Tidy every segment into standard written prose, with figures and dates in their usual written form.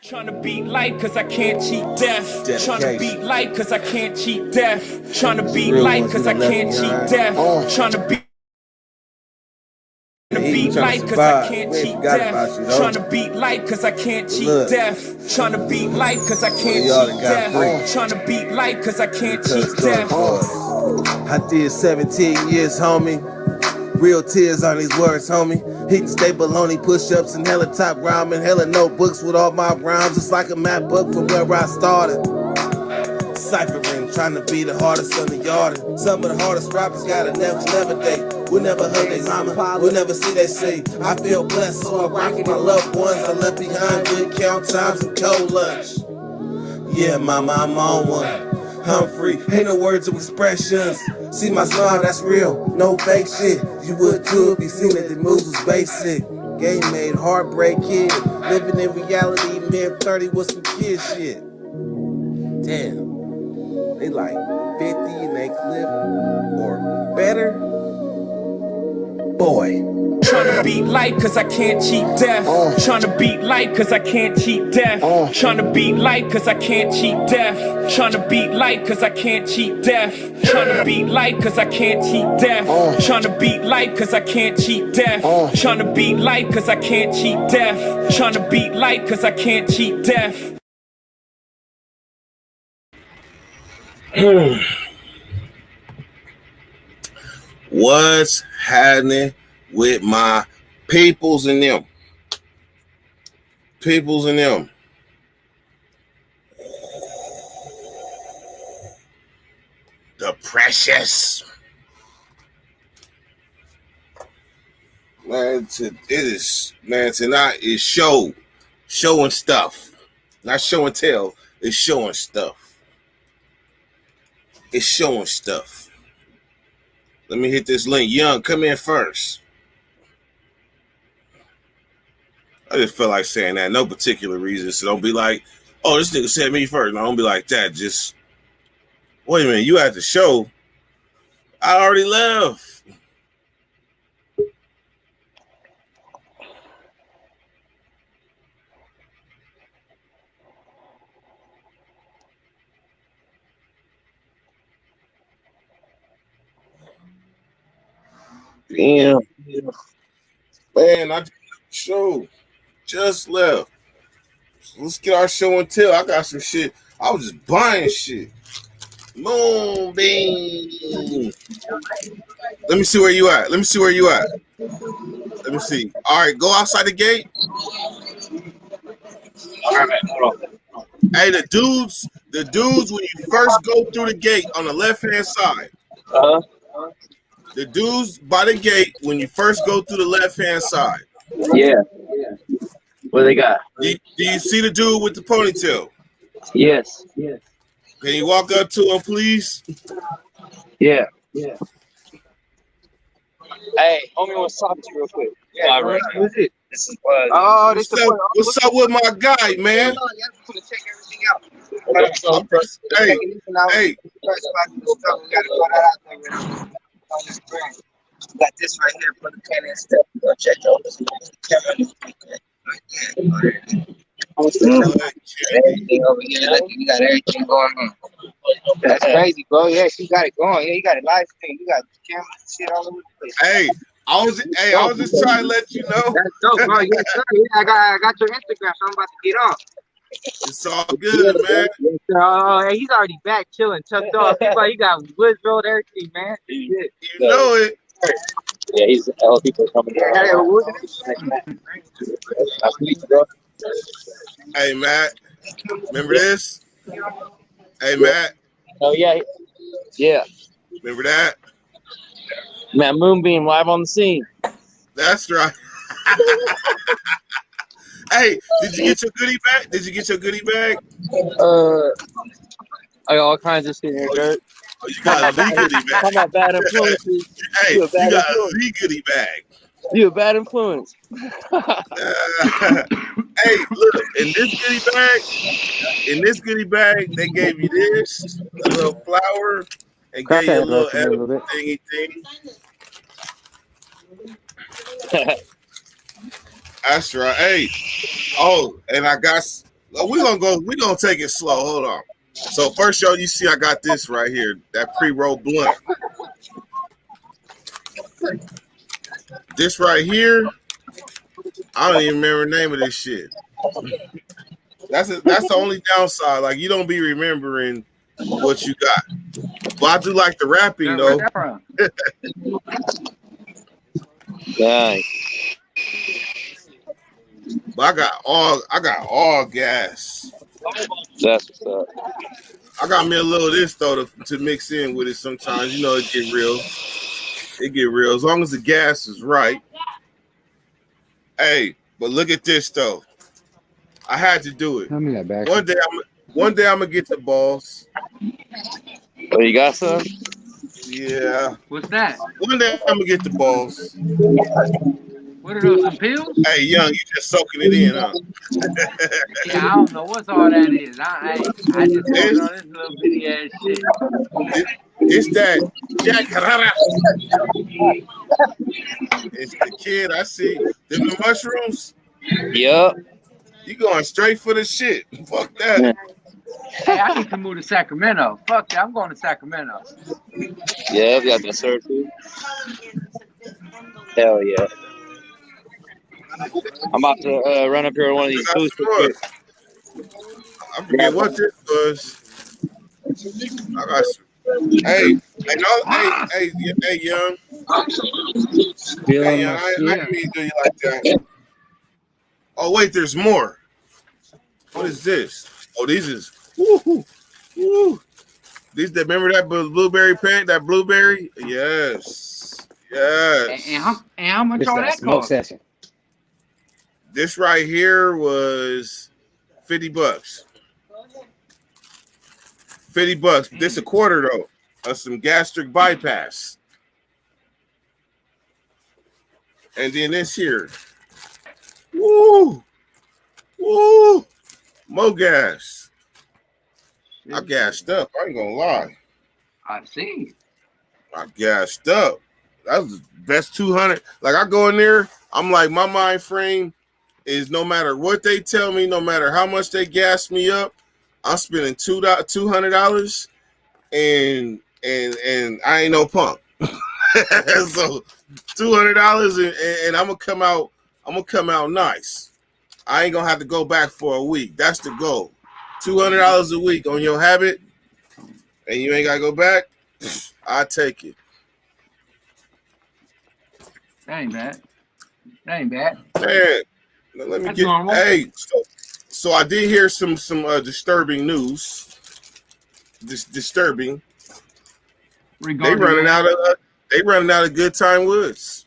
Trying to beat life cause I can't cheat death. Trying to beat life cause I can't cheat death. Trying to beat life cause I can't cheat death. Trying to beat life cause I can't cheat death. Trying to beat life cause I can't cheat death. Trying to beat life cause I can't cheat death. Trying to beat life cause I can't cheat death. I did 17 years, homie. Real tears on these words, homie. Heat and stay baloney, push-ups and hella top rhyming, hella notebooks with all my rhymes. It's like a map book from where I started. Ciphering, trying to be the hardest on the yard. Some of the hardest rappers gotta never date. We'll never hug their mama, we'll never see they say. I feel blessed, so I rock with my loved ones. I left behind good count times and cold lunch. Yeah, mama, I'm on one. I'm free, ain't no words of expressions. See my smile, that's real, no fake shit. You would too if you seen it, the moves was basic. Game made, heartbreak kid. Living in reality, mid 30 with some kid shit. Damn, they like 50 in they clip or better. Boy. Trying to beat life cause I can't cheat death. Trying to beat life cause I can't cheat death. Trying to beat life cause I can't cheat death. Trying to beat life cause I can't cheat death. Trying to beat life cause I can't cheat death. Trying to beat life cause I can't cheat death. Trying to beat life cause I can't cheat death. Trying to beat life cause I can't cheat death. What's happening with my peoples and them? Peoples and them. The precious. Man, tonight is showing stuff. Not show and tell, it's showing stuff. It's showing stuff. Let me hit this link. Young, come in first. I just feel like saying that. No particular reason. So don't be like, oh, this nigga said me first. No, don't be like that. Just, wait a minute. You at the show. I already left. Damn. Man, I just left. So let's get our show and tell. I got some shit. I was just buying shit. Moonbeam. Let me see where you at. Let me see. All right, go outside the gate. All right, hold on. Hey, the dudes, when you first go through the gate on the left-hand side. The dudes by the gate when you first go through the left-hand side. Yeah. What they got? Do you see the dude with the ponytail? Yes. Yeah. Can you walk up to him, please? Yeah. Hey, homie, wants to talk to you real quick. Yeah, who is it? This is what's up with my guy, man? Hey. Got this right here for the pen and stuff. Go check out this camera. Everything over here, like you got everything going on. That's crazy, bro. Yeah, you got it going. Yeah, you got it live stream. You got cameras and shit all over the place. Hey, I was just trying to let you know. That's dope, bro. Yes, sir. Yeah, I got your Instagram, so I'm about to get on. It's all good, man. Yes, sir. Oh, hey, he's already back chilling, tucked off. He got Woods Road, everything, man. You know it. Yeah, he's all people coming in. Hey, Matt. Remember this? Hey, Matt. Oh, yeah. Yeah. Remember that? Matt Moonbeam live on the scene. That's right. Hey, did you get your goodie bag? I got all kinds of shit in here, Dirt. Oh, you got a goodie bag. Talking about bad influences. Hey, you got a goodie bag. You a bad influence. Hey, look, in this goodie bag, they gave you this, a little flower, and gave you a little thingy thing. That's right. Hey, oh, and I got We gonna take it slow. Hold on. So first, you see, I got this right here. That pre-roll blunt. This right here, I don't even remember the name of this shit. That's the only downside. Like you don't be remembering what you got. But I do like the rapping though. Nice. But I got all gas. That's what's up. I got me a little of this though to mix in with it sometimes. You know, it get real. It get real as long as the gas is right. Hey, but look at this though. I had to do it. Tell me that back. One day I'm gonna get the balls. Oh, you got some? Yeah. What's that? One day I'm gonna get the balls. What are those, some pills? Hey, young, you just soaking it in, huh? Yeah, I don't know what's all that is. I just smoking on this little bitty ass shit. It's that Jack. It's the kid. I see them the mushrooms. Yup. You going straight for the shit. Fuck that. Hey, I need to move to Sacramento. Fuck that, I'm going to Sacramento. Yeah, we got that sir too. Hell yeah. I'm about to run up here on one of these booths. I forget what this was. I got some. Hey, young. Hey, young, I didn't mean to do you like that. Oh, wait, there's more. What is this? Oh, these is, woo. These, remember that blueberry paint, that blueberry? Yes. And how much all that smoke cost? session. This right here was $50. $50. This a quarter though of some gastric bypass. And then this here. Woo! More gas. I gassed up. I ain't gonna lie. I see. I gassed up. That was the best 200. Like I go in there, I'm like, my mind frame is no matter what they tell me, no matter how much they gas me up, I'm spending $200 and I ain't no punk. So $200 and I'm gonna come out nice. I ain't gonna have to go back for a week. That's the goal. $200 a week on your habit, and you ain't gotta go back. I take it. That ain't bad. Man, let me That's get. normal. Hey, so I did hear some disturbing news. Disturbing. They running out of Good Time Woods.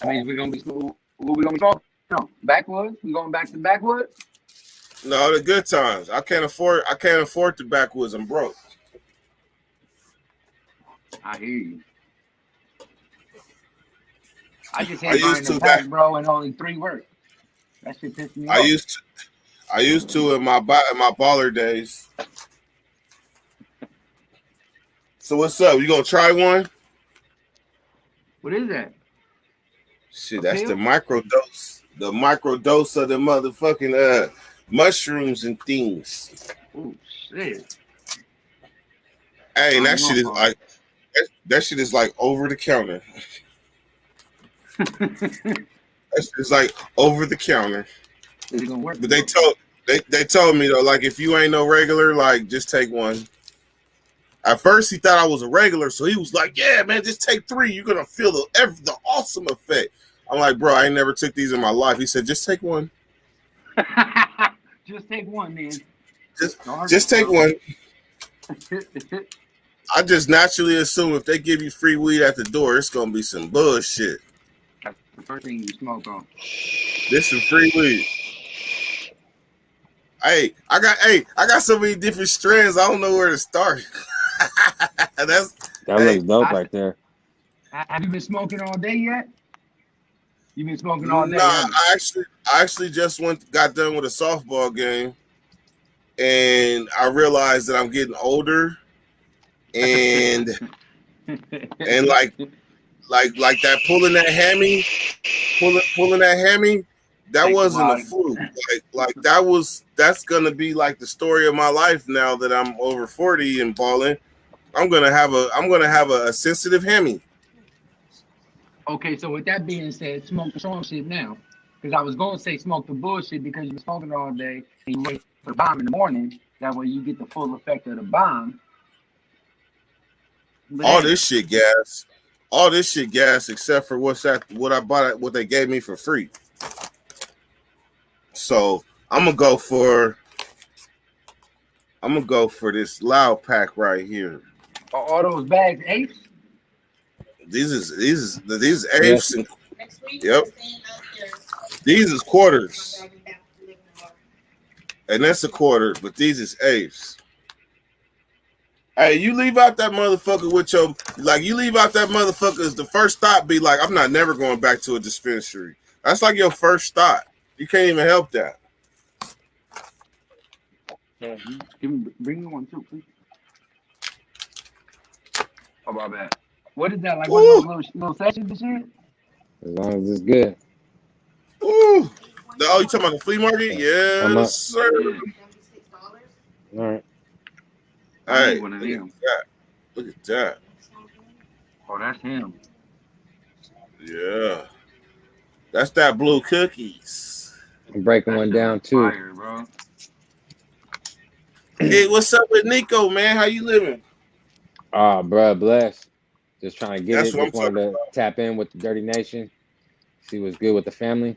I mean, we're gonna be talking. No, Backwoods. We going back to Backwoods? No, the Good Times. I can't afford the Backwoods. I'm broke. I hear you. I just hate buying the pack, bro, and only 3 work. That shit pissed me off. I used to in my baller days. So what's up? You gonna try one? What is that? Shit, that's the microdose. The microdose of the motherfucking mushrooms and things. Oh shit. Hey, and that shit is like over the counter. That shit is like over the counter. Is it gonna work? But they told me though, like if you ain't no regular, like just take one. At first he thought I was a regular, so he was like, "Yeah, man, just take 3. You're gonna feel the awesome effect." I'm like, "Bro, I ain't never took these in my life." He said, "Just take one." Just take one, man. Just take one. I just naturally assume if they give you free weed at the door, it's gonna be some bullshit. That's the first thing you smoke on. This is free weed. I got so many different strands. I don't know where to start. That looks dope right there. Have you been smoking all day yet? You been smoking all day? Nah, I actually just got done with a softball game, and I realized that I'm getting older, and and like that pulling that hammy, that wasn't a fluke. Like that's gonna be like the story of my life now that I'm over 40 and balling. I'm gonna have a sensitive Hemi. Okay, so with that being said, smoke the strong shit now. Because I was gonna say smoke the bullshit because you're smoking all day and you wait for the bomb in the morning. That way you get the full effect of the bomb. But All this shit gas. All this shit gas except for what I bought, what they gave me for free. So I'm gonna go for this loud pack right here. Are all those bags apes? These apes. And, yep. These is quarters. And that's a quarter, but these is apes. Hey, you leave out that motherfucker with your, like, you leave out that motherfucker, the first thought be like, I'm not never going back to a dispensary. That's like your first thought. You can't even help that. Yeah, bring me one too, please. Oh, my bad. What is that, like one of those little sessions and shit? As long as it's good. Ooh. Oh, you talking about the flea market? Yes, sir. All right. Hey, one of them. Look at that. Oh, that's him. Yeah. That's that blue cookies. I'm breaking one down too. Fire, bro. Hey, what's up with Nico, man? How you living? Ah, bro, bless. Just trying to get That's it. what Just I'm wanted talking to tap in with the Dirty Nation. See what's good with the family.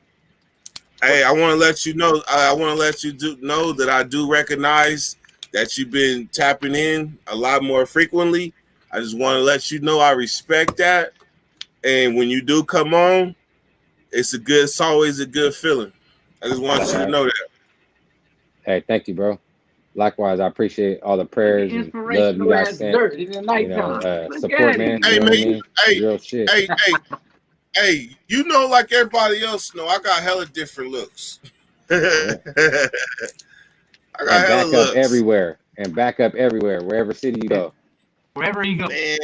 Hey, I want to let you know. I want to let you know that I do recognize that you've been tapping in a lot more frequently. I just want to let you know I respect that. And when you do come on, it's always a good feeling. I just want you to know that. Hey, thank you, bro. Likewise, I appreciate all the prayers and love you guys sent. Support, man. Hey, you know man. what I mean? Hey, real shit. Hey, you know, like everybody else know, I got hella different looks. I got hella looks. Back up everywhere, wherever city you go. Wherever you go. Man,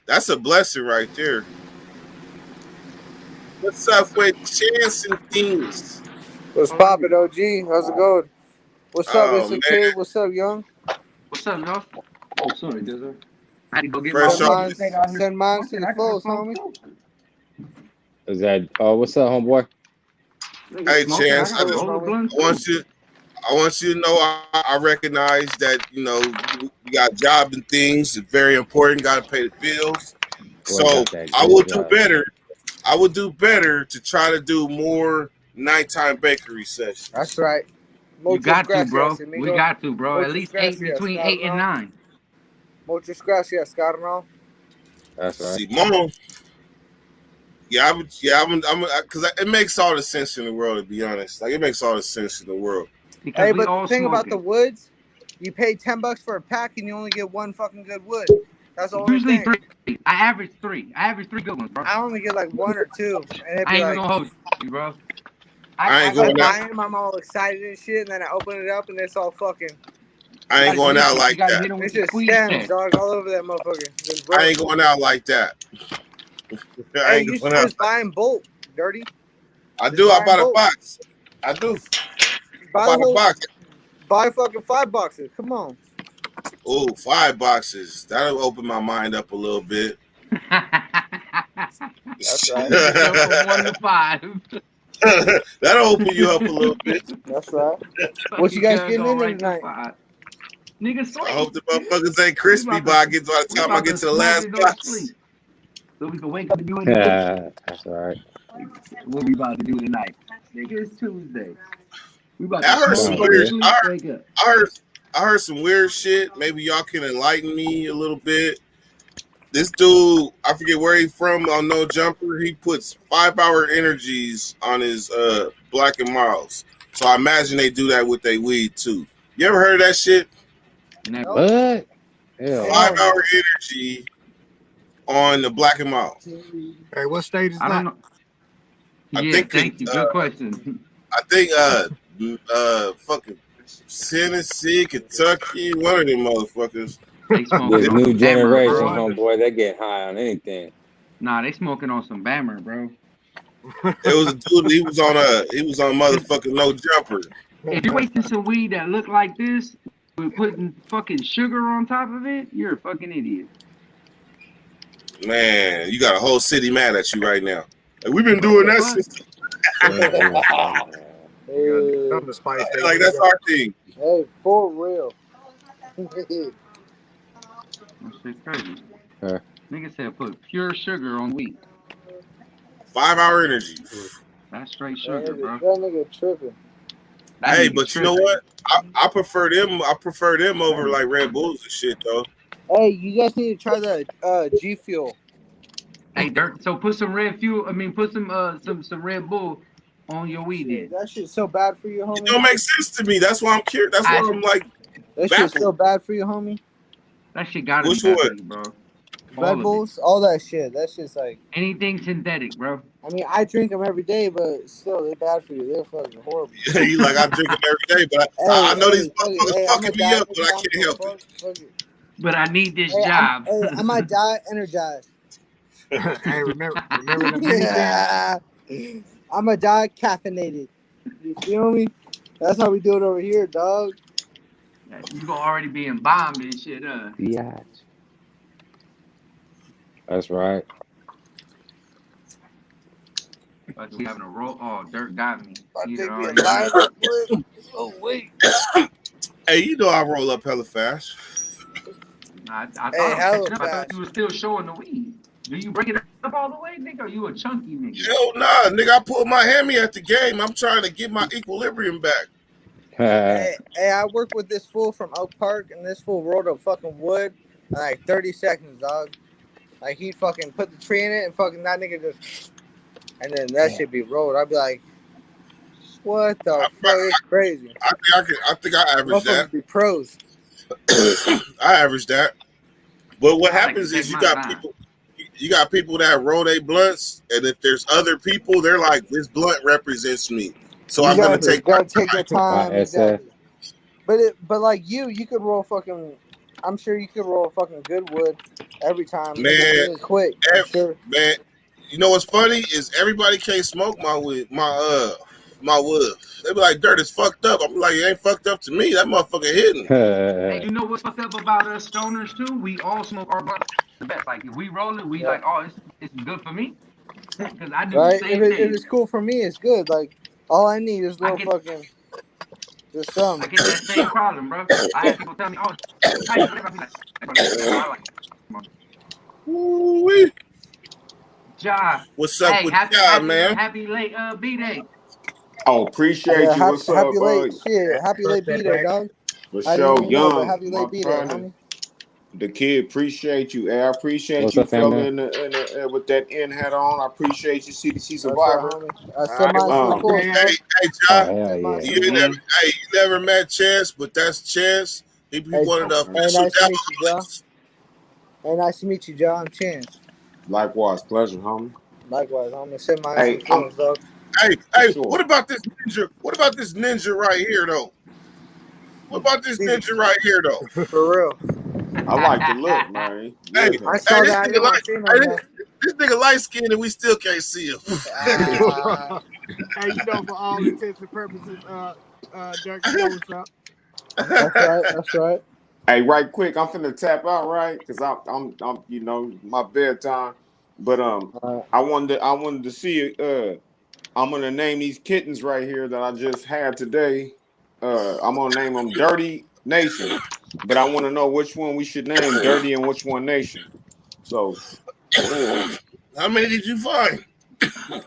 that's a blessing right there. What's up with Chance and Things? What's poppin', OG? How's it going? What's up, Mr. K? What's up, Young? What's up, y'all? Oh, sorry, Dizzer. I had to go get Fresh my send mine to the flows, homie. Is that what's up, homeboy? Hey, Chance, I want you to know I recognize that, you know, you got jobs and things. It's very important. Got to pay the bills. So I will do better. I will do better to try to do more nighttime bakery sessions. That's right. You got to, bro. We got to, bro. At least between 8 and 9. Muchas gracias, carnal. That's right. Simón. I'm because it makes all the sense in the world, to be honest. Like, it makes all the sense in the world. Because hey, but the thing about the woods, you pay $10 for a pack and you only get one fucking good wood. That's the only thing. Usually 3. I average 3. I average 3 good ones, bro. I only get like 1 or 2. And I ain't gonna hold you, bro. I ain't going out. I'm all excited and shit, and then I open it up and it's all fucking. I ain't going out like that. It's just stems, dog, all over that motherfucker. I ain't going out like that. Hey, you should just buy in bulk, Dirty. I do. I bought a box. I do. Buy a box. Buy fucking 5 boxes. Come on. Oh, 5 boxes. That'll open my mind up a little bit. That's right. From 1 to 5. That'll open you up a little bit. That's right. What you guys getting into tonight? Nigga, sweet. I hope the motherfuckers ain't crispy by the time I get to the last box. So we can wake up and do it. That's all right. What we about to do tonight? Nigga, it's Tuesday. We about to I heard some weird. I heard some weird shit. Maybe y'all can enlighten me a little bit. This dude, I forget where he's from on No Jumper. He puts 5-hour energies on his Black and Miles. So I imagine they do that with their weed too. You ever heard of that shit? Never. What? 5-hour energy on the Black and Miles. Hey, what state is that? I don't know. Thank you. Good question. I think fucking Tennessee, Kentucky, one of them motherfuckers. This new generation, homeboy, they get high on anything. Nah, they smoking on some Bammer, bro. It was a dude. He was on motherfucking No Jumper. If you're wasting some weed that look like this with putting fucking sugar on top of it, you're a fucking idiot. Man, you got a whole city mad at you right now. Like, we've been doing that since. Like that's our thing. Hey, for real. That shit crazy. Nigga said put pure sugar on wheat. 5 Hour Energy. That's straight sugar, bro. That nigga tripping. Hey, but you know what? I prefer them. I prefer them over like Red Bulls and shit, though. Hey, you guys need to try the Gfuel. Hey, Dirk. So put some Red Fuel. I mean, put some Red Bull on your weed. Then. That shit's so bad for you, homie. It don't make sense to me. That's why I'm curious. That's why I'm like. That shit's so bad for you, homie. That shit gotta be bad for you, bro. Red Bulls, all that shit. That shit's like anything synthetic, bro. I mean, I drink them every day, but still, they're bad for you. They're fucking horrible. You like I drink them every day, but I know these motherfuckers fucking me up, but I can't help it. But I need this job. I might die energized. Hey, remember the I'm gonna die caffeinated. You feel me? That's how we do it over here, dog. You gonna already be embalmed and shit, Yeah. That's right. But we having a roll. Oh, Dirk got me. Oh wait. Hey, you know I roll up hella fast. I thought you were still showing the weed. Do you break it up all the way, nigga? Or you a chunky nigga? Hell nah, nigga. I pulled my hammy at the game. I'm trying to get my equilibrium back. Hey, I work with this fool from Oak Park, and this fool rolled up fucking wood in like 30 seconds, dog. Like, he fucking put the tree in it, and fucking that nigga just... And then that shit be rolled. I'd be like, what the fuck? It's crazy. I think I average that. Be pros. I average that. But what happens is you got people that roll their blunts, and if there's other people, they're like, this blunt represents me. So I'm gonna take your time. Exactly. But like you could roll fucking. I'm sure you could roll fucking good wood every time. Man, really quick. Sure. Man, you know what's funny is everybody can't smoke my wood. My wood. They be like, dirt is fucked up. I'm like, it ain't fucked up to me. That motherfucker hitting. Hey, you know what's fucked up about us stoners too? We all smoke our blunts the best. Like if we roll it, we like, oh, it's good for me. Because I do the same thing. If it's cool for me, it's good. Like all I need is little fucking just something. I get that same problem, bro. I have people tell me, oh, how you Ooh-wee. Ja. What's up with Ja, man? Happy late B-Day. Oh, appreciate you. What's up, happy late shit. Happy late B-Day, dog. For sure, young. Happy late B-Day, homie. The kid, appreciate you. I appreciate What's you, up, fella, with that N hat on. I appreciate you, CDC Survivor. Hey, Ja, you never met Chance, but that's Chance. He one of the official Dallas. Hey, nice to meet you, John. Chance. Likewise, pleasure, homie. Likewise, homie. Send my phones, dog. Hey, sure. What about this ninja? What about this ninja right here, though? What about this ninja right here, though? For real. I like the look, man. Hey, this nigga light skinned and we still can't see him. Hey, you know, for all intents and purposes, Dirk, you know what's up. That's right. Hey, right quick, I'm finna tap out, right? Because I'm you know, my bedtime. But I wanted to see I'm gonna name these kittens right here that I just had today. I'm gonna name them Dirty Nation, but I want to know which one we should name Dirty and which one Nation. So, how many did you find?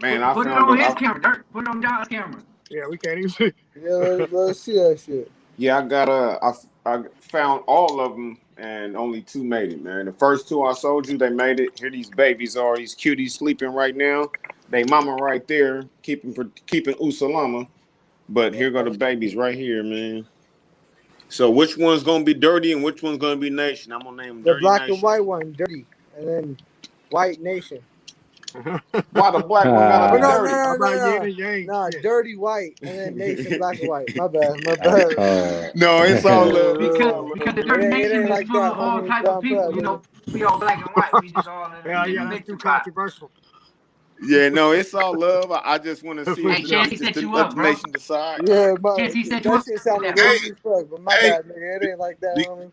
Man, Put it on his camera, Dirk. Put it on John's camera. Yeah, we can't even see. Yeah, let's see that shit. Yeah, I found all of them, and only 2 made it, man. The first 2 I sold you, they made it. Here these babies are. These cuties sleeping right now. They mama right there, keeping Usalama. But here go the babies right here, man. So which one's gonna be Dirty and which one's gonna be Nation? I'm gonna name them Dirty black Nation. and white one, Dirty, and then White Nation. Why the black one gotta be Dirty? No, Dirty White, and then Nation black and white. My bad. No, it's all love. Because the Dirty Nation is full of all type of people. You know, we all black and white. We just all that's too controversial. Yeah, no, it's all love. I just want to see Hey, Chance, he set you up, the bro. nation decide. Yeah, but Chance, he set you that up. shit sounded Hey, racist as fuck. But my hey, bad, nigga. It ain't like that, be- homie.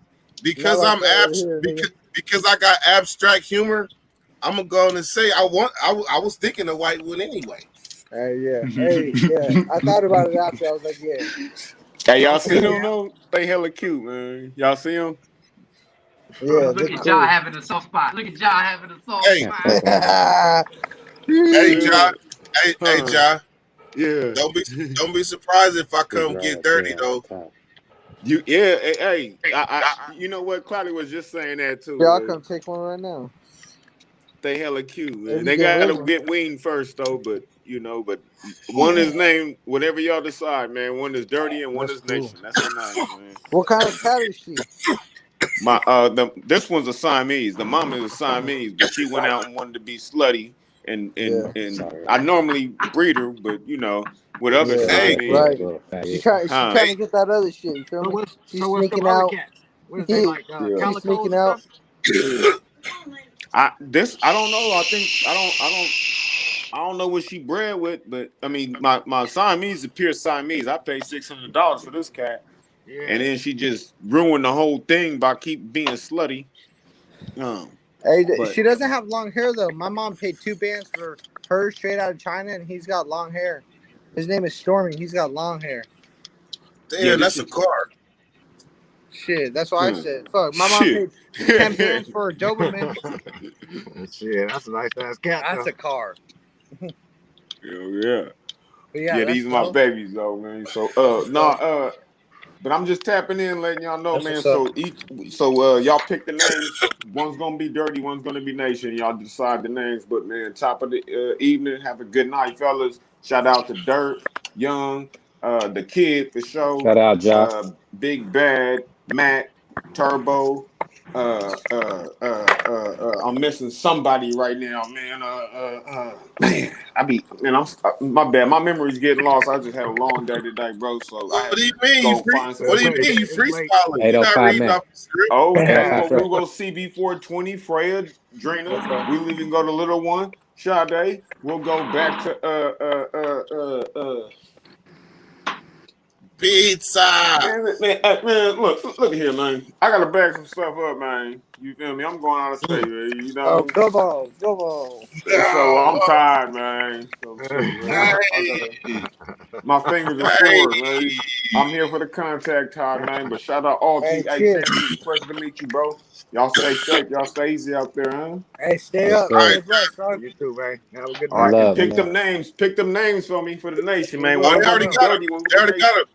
Not because like I'm that over here, nigga. because I got abstract humor. I'm gonna go on and say I was thinking of white one anyway. Hey, yeah. Hey, yeah. I thought about it after. I was like, yeah. Hey, y'all see him though? They hella cute, man. Y'all see him? Yeah, Look they're at cool. y'all having a soft spot. Look at y'all having a soft Hey, spot. hey, John. Hey, John. Yeah. Don't be surprised if I come get dirty though. Hey, you know what? Cloudy was just saying that too. Yeah, I'll come take one right now. They hella cute, man. If you They get rid gotta of them. get weaned first though, but one is named whatever y'all decide, man. One is dirty and one That's is cool. nation. That's the name, man. What kind of cat is she? This one's a Siamese. The mama is a Siamese, but she went out and wanted to be slutty, and I normally breed her, but with other Siamese, right. She trying to get that other shit. You feel me? She's sneaking out. What is they like? Yeah. She's Calicos sneaking or out. something? I don't know. I don't know what she bred with, but I mean, my Siamese is pure Siamese. I paid $600 for this cat, and then she just ruined the whole thing by keep being slutty. Hey, But she doesn't have long hair though. My mom paid $2 for her straight out of China, and he's got long hair. His name is Stormy. He's got long hair. Damn, that's a car. Shit, that's what I said. Fuck, my mom Shit. paid $10 for a Doberman. Shit, that's a nice ass cat. That's a car. Yeah. But Yeah, that's these are my dope. babies though, man. So but I'm just tapping in, letting y'all know, That's man. what's So y'all pick the names. One's gonna be dirty, one's gonna be nation. Y'all decide the names. But man, top of the evening. Have a good night, fellas. Shout out to Dirt, Young, the kid for sure. Shout out, Josh. Big Bad, Matt, Turbo. I'm missing somebody right now, man. My bad. My memory's getting lost. I just had a long day today, bro. So I What had do to you mean? go find some. What do you mean? You freestyling? You're not 805 reading man. off the script. Okay, 805 well, we'll Fresh. go CB420, Freya, Drina. We'll even go to Little One, Sade. We'll go back to Pizza. man, look here, man. I gotta bag some stuff up, man. You feel me? I'm going out of state, man. You Oh, know. go ball. So I'm No. tired, man. So shit, man. I gotta. My fingers are Hey, sore, man. I'm here for the contact time, man. But shout out all Hey, Hey, cheers. Chance, it was a pleasure to meet you, bro. Y'all stay safe. Y'all stay easy out there, huh? Hey, stay Yes, up. sir. Stay blessed, dog. You too, man. Have a good All One right, night. and love. pick them names. Pick them names for me for the nation, man. oh, One they gonna already be got him. dirty, one They gonna be already got nation. him.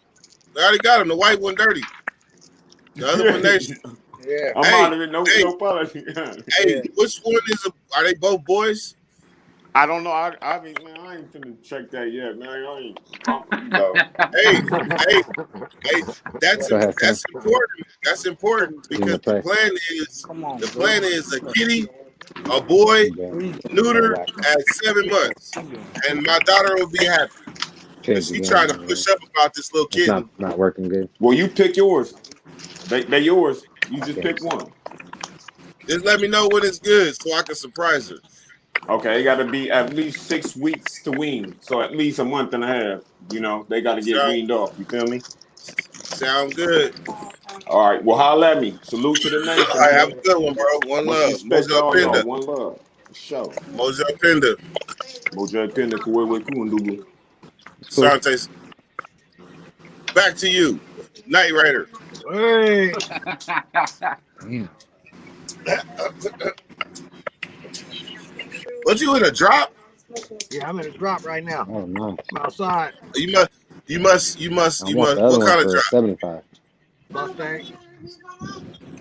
They already got him. The white one dirty. The other one nation. Yeah. I'm Hey, out of it. No apology. hey, which one is are they both boys? I don't know. I mean, man, I ain't finna check that yet, man. Hey, hey, that's Go ahead, son. important. That's important You because want to pray? Come on, the bro. plan is a kitty, a boy, You neuter at 7 months, and my daughter will be happy. Pigs She trying to again. push up about this little It's kitten. not working good. Well, you pick yours. They yours. You just Okay. pick one. Just let me know when it's good so I can surprise her. Okay, it got to be at least 6 weeks to wean, so at least a month and a half. They got to get weaned off. You feel me? Sound good. All right. Well, holla at me. Salute to the All nation, right, have man. a good one, bro. One Much love. respect to Mojo all y'all. Pinda. One love. For sure. Mojo Pinda. Moja Penda Kuwewe Kundugu. It's cool. Santes. Back to you. Night Rider. Hey. Damn. Was you in a drop? Yeah, I'm in a drop right now. Oh, nice. I'm outside. You must. I want the other What one kind of for drop? 75. Mustang,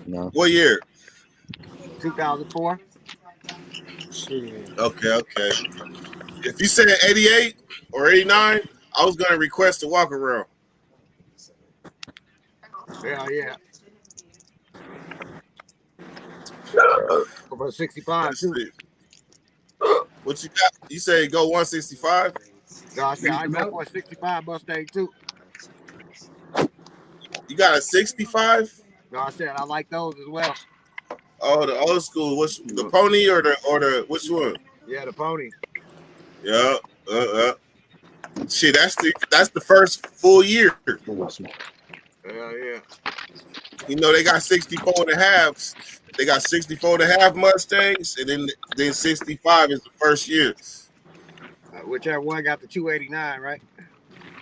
No. What year? 2004. Okay. If you said 88 or 89, I was gonna request a walk around. Hell yeah. For 65 too. What you got? You say go 165? No, I said I go for a 65 Mustang too. You got a 65? No, I said I like those as well. Oh, the old school. What's the pony or the which one? Yeah, the pony. Yeah. Shit, that's the first full year. Yeah. You know, they got 64 and a halves. They got 64 and a half Mustangs, and then 65 is the first year. Whichever one got the 289, right?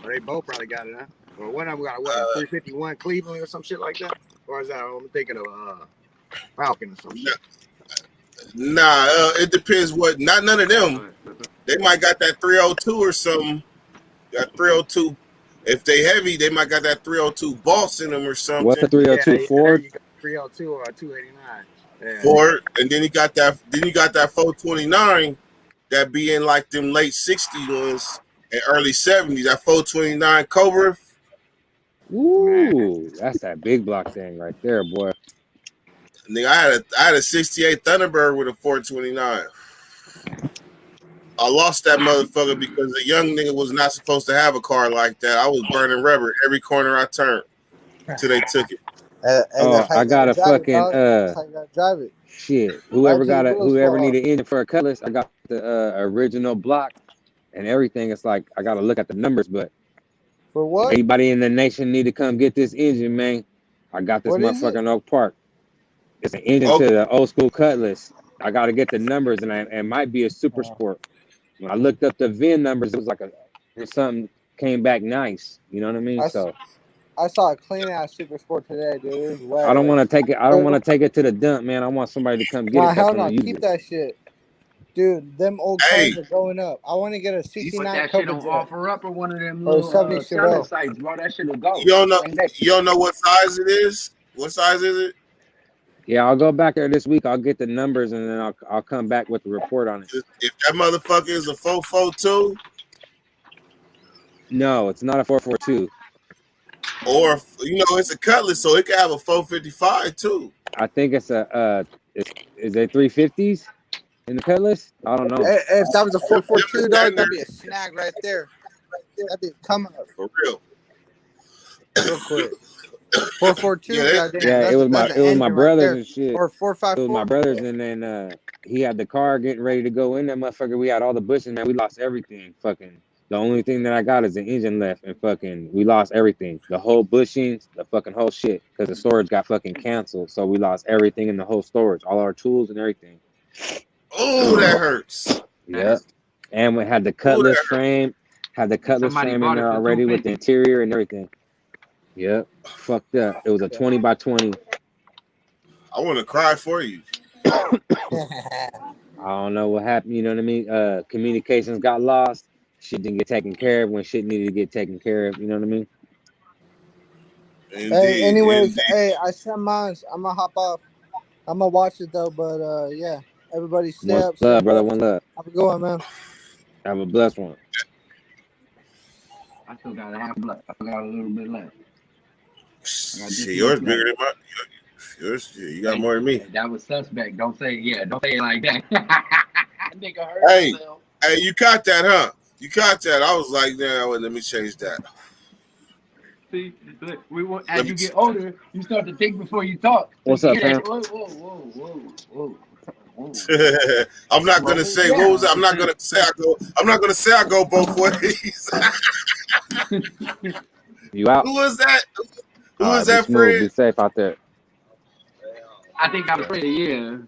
Or they both probably got it, huh? Or one of them got a 351 Cleveland or some shit like that? Or is that I'm thinking of Falcon or some shit? Nah, it depends what. Not none of them. They might got that 302 or something. Got 302. If they heavy, they might got that 302 boss in them or something. What's the 302 Ford? 302 or 289. Yeah. Ford, and then you got that. Then you got that 429 that be in like them late 60s ones and early 70s. That 429 Cobra. Ooh, that's that big block thing right there, boy. Nigga, I had a 68 Thunderbird with a 429. I lost that motherfucker because a young nigga was not supposed to have a car like that. I was burning rubber every corner I turned till they took it. I got a fucking that's how you gotta drive it. shit. Whoever need an engine for a Cutlass, I got the original block and everything. It's like I gotta look at the numbers, but for what? Anybody in the nation need to come get this engine, man. I got this motherfucker in Oak Park. It's an engine to the old school Cutlass. I got to get the numbers, and it might be a Super Sport. When I looked up the VIN numbers, it was like something came back nice. You know what I mean? I saw a clean ass Super Sport today, dude. It was wet. I don't want to take it. I don't want to take it to the dump, man. I want somebody to come get it. Hell no, keep that shit, dude. Them old cars are going up. I want to get a 69 that shit on offer up or one of them or little selling sites, bro. That shit'll go. You don't know what size it is? What size is it? Yeah, I'll go back there this week. I'll get the numbers and then I'll come back with the report on it. If that motherfucker is a 442, no, it's not a 442. Or it's a Cutlass, so it can have a 455 too. I think it's is it 350s in the Cutlass? I don't know. If that was a 442, dog, that'd be a snag right there. That'd be coming up for real. Real quick. 442. Yeah, it was my brothers and shit. Or 454. It was my brothers, and then he had the car getting ready to go in that motherfucker. We had all the bushes, man. We lost everything. Fucking the only thing that I got is the engine left, and fucking we lost everything. The whole bushings, the fucking whole shit, because the storage got fucking canceled. So we lost everything in the whole storage, all our tools and everything. Oh, that hurts. Yep. And we had the Cutlass frame, in there already with the interior and everything. Yep, fucked up. It was a 20 by 20. I want to cry for you. I don't know what happened. You know what I mean? Communications got lost. Shit didn't get taken care of when shit needed to get taken care of. You know what I mean? Indeed, hey, anyways, hey, I sent mine. I'm gonna hop off. I'm gonna watch it though, but yeah, everybody stay up. One love, brother. One love. Have a good one, man. Have a blessed one. I still got half left. I got a little bit left. Shit, yours bigger than mine. Yours, you got more than me. That was suspect. Don't say it like that. Nigga hurt himself. Hey, you caught that, huh? You caught that. I was like, nah, let me change that. See, as you get older, you start to think before you talk. What's up, fam? Whoa. I'm not gonna say what was that? I'm not gonna say I go both ways. You out? Who was that? Who was that, Fred? Be safe out there. I think I'm Fred. Yeah.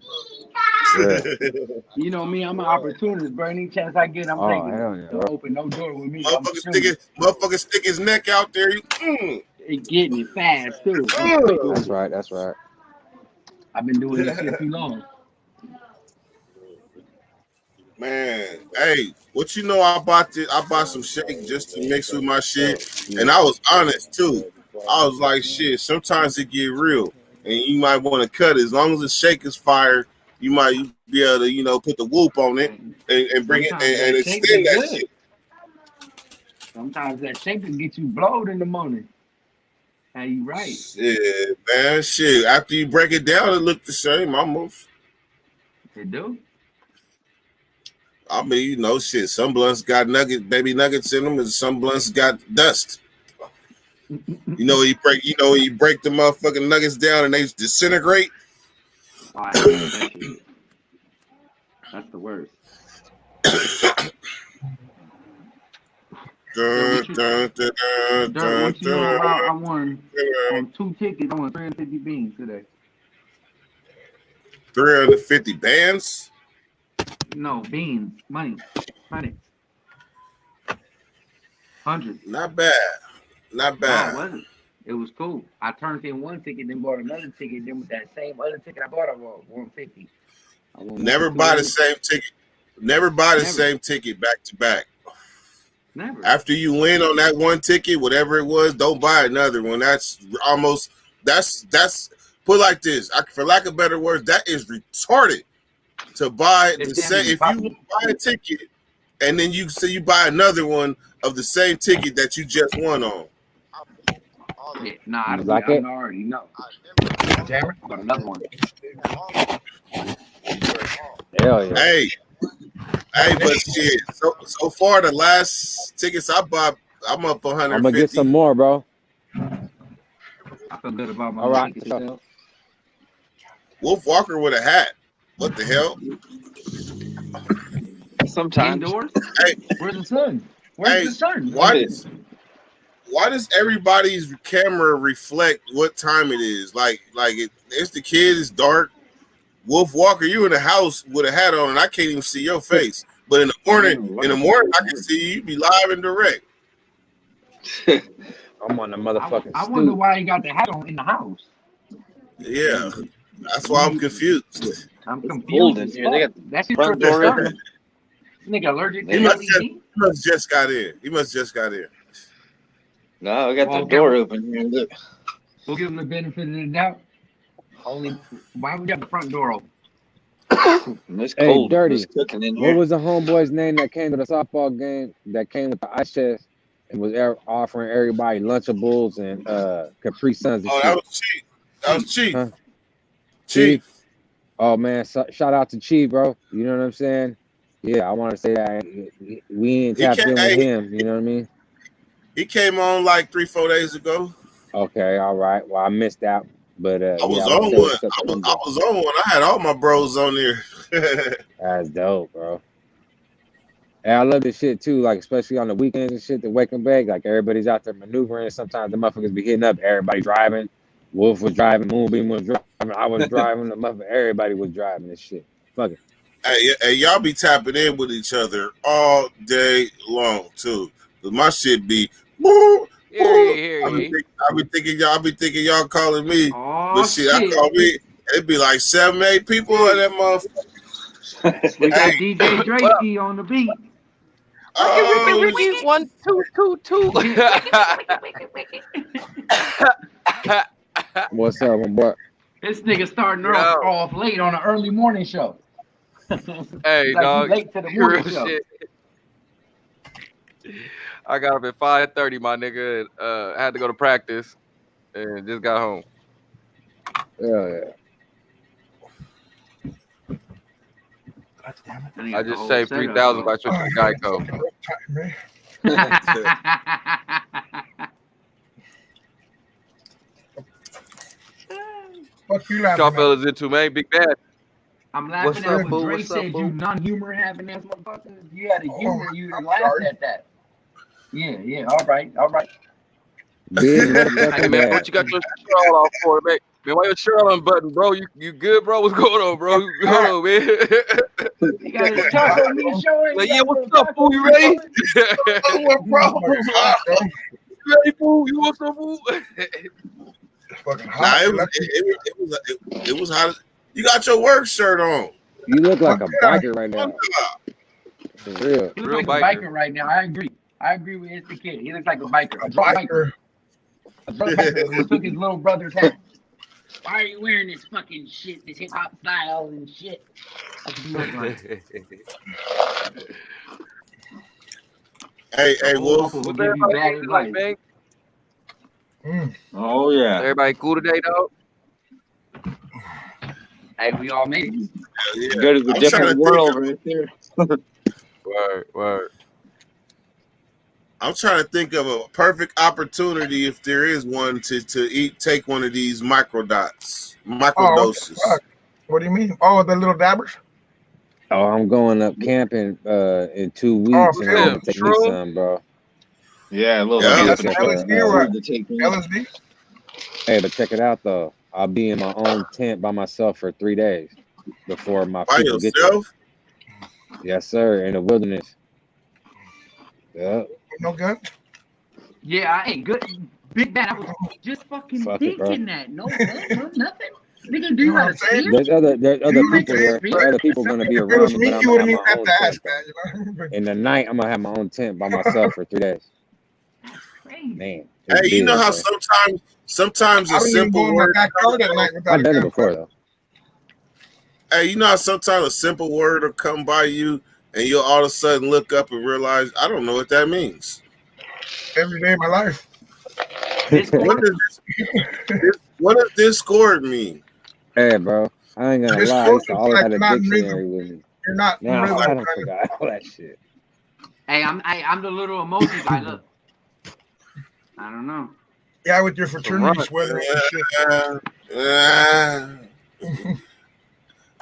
You know me, I'm an opportunist, bro. Any chance I get, I'm taking it. Don't open no door with me. Motherfucker stick his neck out there. It getting it fast too. That's right. I've been doing this shit too long. Man, hey, what you know? I bought some shake just to mix with my shit, and I was honest too. I was like, shit. Sometimes it get real, and you might want to cut it. As long as the shake is fire, you might be able to, put the whoop on it and bring sometimes it and extend that shit. Sometimes that shake can get you blowed in the morning. Hey, you right? Shit, man, shit. After you break it down, it look the same almost. It do. I mean, shit. Some blunts got baby nuggets in them, and some blunts got dust. You break the motherfucking nuggets down and they disintegrate. Oh, I hate that shit. That's the worst. Dirt, what you know about? I won on 2 tickets. I won 350 beans today. 350 bands. No, beans, money. 100. Not bad. Not No, bad. it wasn't. It was cool. I turned in 1 ticket, then bought another ticket. Then with that same other ticket I bought, I won 150. I won Never buy the same ticket. Never buy the same ticket back to back. Never. After you win on that one ticket, whatever it was, don't buy another one. That's put like this. For lack of better words, that is retarded to buy the same. If you buy a ticket and then you say you buy another one of the same ticket that you just won on. Yeah, nah, I like it? already know. Damn it, got another one. Hell yeah. Hey, but shit. So far, the last tickets I bought, I'm up 150. I'm gonna get some more, bro. I feel good about my All right. tickets. Wolf Walker with a hat. What the hell? Sometimes. Indoors? Hey, where's the sun? Where's the sun? Why does everybody's camera reflect what time it is? It's the kid, it's dark. Wolf Walker, you in the house with a hat on, and I can't even see your face. But in the morning, I can see you. Be live and direct. I'm on the motherfucking I wonder why he got the hat on in the house. Yeah, that's why I'm confused. I'm confused. As fuck. They got That's his front first door concern. open. Nigga allergic He to must LED? just got in. He must just got in. No, I got the door open here. Look. We'll give him the benefit of the doubt. Why we got the front door open? It's Hey, cold. Dirty. It's cooking in What here. was the homeboy's name that came to the softball game that came with the ice chest and was offering everybody Lunchables and Capri Suns and Oh, shit? that was Chief. That was Chief. Huh? Chief. Oh man, shout out to Chief, bro. You know what I'm saying? Yeah, I want to say that we ain't tapped in with him. You know what I mean? He came on like 3-4 days ago. Okay, all right. Well, I missed out, but I was on one. I was on one. I had all my bros on there. That's dope, bro. And I love this shit too, like especially on the weekends and shit. The wake and bake, like everybody's out there maneuvering. Sometimes the motherfuckers be hitting up. Everybody driving. Wolf was driving. Moonbeam was driving. I was driving. The motherfucker. Everybody was driving this shit. Fuck it. Hey, y'all be tapping in with each other all day long too. Cause my shit be. I be thinking y'all calling me, but shit, I call me. It'd be like 7-8 people in that motherfucker. We got DJ Drakey on the beat. Oh, 1, 2, 2, 2. What's up, my boy? This nigga starting off late on an early morning show. Hey, like dog. Late to the morning Real show. shit. I got up at 5:30, my nigga. And, had to go to practice and just got home. Yeah. I just saved 3,000 by switching to Geico. Fuck you laughing Y'all at? fellas into, man? Big Bad. I'm laughing at what Dre said. You non-humor having ass motherfucker. You had a humor. You laughed at that. Yeah. All right. Big Hey man, what you got your shirt off for, man? Man, why your shirt unbuttoned, bro? You good, bro? What's going on, bro? What's going on, man? You got a taco meat showing? Like, yeah, what's up, fool? You ready? bro. You ready, fool? You want some food? Fucking Nah, hot. it was hot. You got your work shirt on. You look like a biker right now. For real. He looks like a biker right now. I agree with It's the Kid. He looks like a biker. A drunk biker. A drunk biker who took his little brother's hat. Why are you wearing this fucking shit, this hip hop style and shit? That's what he looks like. Hey, Wolf. We'll give you bad advice. Oh yeah. Everybody cool today, dog? Hey, we all made it. Yeah. Good as a different world right there. Word. I'm trying to think of a perfect opportunity, if there is one, to take one of these microdoses. What do you mean? Oh, the little dabbers? Oh, I'm going up camping in 2 weeks and I'm gonna take me some, bro. Yeah, a little Yeah. bit, Yeah, but That's it's an check still it. LSD or food what? to take in. LSD? Hey, but check it out though. I'll be in my own tent by myself for 3 days before my By people get there. yourself? Yes, sir. In the wilderness. Yeah. No gun? Yeah, hey, good, big bad. I was just fucking Fuck it, bro. thinking that. No gun, no nothing. Nigga, do You you know what got I'm a saying? spear? There's other You know what I'm people saying? there. Spear? Other people gonna be If it around was me, me, but I'm you gonna have wouldn't even my have own to tent ask though. that, you know? In the night, I'm gonna have my own tent by myself for 3 days. Crazy. Man, Hey, it's you know big, how bro. sometimes I a don't even go simple in my word. backyard at night without I've a done it gun. before though. Hey, you know how sometimes a simple word will come by you, and you'll all of a sudden look up and realize I don't know what that means. Every day of my life. What does what does Discord mean? Hey, bro, I ain't gonna lie. I Discord used to is always like have a not in rhythm. dictionary with me. You're not in Now rhythm. I done forgot all that shit. Hey, I'm the little emoji guy. Look, I don't know. Yeah, with your fraternity sweater and shit.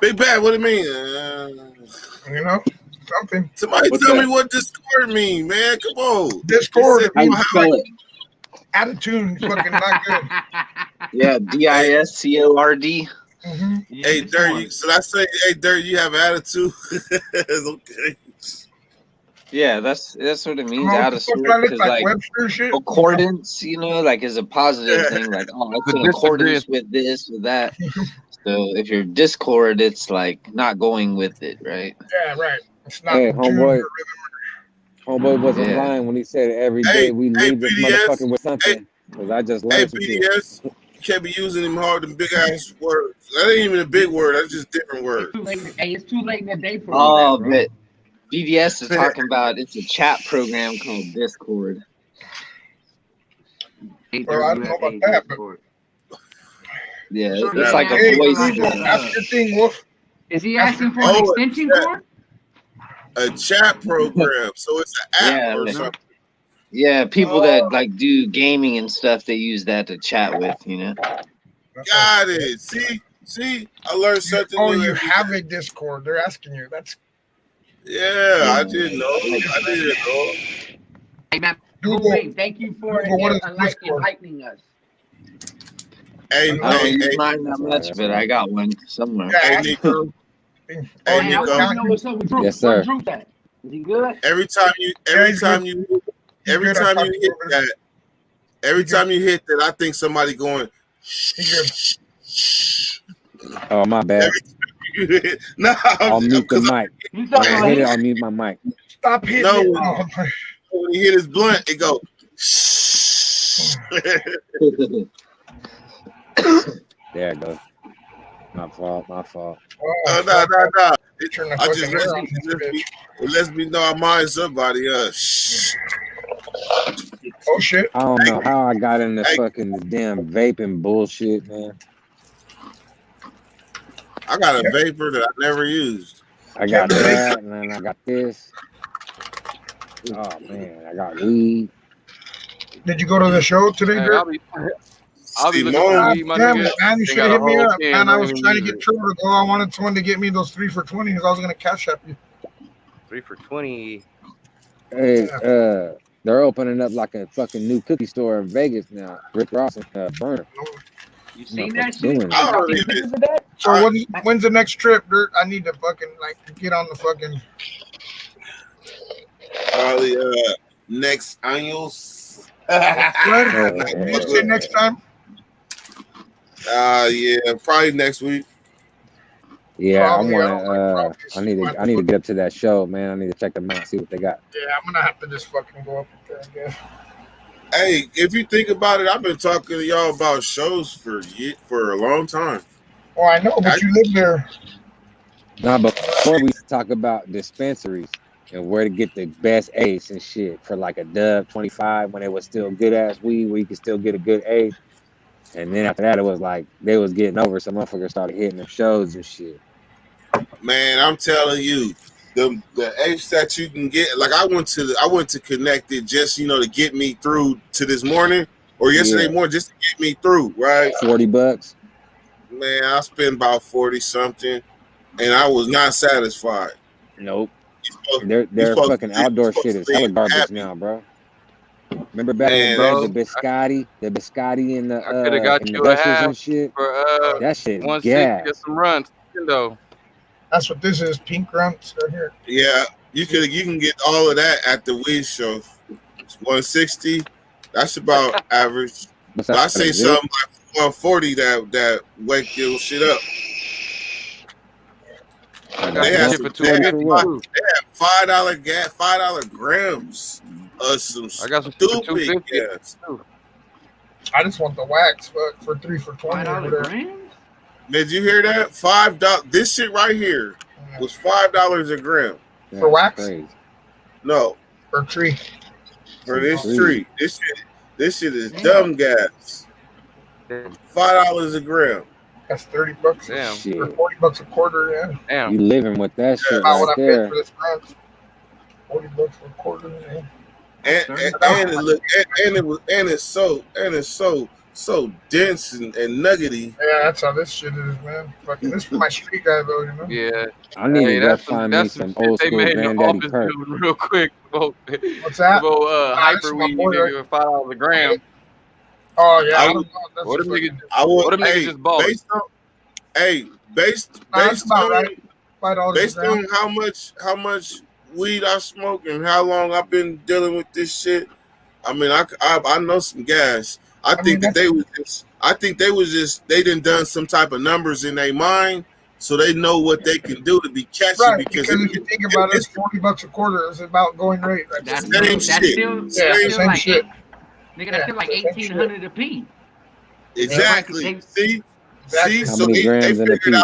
Big Bad, what do you mean? You know, something. Somebody What's tell that? me what Discord mean, man. Come on. Discord. How you spell it? Attitude, fucking not good. Yeah, DISCORD. Mm-hmm. Hey, Dirty. So I say, hey, Dirty, you have attitude. Okay. Yeah, that's what it means. Oh, Out the of fuck sort, do I look because like like Webster shit? accordance, you know, like is a positive thing. Like, oh, it's in accordance with this, with that. So if you're discord, it's like not going with it, right? Yeah, right. It's not Hey, in tune or homeboy wasn't Yeah. lying when he said every day we leave this BDS. motherfucker with something. Cause I just Hey, learned some shit. BDS. You can't be using them hard, them big ass words. That ain't even a big word. That's just different words. Hey, it's too late in the day for Oh, all that, but BDS is talking about it's a chat program called Discord. Well, I don't know about that, but Yeah, So it's he's like a asking for voice. like ask your thing, Wolf. Is he asking for an extension cord? A chat program. So it's an app Yeah, or like- something. Yeah, people that like do gaming and stuff, they use that to chat with, you know. Got it. See, I learned something Oh, new. you every have day. a Discord. They're asking you. That's Yeah, I didn't know. I didn't know. Hey, man, Google. Moving, thank you for Google, what is Discord? enlightening us. Hey, I don't use hey, mine that much, but I got one somewhere. hey, Nico. Oh, Hey, Hey, I Nico. want to know what's up with Drew. Yes, sir. Where's Drew at? Is he good? Every time you He's every good. I time talked you to hit him over there. that, every time you hit that, I think somebody going. He's good. Oh, my bad. No, I'll mute the mic. You When I talking hit it, like I'll mute my mic. Stop hitting No. it. Oh, when he hit his blunt, it go. There it goes. My fault. No. Turn the I just fucking hair on this bitch. it lets me know I mind somebody. Oh shit. I don't know how I got into fucking this damn vaping bullshit, man. I got a vapor that I never used. I got that, and then I got this. Oh man, I got weed. Did you go to the show today, Man, Dirk? I'll be looking for weed, my Damn nigga. it, man, you They should got have a hit me whole up, can, man. I don't was even trying to use get it. Trevor to go. I wanted someone to get me those 3 for 20 because I was gonna cash up you. 3 for $20. Hey, they're opening up like a fucking new cookie store in Vegas now. Rick Ross and Burner. you seen that shit? Doing I got it. these pictures of that. So when's the next trip, Dirk? I need to fucking like get on the fucking. Probably next años. You say next time? Yeah, probably next week. Yeah, Probably, I need to get up to that show, man. I need to check them out, see what they got. Yeah, I'm gonna have to just fucking go up there, I guess. Hey, if you think about it, I've been talking to y'all about shows for a long time. Oh, I know, but you live there. Nah, but before we talk about dispensaries and where to get the best ace and shit for like a dub 25 when it was still good ass weed where you could still get a good ace. And then after that, it was like they was getting over. Some motherfuckers started hitting them shows and shit. Man, I'm telling you, the apes that you can get. Like I went to Connected just to get me through to this morning or yesterday morning just to get me through. Right, $40. Man, I spent about 40 something, and I was not satisfied. Nope. Their fucking outdoor shit is hella garbage now, bro. Remember back in the bro. day, the biscotti in I could have got the you a vessels half and shit. for That shit 160 gas. or some runs, though. That's what this is. Pink runs right here. Yeah, you can get all of that at the weed show. It's 160. That's about average. What's But that? I say something like 140 that wake your shit up. I got They some have shit for $2 $250. They have $5 grams of some I got some shit for stupid $250 gas. too. I just want the wax, but for 3 for 20 or whatever. $5 Did you hear that? $5. This shit right here was $5 a gram. That's for wax? crazy. No, For tree. for this tree. This shit is Damn. dumb gas. $5 a gram. That's $30. Damn. Shit. Or $40 a quarter, yeah. Damn. You living with that shit About right what I paid there. for this plant. $40 for a quarter, yeah. And it look and it's so dense and nuggety. Yeah, that's how this shit is, man. Fucking this for my street guy though, you know. Yeah. I need to go that's find me that's some shit old they school made in the granddaddy office perk. building real quick. What's that? Hyper this is weed, my boy, nigga, with $5 a gram. Oh yeah, I I don't would- know. That's What just them niggas? fucking- I would What them niggas just bought? based on that's based about on right. $5 based a gram. on how much weed I smoke and how long I've been dealing with this shit. I mean, I know some gas. I think that they was just. I think they was just. They done some type of numbers in their mind, so they know what they can do to be catchy. Right, Because because if you think about it, it's $40 a quarter. It's about going rate. Right? That's Same still, shit. that's Same like shit. nigga, that's still like Same shit. 1,800 a piece. exactly. See, Exactly. see. How So many they grams in a figured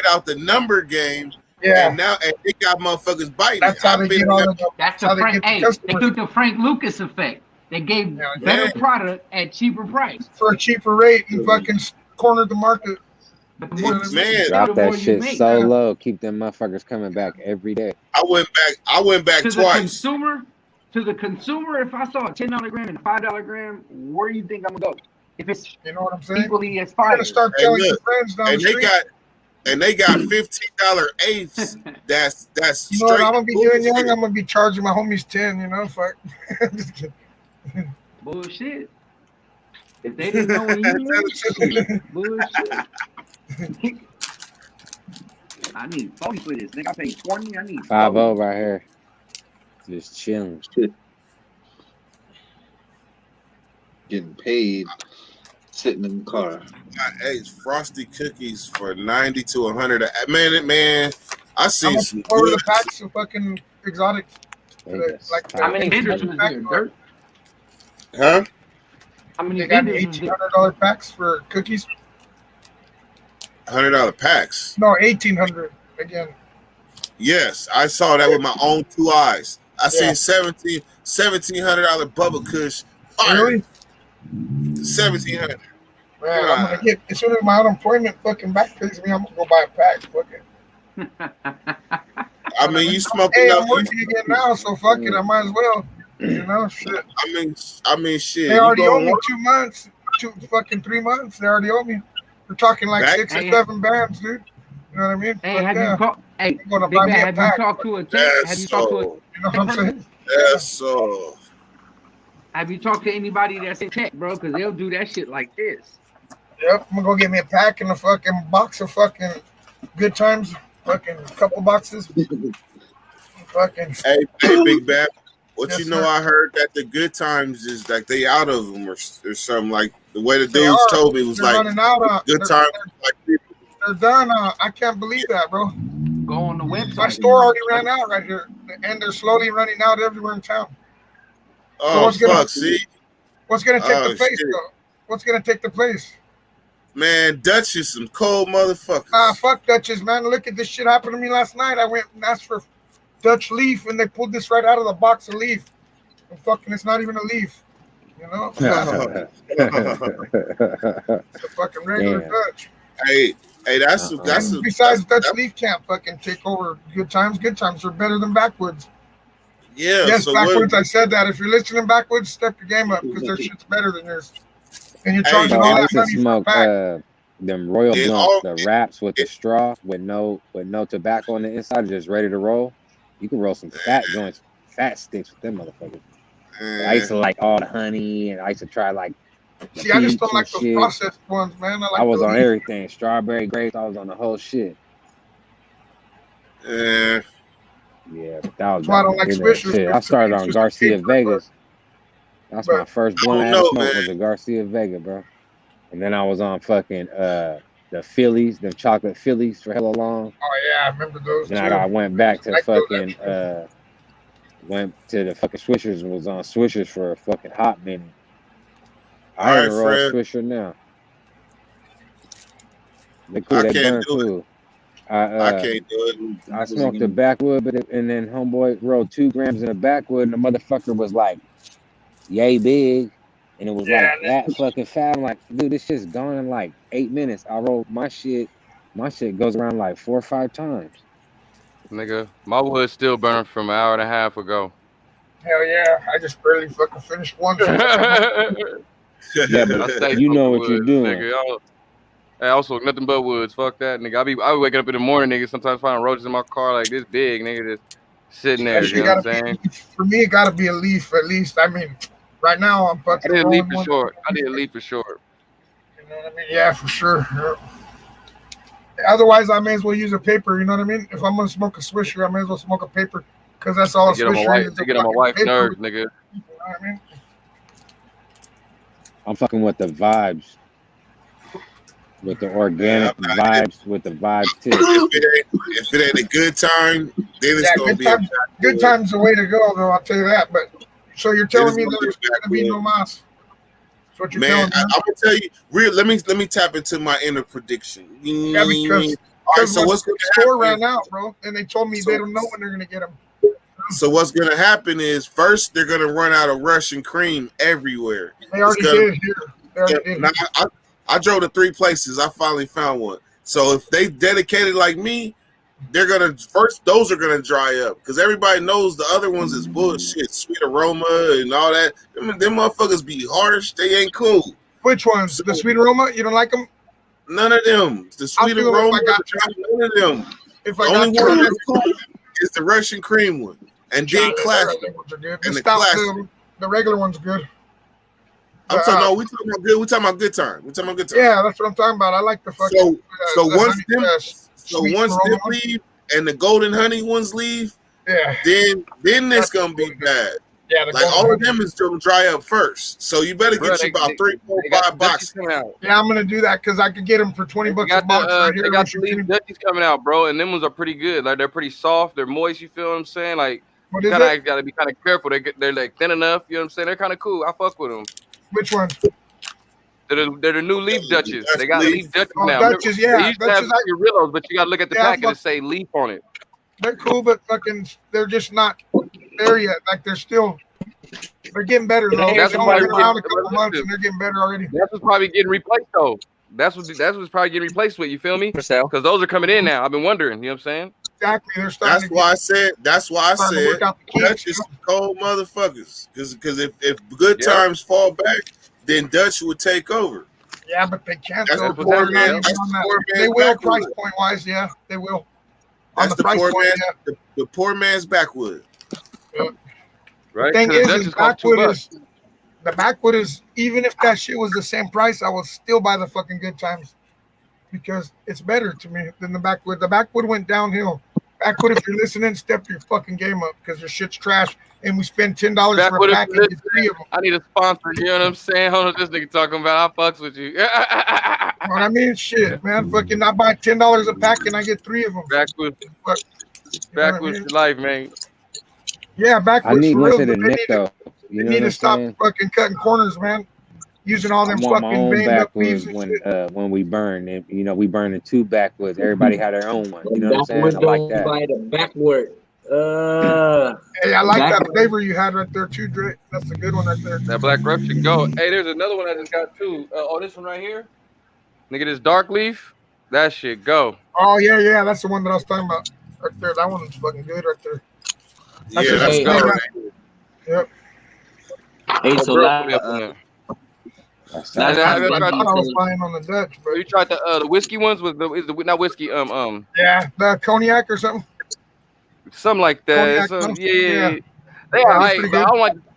out the number game, Yeah, and now they got motherfuckers biting. that's how they get all the. That's how the they Frank. get the Hey, they customers. took the Frank Lucas effect. They gave Yeah, better yeah. product at cheaper price. For a cheaper rate, you fucking cornered the market. But the more you Man, make, Drop the that more you shit make. so low, keep them motherfuckers coming back every day. I went back To the twice. consumer, if I saw a $10 gram and a $5 gram, where do you think I'm gonna go? If it's You know what I'm saying? equally as You're fire. gonna start Hey, telling look, your friends down and the they street. got $15 eighths. That's You know what straight I'm gonna be doing, young? bullshit. I'm gonna be charging my homies 10. You know, fuck. Just kidding. Bullshit. If they didn't know when you knew, shit. Bullshit. I need 40 for this. Nigga, I paid 20. I need 5-0 right here. Just chilling. Getting paid, sitting in the car. I ate frosty cookies for 90 to 100. Man, I How seen much some for good. the packs of fucking exotics? Vegas. Like How many the vendors was there, Dirt? Huh? How many They got vendors was there? $1,800 packs for cookies. $100 packs. No, 1,800 again. Yes, I saw that with my own two eyes. I Yeah. seen $1,700 Bubba Kush. Fire. Really? 1,700. Man, I'm gonna get as soon as my unemployment fucking back pays me, I'm gonna go buy a pack. Fuck it. I mean, you smoking Hey, up. I'm working again now, so fuck it. I might as well. You know, shit. I mean, shit. They you already owe going me work? 2 months, 3 months. They already owe me. We're talking like Back- 6 or Hey. 7 bands, dude. You know what I mean? Hey, Fuck have yeah. you called? Hey, I'm gonna Big buy me Bad, a have pack. you talked to a tech? That's Have you talked to a so. You know what I'm saying? That's so. Have you talked to anybody that's in tech, bro? Because they'll do that shit like this. Yep, I'm gonna go get me a pack and a fucking box of fucking Good Times, fucking couple boxes. Fucking Hey, Big Bad. What Yes, you know? sir. I heard that the good times is like they out of them or something. Like the way the They dudes are. told me was They're like running out. good They're, times. Like they're done. I can't believe that, bro. Go on the website. My store already ran out right here, and they're slowly running out everywhere in town. oh what's gonna- fuck, see, What's gonna take Oh, the place, shit. though? What's gonna take the place? man, Dutch is some cold motherfuckers. Fuck Dutchess, man. Look at this shit happened to me last night. I went and asked for Dutch leaf, and they pulled this right out of the box of leaf. And fucking, it's not even a leaf. You know, it's a fucking regular Damn. Dutch. Hey, that's And that's besides, that's- Dutch leaf can't fucking take over Good Times. Good Times are better than Backwoods. yeah. Yes, So Backwoods. what? I said that. If you're listening, Backwoods, step your game up because their shit's better than yours. And you're Hey, charging So all I that used to money for a smoke pack. them Royal It Blunts, all- the wraps with the straw with no tobacco on the inside, just ready to roll. You can roll some fat joints, fat sticks with them motherfuckers. I used to like all the honey, and I used to try like the See, I just don't peach like and those shit. processed ones, man. I like I was the on leaf. everything. Strawberry, grapes. I was on the whole shit. Yeah. Yeah, but that was That's why I back don't in like the day. Swishers. Shit, I To me, started it's on just a Garcia paper, Vegas. That's my but first I blunt I don't had to know, smoke man. was a Garcia Vega, bro. And then I was on fucking the Phillies, the chocolate Phillies for hella long. oh yeah, I remember those Then too. I went back to I like those fucking extra. went to the fucking Swishers and was on Swishers for a fucking hot minute. All I right, even roll Fred. Swisher now. They cool, I they can't burn do it. cool. I can't do it. I smoked a backwood, and then homeboy rolled 2 grams in a backwood, and the motherfucker was like, yay big, and it was Yeah, like and that fucking fat. I'm like, dude, this shit's gone in like 8 minutes. I rolled my shit goes around like 4 or 5 times. Nigga, my wood's still burning from an hour and a half ago. hell yeah, I just barely fucking finished one. Yeah, I but stay you know smoking what you're woods, doing. nigga. I also nothing but woods. Fuck that, nigga. I be waking up in the morning, nigga. Sometimes finding roaches in my car like this big, nigga, just sitting there. That You shit know what I'm gotta saying? be for me. It gotta be a leaf at least. I mean, right now I'm I fucking need a leaf rolling for one. short. I need a leaf for short. You know what I mean? Yeah, for sure. Yeah. Otherwise, I may as well use a paper. You know what I mean? If I'm gonna smoke a Swisher, I may as well smoke a paper because that's all a They get on my Swisher wife. is. They A get on my fucking wife's paper. nerves, nigga. You know what I mean? I'm fucking with the vibes. With the organic vibes, with the vibes too. If it ain't a good time, then it's Yeah, gonna good be times. Good times the way to go, though. I'll tell you that. But so you're telling me there's gonna be no mas? That's what you're Man, telling me. I'm gonna tell you. Let me tap into my inner prediction. Yeah, because all right. So what's the gonna store happen? ran out, bro, and they told me they don't know when they're gonna get them. So what's gonna happen is first they're gonna run out of Russian cream everywhere. They already did here. They already did. Now, I drove to 3 places. I finally found one. So if they dedicated like me, they're gonna those are gonna dry up because everybody knows the other ones is bullshit, sweet aroma and all that. Them motherfuckers be harsh. They ain't cool. Which ones? The sweet aroma? You don't like them? None of them. The sweet aroma. None of them. If the I only got one you, that's cool is the Russian cream one, and then classic. And the regular one's good. I'm talking. No, we talking about good. We talking about good time. We talking about good time. Yeah, that's what I'm talking about. I like the fucking. So the once honey, them leave and the golden honey ones leave, yeah, then it's gonna be bad. Yeah, like all of them is gonna dry up first. So you better get you about 3, 4, 5 boxes. Yeah, I'm gonna do that because I could get them for $20 a box. They got the leaf Dutchies coming out, bro, and them ones are pretty good. Like they're pretty soft, they're moist. You feel what I'm saying? Like you gotta be kind of careful. They're like thin enough. You know what I'm saying? They're kind of cool. I fuck with them. Which one? They're the new leaf Dutchies. They got leaf Dutchies now. Dutchies, yeah. They used to have Cirillos, but you gotta look at the packet and say leaf on it. They're cool, but fucking, they're just not there yet. Like they're getting better though. That's They've only been around a couple months and they're getting better already. That's what's probably getting replaced though. That's what's probably getting replaced with. You feel me? Because those are coming in now. I've been wondering. You know what I'm saying? Exactly. They're starting. That's why I said Dutch is cold motherfuckers. Because if good times fall back, then Dutch would take over. Yeah, but they can't. That's Go the poor man. They will price point wise. Yeah, they will. That's the poor man. The poor man's backwood. Right. The thing is the backwood is even if that shit was the same price, I would still buy the fucking good times because it's better to me than the backwood. The backwood went downhill. Backwood, if you're listening, step your fucking game up because your shit's trash. And we spend $10 for a pack and get 3 of them. I need a sponsor. You know what I'm saying? Hold on, this nigga talking about. I fucks with you. What I mean, shit, man. Fucking, I buy $10 a pack and I get 3 of them. Backwoods for life, man. Yeah, backwoods. I need for one real, to the neck though. You need to stop fucking cutting corners, man. Using all them fucking my own veined up leaves backwoods when we burn. And, we burn in 2 backwoods. Everybody had their own one. You know what I'm saying? I like that. By the backward. Hey, I like that flavor you had right there too, Drake. That's a good one right there. That Black Russian go. Hey, there's another one I just got too. This one right here. Nigga, this dark leaf. That shit go. Oh yeah, that's the one that I was talking about right there. That one's fucking good right there. That's go. Yep. Hey, so I was buying on the Dutch, bro. You tried the whiskey ones with not whiskey Yeah, the cognac or something. Something like that. Cognac, yeah. They Yeah, all he's right, pretty but good. I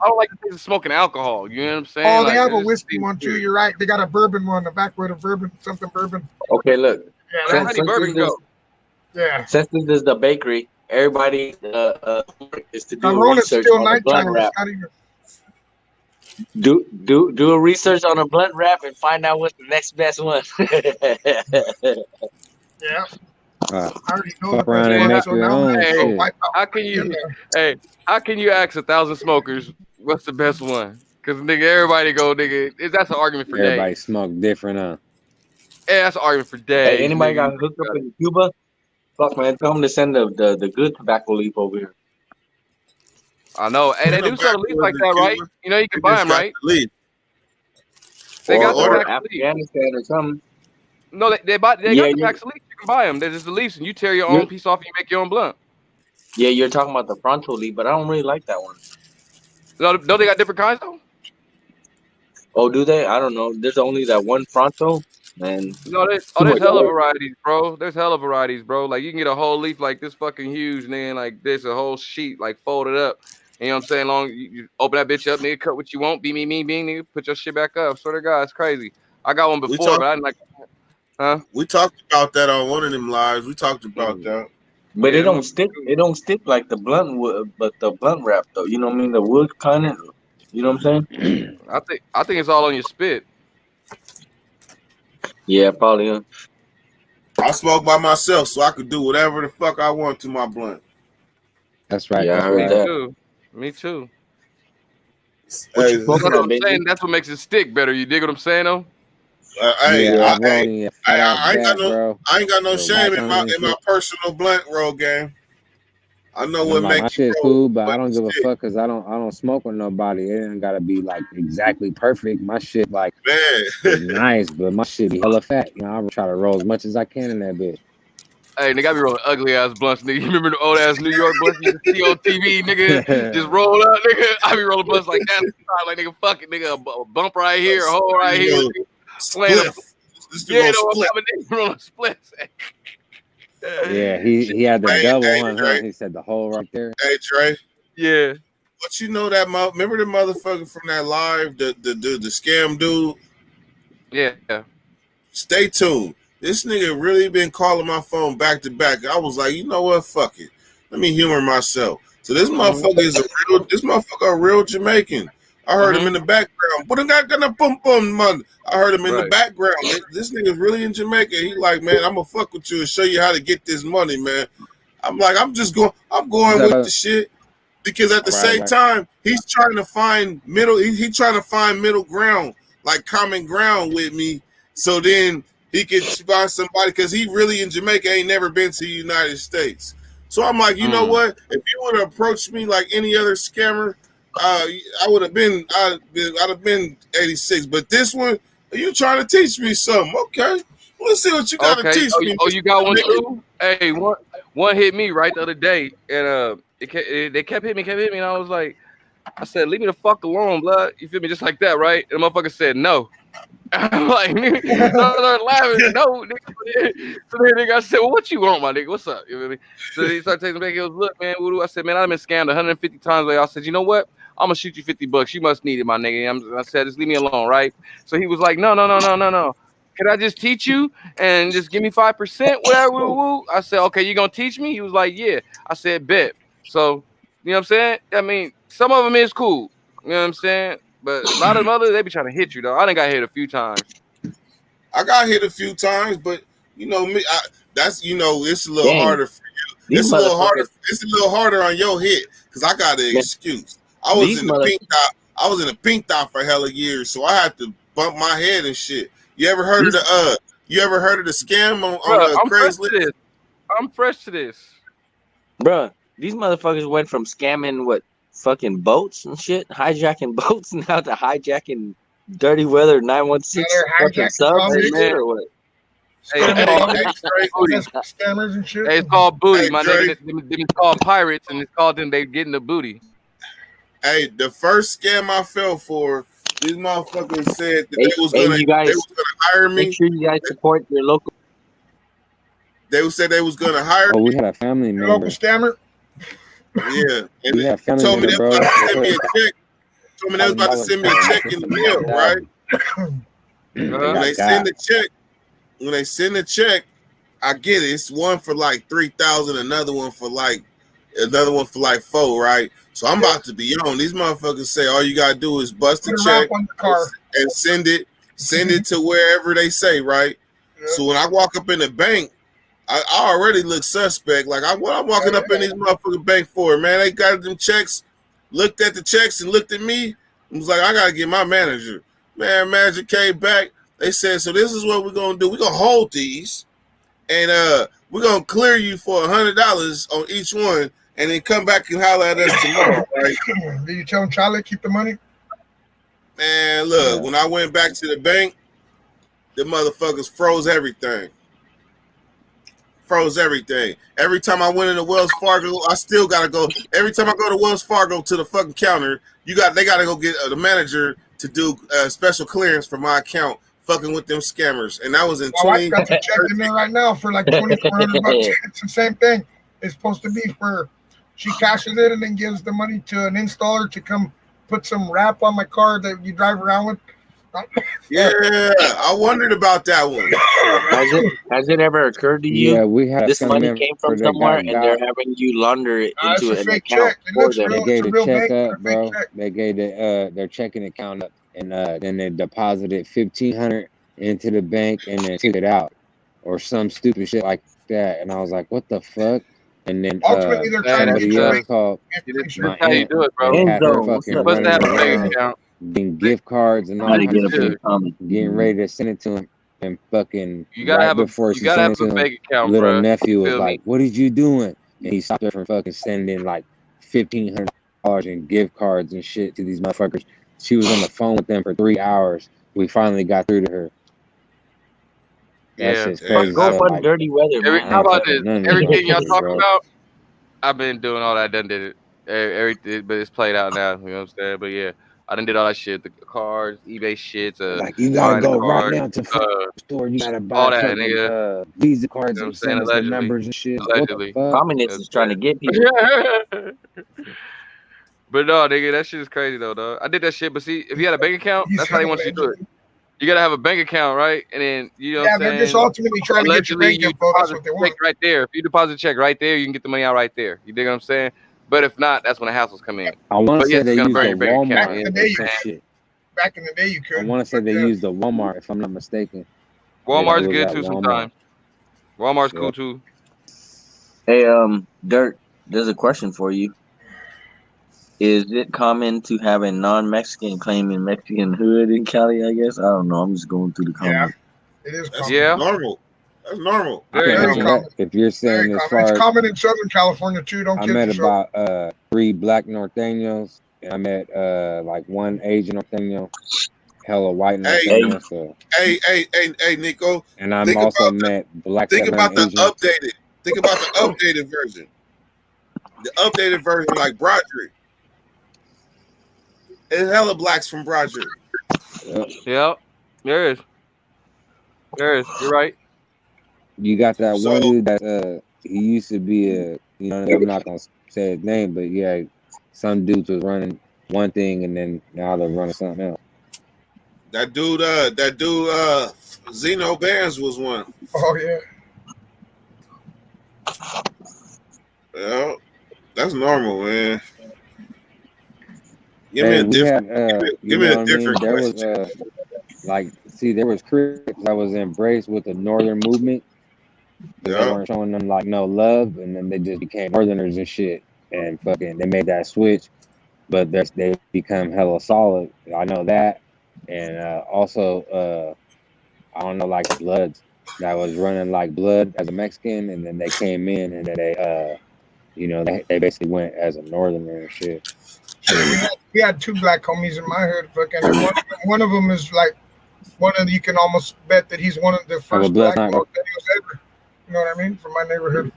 don't like the taste of smoking alcohol. You know what I'm saying? Oh, they Like, have a it just whiskey seems one too. weird. You're right. They got a bourbon one, a backwood of bourbon, something bourbon. Okay, look. Yeah, Where that, Honey Bourbon go? yeah. Since this is the bakery, everybody work is to do a Cabrón, it's research still on the blunt nighttime. wrap. It's not even. Do a research on a blunt wrap and find out what's the next best one. Yeah. I already know the Fuck around best and one, make so your now I'm gonna own Hey, go shit. wipe out. how can you? How can you ask 1,000 smokers what's the best one? Because nigga, everybody go nigga. That's an argument for Everybody days. smoke different, huh? Yeah, that's an argument for Hey, days. anybody Nigga. got hooked up in Cuba? Fuck man, tell them to send the good tobacco leaf over here. I know. Hey, they Ain't no do sell the leaves backwoods like in that, right? Cuba. You know, you can They buy just them, got right? the leaf. They got the Or packs of leaves. Afghanistan or something. No, they got Yeah, the packs of leaves. You can buy them. They're just the leaves, and you tear your you're own piece off and you make your own blunt. you're talking about the fronto leaf, but I don't really like that one. No, they got different kinds though. Oh, do they? I don't know. There's only that one fronto, and No, there's hella varieties, bro. There's hella varieties, bro. Like you can get a whole leaf like this fucking huge, and then like this a whole sheet like folded up. You know what I'm saying? Long you open that bitch up, nigga, cut what you want, beam, nigga, put your shit back up. Swear to God, it's crazy. I got one We before, talked. but I didn't like. Huh? We talked about that on one of them lives. We talked about that. but Yeah, it don't stick. It don't stick like the blunt wood, but the blunt wrap though. You know what I mean? The wood kind of. You know what I'm saying? I think it's all on your spit. Yeah, probably. I smoke by myself, so I could do whatever the fuck I want to my blunt. That's right. Yeah, I That's heard Me right. that. too. Me too. What you Hey, smoking That's what on, I'm Benji? saying. That's what makes it stick better. You dig what I'm saying, though? hey, Yeah, Yeah. I'm rolling a fat I ain't got back, no, bro. I ain't got no With shame wax on it and in my shit. personal blunt roll game. I know And what I'm like, make my you shit's roll, cool, but I what don't you give a stick, fuck because I don't smoke with nobody. It ain't gotta be like exactly perfect. My shit like is man. nice, but my shit be hella fat. You know, I try to roll as much as I can in that bitch. Hey, nigga, I be rolling ugly ass blunts, nigga. You remember the old ass New York blunts you see on TV, nigga? Just roll up, nigga. I be rolling blunts like that. Like, nigga, fuck it, nigga. A bump right here, a hole right here. Yo, Playing a spliff. This the yeah, most no, I'm split. coming in rolling splits. Yeah, he had the Hey, double hey, one, huh? Trey. He said the hole right there. Hey, Trey. Yeah. But you know that remember the motherfucker from that live, the scam dude? Yeah. Stay tuned. This nigga really been calling my phone back to back. I was like, you know what? Fuck it. Let me humor myself. So this motherfucker is a real Jamaican. I heard him in the background. But I got gonna boom boom man. I heard him in the Right. background. This nigga's really in Jamaica. He like, man, I'm gonna fuck with you and show you how to get this money, man. I'm like, I'm going with the shit. Because at the same Right. time, he's trying to find middle. He trying to find middle ground, like common ground with me. So then he could find somebody because he really in Jamaica ain't never been to the United States. So I'm like, you know what? If you would have approached me like any other scammer, I would have been. I'd have been 86. But this one, you trying to teach me something? Okay, let's see what you got to Okay. teach me. Oh, you got one too? Hey, one hit me right the other day, and they kept hitting me, and I was like, I said, leave me the fuck alone, blood. You feel me? Just like that, right? And the motherfucker said no. I'm like, nigga, so I started laughing. No, nigga. So then nigga, I said, well, what you want, my nigga? What's up? You feel me? So he started taking back. He goes, look, man, what do I said, man, I've been scammed 150 times. Like I said, you know what? I'm gonna shoot you $50. You must need it, my nigga. I said, just leave me alone, right? So he was like, no. Can I just teach you and just give me 5%? Whatever. Woo. I said, okay, you gonna teach me? He was like, yeah. I said, bet. So you know what I'm saying? I mean, some of them is cool. You know what I'm saying? But a lot of them others, they be trying to hit you, though. I done got hit a few times. I got hit a few times, but you know me. It's a little harder for you. It's a little harder. It's a little harder on your hit because I got an excuse. I was in the pink dot for hella years, so I had to bump my head and shit. You ever heard of the scam on Craigslist? I'm fresh to this. Bruh, these motherfuckers went from scamming fucking boats and shit, hijacking boats, now to hijacking dirty weather 916 fucking subs and shit, or what? Scammers and shit. Hey, it's called booty, my nigga. Them called pirates, and it's called them. They getting the booty. Hey, the first scam I fell for, these motherfuckers said that they was gonna hire me. Make sure you guys support your local. They said they was gonna hire Oh, me. we had a family member. Local scammer. Yeah, and We have they family told me member, they bro. was about to They send me put a check. Told me they was about to $1,000 send me a check in the mail, right? They When got they send the check, I get it. It's one for like 3,000, another one for like 4, right? So I'm about to be on. These motherfuckers say all you gotta do is bust the Put a check wrap on the car. and send it to wherever they say, right? So when I walk up in the bank, I already look suspect. Like what I'm walking up in these motherfucking bank for, man. They got them checks, looked at the checks and looked at me. I was like, I gotta get my manager. Man, manager came back. They said, so this is what we're gonna do. We're gonna hold these and we're gonna clear you for $100 on each one, and then come back and holler at us tomorrow, right? Did you tell him, Charlie, keep the money? Man, look, when I went back to the bank, the motherfuckers froze everything. Every time I went into Wells Fargo, I still gotta go. Every time I go to Wells Fargo to the fucking counter, they gotta go get the manager to do special clearance for my account, fucking with them scammers. And that was in My wife got the check in there right now for like $2,400. It's the same thing. It's supposed to be for she cashes it and then gives the money to an installer to come put some wrap on my car that you drive around with. Yeah, I wondered about that one. Has it ever occurred to you? Yeah, we had this money came from somewhere and they're having you launder it into an account for them. They gave the check up, bro. They gave their checking account up, and then they deposited $1,500 into the bank and then took it out, or some stupid shit like that. And I was like, what the fuck? And then ultimately they're trying to somebody else called my how you aunt. do it, bro. They had her What's fucking up? running Supposed to have a bank around, account. getting gift cards and all Gotta kinds get of a shit, bank getting ready to send it to him. And fucking You gotta right have before she sent it to him, bank account, little bro. nephew was Feel like, me? "What did you doing?" And he stopped her from fucking sending like $1,500 in gift cards and shit to these motherfuckers. She was on the phone with them for 3 hours. We finally got through to her. That shit's crazy. Go So, fun like, dirty weather, man. How about this? none of Everything these y'all motherfuckers, talking bro. about, I've been doing all that. I done did it. Everything, but it's played out now. You know what I'm saying? But yeah, I done did all that shit. The cars, eBay shits, Like, you gotta buying the go right cars, now to the store. You gotta all buy that, fucking nigga. Visa cards You know what I'm and saying? send us the Allegedly. numbers and shit. Allegedly. What the fuck? Communists is trying to get people. But no, nigga, that shit is crazy though, dog. I did that shit, but see, if you had a bank account, that's how they want you to do it. You gotta have a bank account, right? And then you know what I'm saying? They're just ultimately trying to get your bank info. That's what they want. Right there. If you deposit a check right there, you can get the money out right there. You dig what I'm saying? But if not, that's when the hassles come in. I want to say yes, they it's gonna used burn the your bank account. Walmart or some shit. Back in the day, you could. I want to say they used the Walmart, if I'm not mistaken. Walmart's Yeah, good too sometimes. Walmart's cool too. Hey, Dirt, there's a question for you. Is it common to have a non-Mexican claiming Mexican hood in Cali? I guess I don't know. I'm just going through the comments. It is That's common. normal. That's normal. Very common. If you're saying as Common. far It's as common in Southern California too. Don't I kid met yourself. about 3 black norteños, and I met like 1 Asian norteño, hella white norteño. So Hey, Nico. and I'm also met black. Think about the Asian. updated. Think about the updated version. The updated version, like Broderick. There's hella blacks from Broderick. Yep. There is. You're right. You got that one dude that he used to be I'm not gonna say his name, but yeah, some dudes was running one thing and then now they're running something else. That dude, Zeno Barnes was one. Oh yeah. Yeah, that's normal, man. Give Hey, me a different There question. was there was critics that was embraced with the Northern movement. They weren't showing them like no love, and then they just became Northerners and shit, and fucking they made that switch. But they become hella solid. I know that, and also I don't know, like Bloods that was running like Blood as a Mexican, and then they came in and then they basically went as a Northerner and shit. We had 2 black homies in my hood. Fucking one of them is like one of you can almost bet that he's one of the first black norteños ever. You know what I mean? From my neighborhood.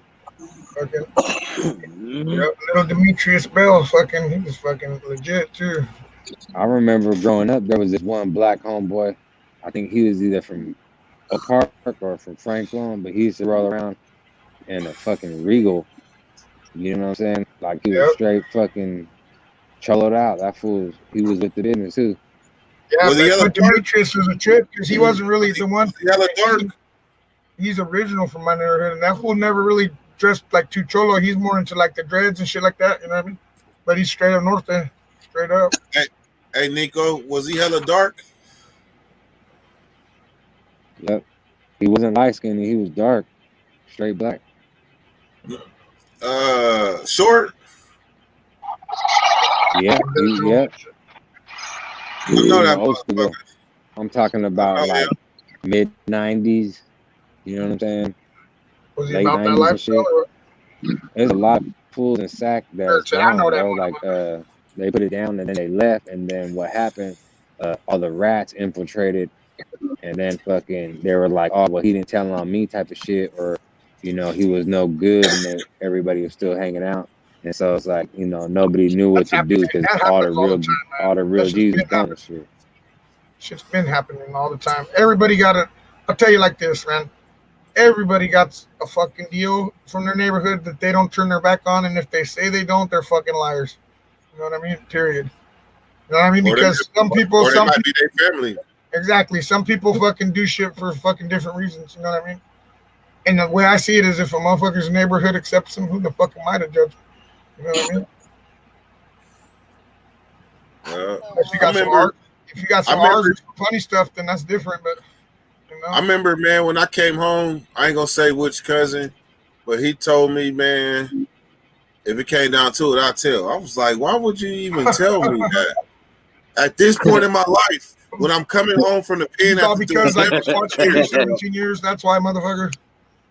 Fucking little Demetrius Bell. Fucking he was fucking legit too. I remember growing up, there was this one black homeboy. I think he was either from Oak Park or from Franklin, but he used to roll around in a fucking Regal. You know what I'm saying? Like he was straight fucking choloed out. That fool, he was with the business too. Yeah, Was he hella but Demetrius was a trip because he wasn't really the one. Hella dark. He's original from my neighborhood, and that fool never really dressed like too cholo. He's more into like the dreads and shit like that. You know what I mean? But he's straight up north there, straight up. Hey, Nico, was he hella dark? Yep. He wasn't light skinned. He was dark, straight black. Short. Yeah. Yep. I know that Old school. I'm talking about like mid '90s. You know what I'm saying? Was he late about that 90s and lifestyle? shit. There's a lot of fools in SAC that's I know gone, that bro. Like they put it down and then they left, and then what happened? All the rats infiltrated, and then fucking they were like, oh well, he didn't tell on me type of shit, or you know he was no good, and then everybody was still hanging out, and so it's like you know nobody knew what to do because all the real G's was gone and shit. Shit's been happening all the time. Everybody got it. I'll tell you like this, man. Everybody got a fucking deal from their neighborhood that they don't turn their back on, and if they say they don't, they're fucking liars. You know what I mean? Period. You know what I mean? Because some people might be their family. Exactly. Some people fucking do shit for fucking different reasons. You know what I mean? And the way I see it is, if a motherfucker's neighborhood accepts him, who the fuck am I to judge? You know what I mean? If you got some art, funny stuff, then that's different. But you know? I remember, man, when I came home, I ain't gonna say which cousin, but he told me, man, if it came down to it, I'll tell. I was like, why would you even tell me that? At this point in my life, when I'm coming home from the pen after because I watched it for 17 years, that's why, motherfucker.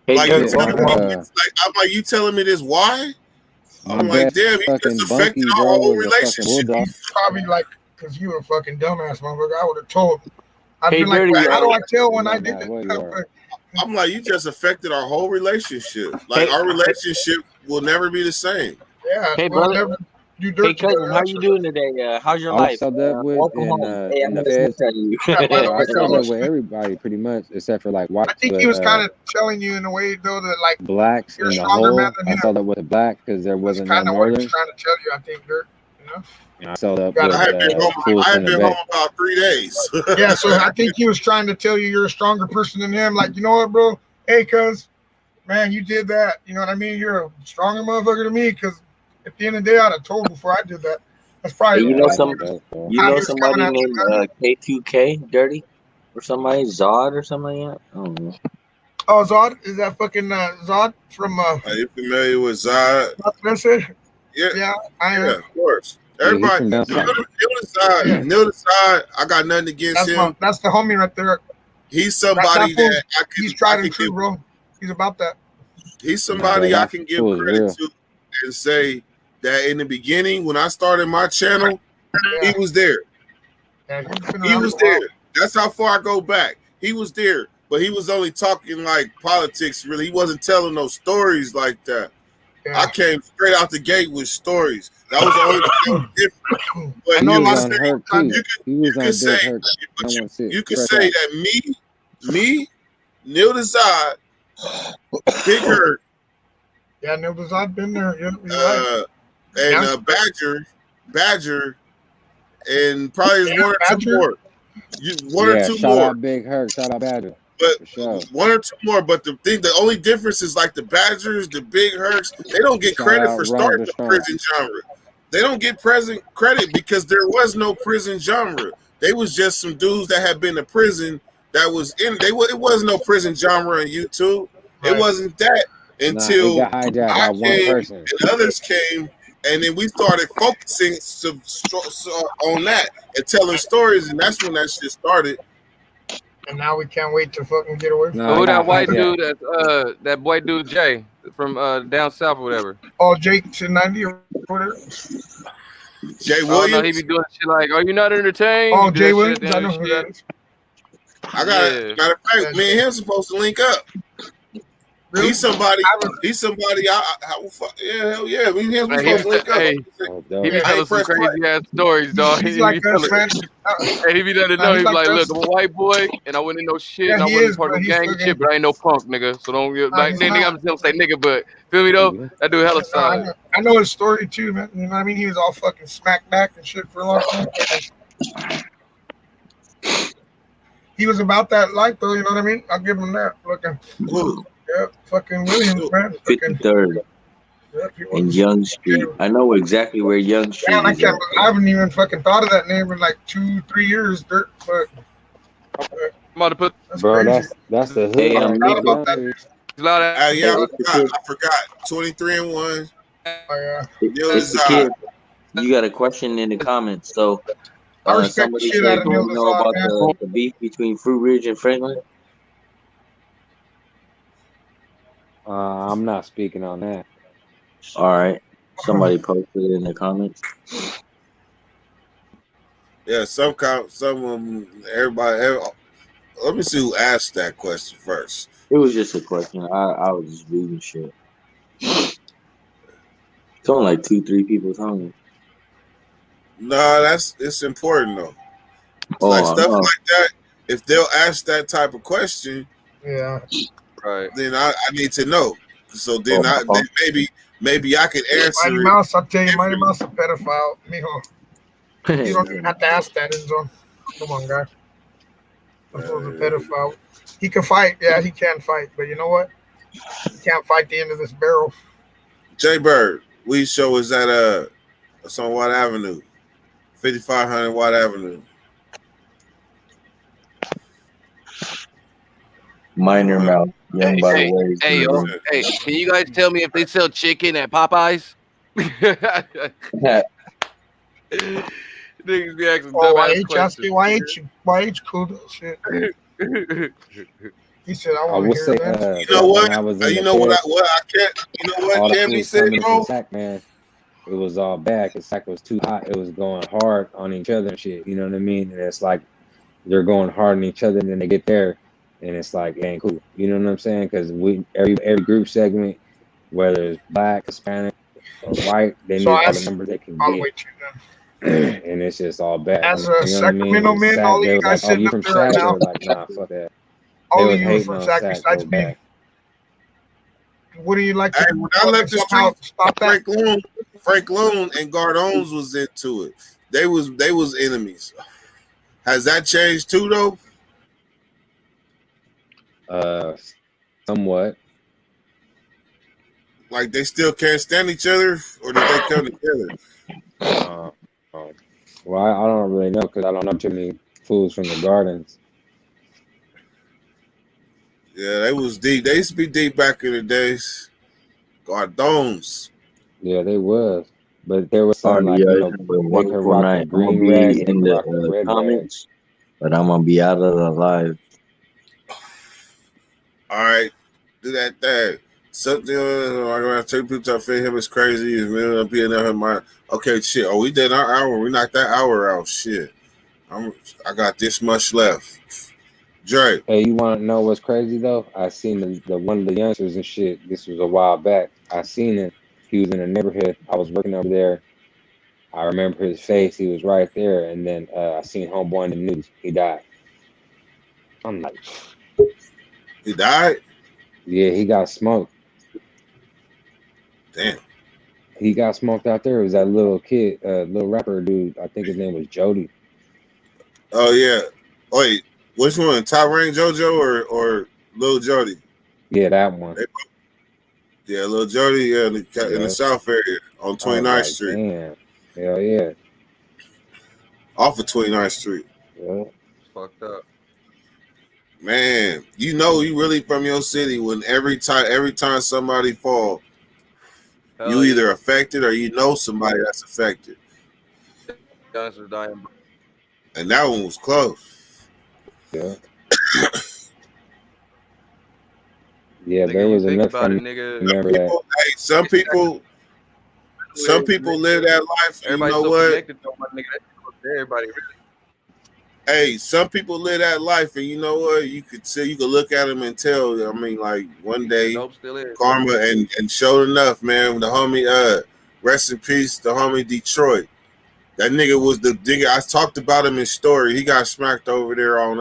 Like, you telling me this? Why? I'm like, damn, you just affected our whole relationship. Probably like, because you a fucking dumbass, motherfucker. I would have told. I'd be like, how do I tell when I did it? I'm like, you just affected our whole relationship. Like, our relationship will never be the same. Yeah. Hey, brother. Hey, cousin, how you doing today? How's your life? I subbed up with in the feds. I subbed up with everybody pretty much, except for like white. I think he was kind of telling you in a way though that like blacks in the whole. I subbed up with the black because there wasn't no northern. What he's trying to tell you, I think, Dirk. You know. I subbed up I have been home about 3 days. Yeah, so I think he was trying to tell you you're a stronger person than him. Like, you know what, bro? Hey, cuz, man, you did that. You know what I mean? You're a stronger motherfucker than me because at the end of the day, I'd have told before I did that. That's probably you know somebody named K2K Dirty or somebody Zod or something like that. I don't know. Oh, Zod? Is that fucking Zod from? Are you familiar with Zod? Yeah, I am. Yeah, of course. Everybody, Neil the Side. I got nothing against him. That's the homie right there. He's somebody that I can. He's tried and true, bro. He's about that. He's somebody I can give credit to and say that in the beginning when I started my channel, he was there. He was there. That's how far I go back. He was there, but he was only talking like politics. Really, he wasn't telling no stories like that. I came straight out the gate with stories. That was the only thing that was different. But I know you could say that me, Neil Desai, Big Hurt. Yeah, Neil Desai been there. Yeah, and Badger, and probably one or two more. One or two shout more. Out Big Hurt, shout out Badger. But one or two more. But the only difference is like the Badgers, the Big Hurts, they don't get credit for starting the prison genre. They don't get credit because there was no prison genre. They was just some dudes that had been to prison that was in. It wasn't no prison genre on YouTube. Right. It wasn't that until I came and others came, and then we started focusing on that and telling stories, and that's when that shit started. And now we can't wait to fucking get away. Who that white dude? That white dude Jay from down south or whatever. Oh, Jake to 90 or whatever. Jay Williams. No, he be doing shit like, "Are you not entertained?" Oh, Jay Williams. I know who that is. I got matter of fact, me and him supposed to link up. Really? He's somebody. Yeah, hell yeah. We supposed to link up. Hey, he be telling some crazy ass stories, dog. He's like us, man. Hey, he be letting know. He be like, look, I'm a white boy, and I wouldn't know shit, Yeah, and I he wasn't is, part of but no he's gang fucking- shit, but I ain't no punk, nigga. So don't get like, he's nigga, not. I'm still say nigga, but feel me though? That dude hella solid. I know his story too, man. You know what I mean? He was all fucking smacked back and shit for a long time. He was about that life, though. You know what I mean? I'll give him that. Fucking, yeah, fucking Williams, man. 53rd and Young Street. I know exactly where Young Street Man, I is at. haven't even fucking thought of that name in like 2-3 years, Dirt. But I'm about to put. Bro, crazy. that's the hood. Hey, right Forgot there. about that. Yeah, I forgot. 23-1. It's the kid. You got a question in the comments. So I respect the somebody shit said, out of do Neil you know Lazard, about man. the beef between Fruit Ridge and Franklin? I'm not speaking on that. All right. Somebody posted it in the comments. Yeah, some of them, everybody. Let me see who asked that question first. It was just a question. I was just reading shit. It's only like 2-3 people talking. No, it's important though. It's like Oh, stuff no. like that. If they'll ask that type of question, Yeah, right. then I need to know. So then then maybe I can answer Mighty it. Mouse, I'll tell you, Mighty Mouse a pedophile, mijo. You don't even have to ask that, Enzo. Come on, guy. That was a pedophile. He can fight. Yeah, he can fight. But you know what? He can't fight the end of this barrel. Jay Bird, we show is at it's on Watt Avenue, 5500 Watt Avenue. Minor mouth, young by the way. Hey, can you guys tell me if they sell chicken at Popeyes? Niggas be asking dumbass questions. Why H cool shit. He said, I I want would to say, hear that. You know what? When I was in You the know what? feds, I can't. You know what? all the Can't be fools said, coming bro. to Sac, man. It was all bad because Sac was too hot. It was going hard on each other and shit. You know what I mean? And it's like they're going hard on each other, and then they get there, and it's like it ain't cool. You know what I'm saying? Because every group segment, whether it's black, Hispanic, or white, they need all the numbers they can get. And it's just all bad. As You a know Sacramento what I mean? man, all of They you was guys like, "Oh, you sitting from up there right Sac?" They now, was like, "Nah, fuck that." all They of was you hating from on Sac Sac besides so me. bad. Wouldn't you like to Hey, when I left the somehow street, stop that? Frank Loon and Gardones was into it. They was enemies. Has that changed too though? Somewhat. Like they still can't stand each other, or did they come together? Well, I don't really know because I don't know too many fools from the gardens. Yeah, they was deep. They used to be deep back in the days. Gardones. Yeah, they was. But there was some Alright, like, guys, you know, have a they could wonderful rock the night. I'm gonna green rags be and they in could the rock the red rags. comments, but I'm gonna be out of the live. All right, do that thing. Something I'm gonna take people to fit him is crazy. Is me being in her mind. Okay, shit. Oh, we did our hour. We knocked that hour out. Shit. I got this much left. Dre. Hey, you want to know what's crazy though? I seen the one of the youngsters and shit. This was a while back. I seen him. He was in the neighborhood. I was working over there. I remember his face. He was right there. And then I seen homeboy in the news. He died. I'm like, he died? Yeah, he got smoked. Damn. He got smoked out there. It was that little kid, little rapper dude. I think his name was Jody. Oh yeah. Wait, which one? Top Rank JoJo or Lil Jody? Yeah, that one. Yeah, Lil Jody. Yeah, in the South area on 29th Street. Damn. Hell yeah. Off of 29th Street. Yeah. Fucked up. Man, you know you really from your city when every time somebody fall, you either affected or you know somebody that's affected. Youngsters dying. And that one was close. Yeah. Yeah, there was enough from remember that. Hey, some people live that life. Everybody's you know so what? connected though, my nigga. Everybody really. Hey, some people live that life, and you know what? You could look at them and tell. I mean, like one day, Dope still is. karma, and sure enough, man, the homie, rest in peace, the homie Detroit. That nigga was the nigga. I talked about him in story. He got smacked over there on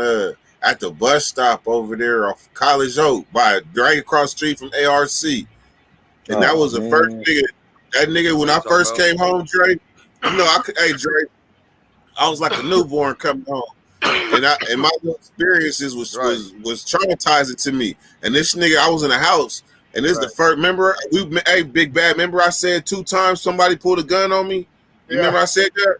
at the bus stop over there off College Oak, right across the street from ARC. And that was the first nigga. That nigga, when I first came home, Dre. Hey Dre, I was like a newborn coming home. And my experiences was traumatizing to me. And this nigga, I was in a house, and this is the first. Remember, Big Bad. Remember, I said 2 times somebody pulled a gun on me. You remember I said that?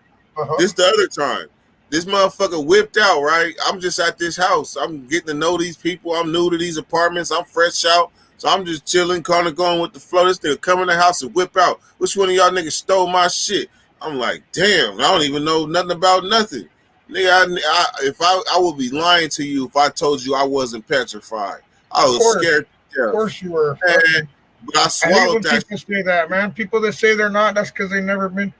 This the other time. This motherfucker whipped out. Right, I'm just at this house. I'm getting to know these people. I'm new to these apartments. I'm fresh out, so I'm just chilling, kind of going with the flow. This nigga come in the house and whip out. Which one of y'all niggas stole my shit? I'm like, damn. I don't even know nothing about nothing. Nigga, I would be lying to you if I told you I wasn't petrified. I was scared. Of course you were. Man, but I swallowed that. People say that, man. People that say they're not, that's because they've never been.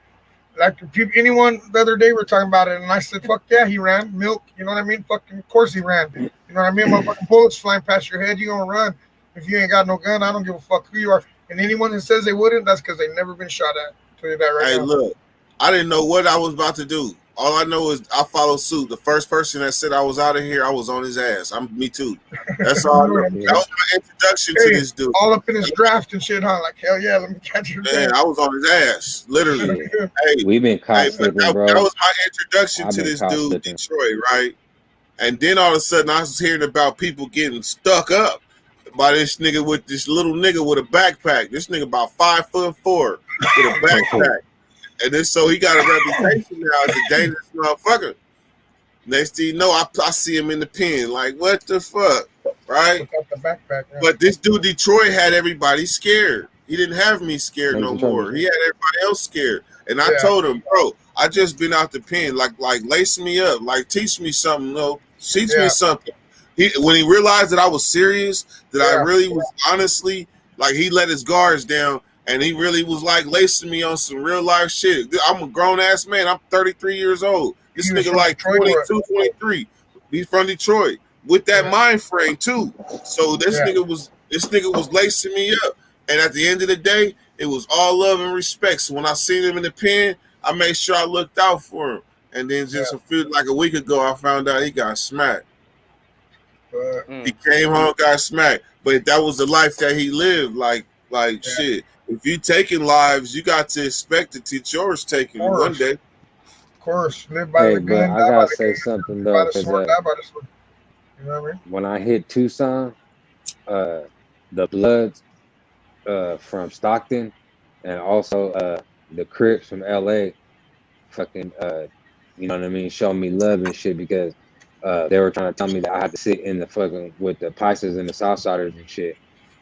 Like anyone the other day we were talking about it, and I said, "Fuck yeah, he ran milk." You know what I mean? Fucking, of course he ran. You know what I mean? Motherfucking bullets flying past your head, you gonna run. If you ain't got no gun, I don't give a fuck who you are. And anyone that says they wouldn't, that's because they've never been shot at. I'll tell you that right now. Hey, look, I didn't know what I was about to do. All I know is I followed suit. The first person that said I was out of here, I was on his ass. Me too. That's all I know. That was my introduction to this dude. All up in his draft and shit, huh? Like, hell yeah, let me catch your man. I was on his ass, literally. Hey, we've been caught slipping, bro. That was my introduction to this dude, Detroit, right? And then all of a sudden, I was hearing about people getting stuck up by this nigga with this little nigga with a backpack. This nigga about 5'4" with a backpack. And then so he got a reputation now as a dangerous motherfucker. Next thing you know, I see him in the pen. Like, what the fuck? Right? But this dude, Detroit, had everybody scared. He didn't have me scared no more. He had everybody else scared. And I told him, bro, I just been out the pen. Like lace me up. Like, teach me something. No, teach me something. When he realized that I was serious, that I really was honestly, like, he let his guards down. And he really was like lacing me on some real life shit. I'm a grown ass man. I'm 33 years old. This nigga like 22, 23. He's from Detroit with that mind frame too. So this nigga was lacing me up. And at the end of the day, it was all love and respect. So when I seen him in the pen, I made sure I looked out for him. And then just a week ago, I found out he got smacked. He came home, got smacked. But that was the life that he lived. Like shit. If you taking lives, you got to expect to teach yours taking one day. Of course, live by the gun. I gotta say something though, because you know what I mean? When I hit Tucson, the Bloods from Stockton, and also the Crips from LA, fucking, you know what I mean, showed me love and shit because they were trying to tell me that I had to sit in the fucking with the Pisces and the Southsiders and shit.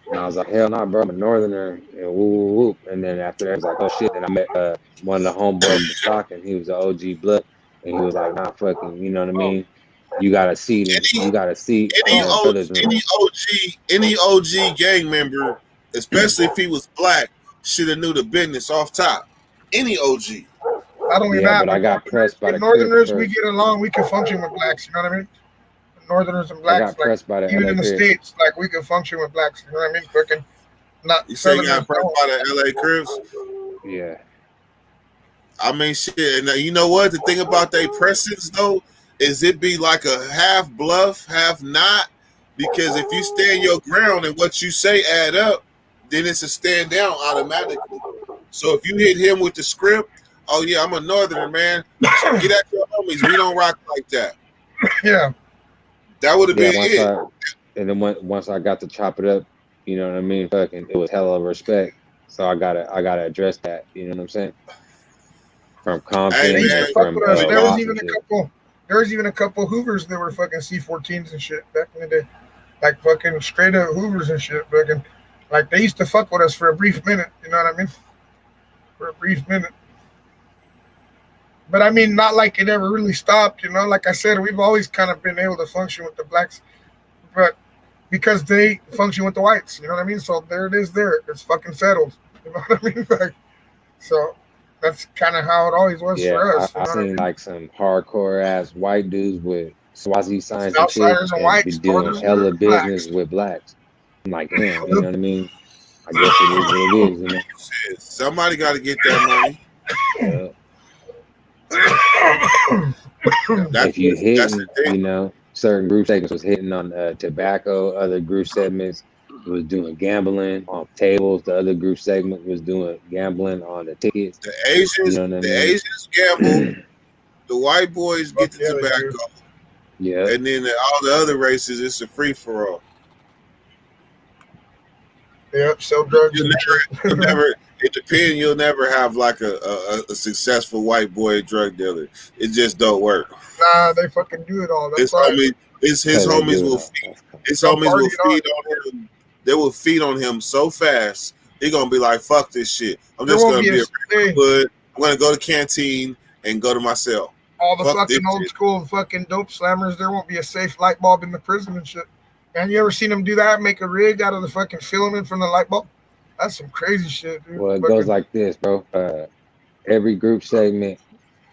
And I was like, hell no, bro, I'm a northerner, and whoop, whoop, whoop. And then after that, I was like, oh shit. And I met one of the homeboys from Stockton. He was an OG Blood, and he was like, nah, fucking, you know what I mean? You gotta see this. You gotta see any OG gang member, especially if he was black, should have knew the business off top. Any OG. I don't even have. But I got pressed by the Northerners. We get along. We can function with blacks. You know what I mean? Northerners and blacks, like, even in the States, like, we can function with blacks. You know what I mean? Freaking not. You say you got pressed by the LA Crips? Yeah. I mean, shit. And you know what? The thing about they presses though is it be like a half bluff, half not. Because if you stand your ground and what you say add up, then it's a stand down automatically. So if you hit him with the script, oh yeah, I'm a northerner, man. So get at your homies. We don't rock like that. Yeah. That would have been it. And then once I got to chop it up, you know what I mean? Fucking, it was hell of respect. So I gotta address that. You know what I'm saying? From Compton, and from there was even a couple Hoovers that were fucking C-14s and shit back in the day, like fucking straight up Hoovers and shit. Fucking, like, they used to fuck with us for a brief minute. You know what I mean? For a brief minute. But I mean, not like it ever really stopped, you know. Like I said, we've always kind of been able to function with the blacks, but because they function with the whites, you know what I mean? So there it is. There, it's fucking settled. You know what I mean? Like, so That's kind of how it always was for us. I seen like some hardcore ass white dudes with Swazi signs and shit, Southsiders and and be whites, doing Northerners, hella business blacks. with blacks. I'm like, damn, you know what I mean? I guess it is what it is, you know. Shit, somebody got to get that money. Yeah. That's If you the hitting, thing. you know, certain group segments was hitting on tobacco, other group segments was doing gambling on tables, the other group segment was doing gambling on the tickets. The Asians, you know what I the mean? Asians gamble. The white boys get the tobacco. Yeah. And then all the other races, it's a free for all. Yep, sell drugs. You'll never. It depends. You'll never have like a successful white boy drug dealer. It just don't work. Nah, they fucking do it all. That's why. His homies will feed. His homies will feed on him. They will feed on him so fast. He gonna be like, "Fuck this shit. I'm just gonna be a hood. I'm gonna go to canteen and go to my cell." All the fucking old school fucking dope slammers. There won't be a safe light bulb in the prison and shit. Man, you ever seen them do that? Make a rig out of the fucking filament from the light bulb? That's some crazy shit, dude. Well, it goes like this, bro. Every group segment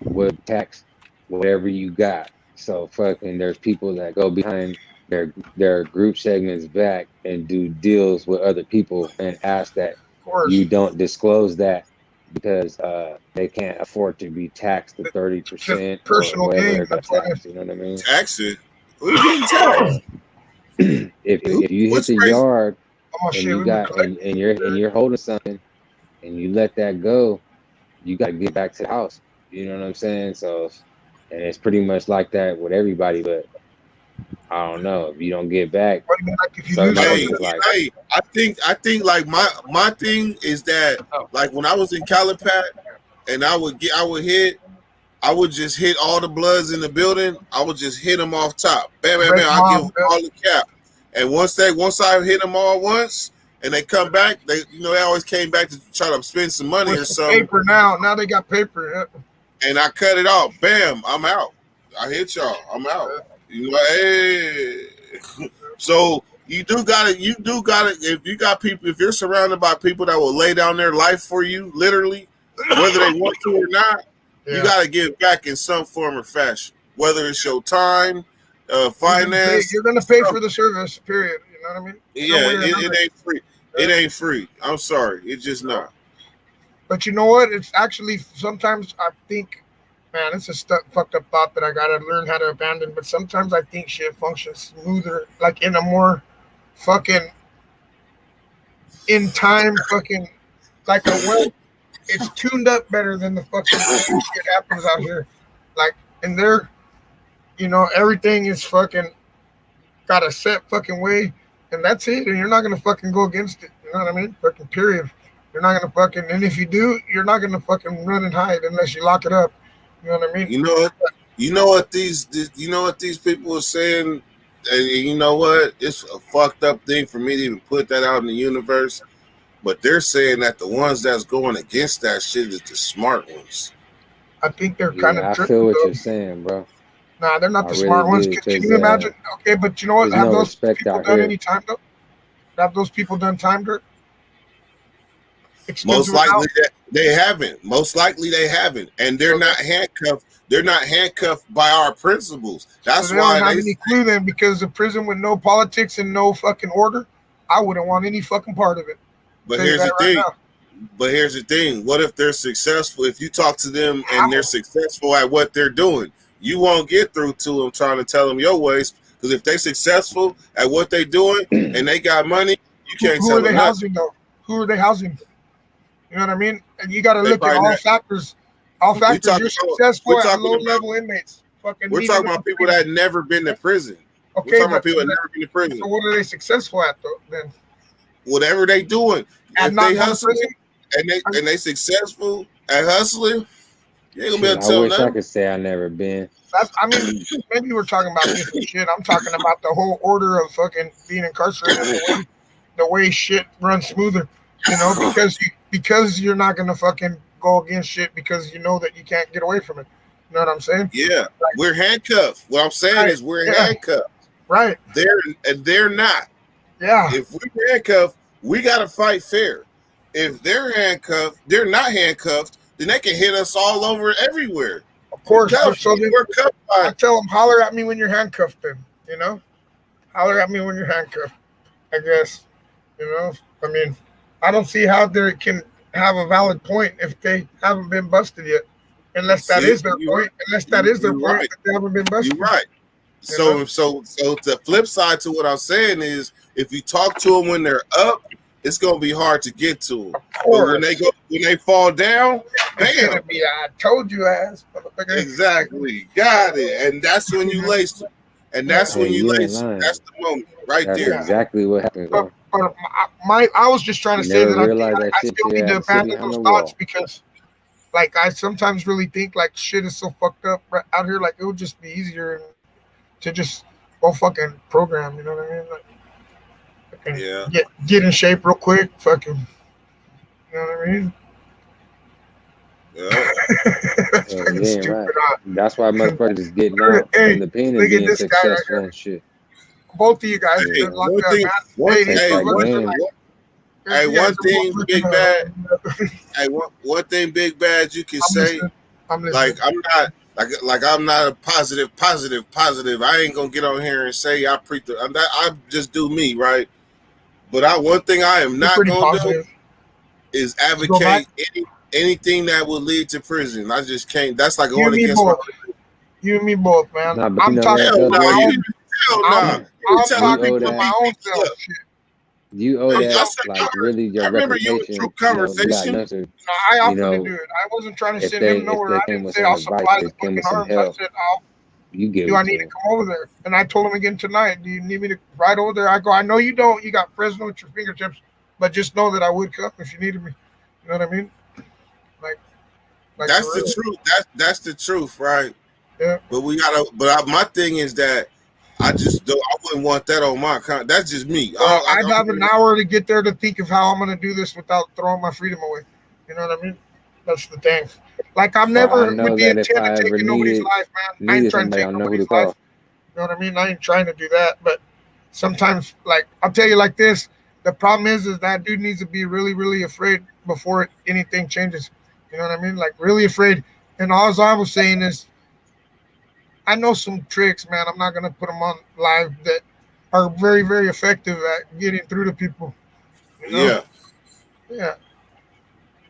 would tax whatever you got. So fucking there's people that go behind their group segments back and do deals with other people and ask that you don't disclose that because they can't afford to be taxed to 30% or whatever they're taxed. You know what I mean? Taxes? Who's getting taxed? If you hit the yard and you got and you're holding something and you let that go, you got to get back to the house. You know what I'm saying? So, and it's pretty much like that with everybody, but I don't know if you don't get back. Hey, I think like my thing is that like when I was in Calipat and I would just hit all the bloods in the building. I would just hit them off top. Bam, bam, bam. I give them all the cap. And once I hit them all once and they come back, they always came back to try to spend some money or something. Paper now they got paper. And I cut it off. Bam, I'm out. I hit y'all. I'm out. Hey. So you do gotta. If you're surrounded by people that will lay down their life for you, literally, whether they want to or not, you gotta give back in some form or fashion. Whether it's your time, finance, you're gonna pay for the service. Period. You know what I mean? Yeah, it ain't free. It ain't free. I'm sorry, it's just not. But you know what? It's actually sometimes I think, man, it's a fucked up thought that I gotta learn how to abandon. But sometimes I think shit functions smoother, like in a more fucking in time, fucking like a way. It's tuned up better than the fucking shit happens out here. Like in there, everything is fucking got a set fucking way, and that's it. And you're not gonna fucking go against it. You know what I mean? Fucking period. You're not gonna fucking, and if you do, you're not gonna fucking run and hide unless you lock it up. You know what I mean? You know what these people are saying, and you know what? It's a fucked up thing for me to even put that out in the universe. But they're saying that the ones that's going against that shit is the smart ones. I think they're kind of. I feel what you're saying, bro. Nah, they're not the smart ones. Can you imagine? Okay, but you know what? Have those people done any time though? Have those people done time dirt? Most likely they haven't. Most likely they haven't, and they're not handcuffed. They're not handcuffed by our principles. That's so they why don't have any clue then, because the prison with no politics and no fucking order, I wouldn't want any fucking part of it. But here's the thing. But here's the thing. What if they're successful? If you talk to them and they're successful at what they're doing, you won't get through to them trying to tell them your ways. Because if they're successful at what they're doing and they got money, you can't tell them. Who are they housing though? Who are they housing? You know what I mean? And you got to look at all factors. All factors. You're successful at low-level inmates. We're talking about people that never been to prison. Okay, we're talking about people that never been to prison. So what are they successful at though? Then whatever they doing, if they hustling and they successful at hustling, you ain't gonna be able to tell I wish nothing. I could say I never been. I mean, maybe we're talking about different shit. I'm talking about the whole order of fucking being incarcerated, the way shit runs smoother. Because you're not gonna fucking go against shit because you know that you can't get away from it. You know what I'm saying? Yeah, we're handcuffed. What I'm saying is we're handcuffed. Right. They're not. Yeah. If we're handcuffed, we gotta fight fair. If they're handcuffed, they're not handcuffed. then they can hit us all over everywhere. Of course, Cuff, so then we're cuffed by. I tell them, holler at me when you're handcuffed. Then holler at me when you're handcuffed. I guess, I mean, I don't see how they can have a valid point if they haven't been busted yet, unless that is their point. Unless that is their point, that they haven't been busted. You're right. So the flip side to what I'm saying is, if you talk to them when they're up, it's gonna be hard to get to them. But when they fall down, it's gonna be I told you ass. Exactly, got it. And that's when you lace them. And that's when you lace them. That's the moment right That's there. exactly what happened. But I was just trying to say that I still need to abandon those thoughts because, like, I sometimes really think like shit is so fucked up out here. Like, it would just be easier to just go fucking program. You know what I mean? Like, get in shape real quick. Fucking, you know what I mean? Yeah. That's fucking stupid. Right. That's why motherfuckers is getting out from the pen and being successful and shit. Both of you guys been locked up, man. One thing, Big Bad. Hey, one thing, Big Bad, you can say, like, I'm not a positive. I ain't gonna get on here and say I just do me, right? But one thing I am not gonna do is advocate anything that would lead to prison. I just can't. That's like going against you and me both, man. I'm talking my own self. You owe that, like, really your reputation. I offered to do it. I wasn't trying to send him nowhere. I didn't say I'll supply the fucking arms. I said, do I need to come over there? And I told him again tonight, do you need me to ride over there? I go, I know you don't. You got Fresno at your fingertips, but just know that I would come if you needed me. You know what I mean? Like that's the truth. That's the truth, right? Yeah. But my thing is that I wouldn't want that on my account. That's just me. I'd have an hour to get there to think of how I'm going to do this without throwing my freedom away. You know what I mean? That's the thing. Like, I'm never with the intent of taking nobody's life, man. I ain't trying to take nobody's life. You know what I mean? I ain't trying to do that. But sometimes, like, I'll tell you like this. The problem is that dude needs to be really, really afraid before anything changes. You know what I mean? Like, really afraid. And all I was saying is, I know some tricks, man. I'm not going to put them on live that are very, very effective at getting through to people. You know? Yeah.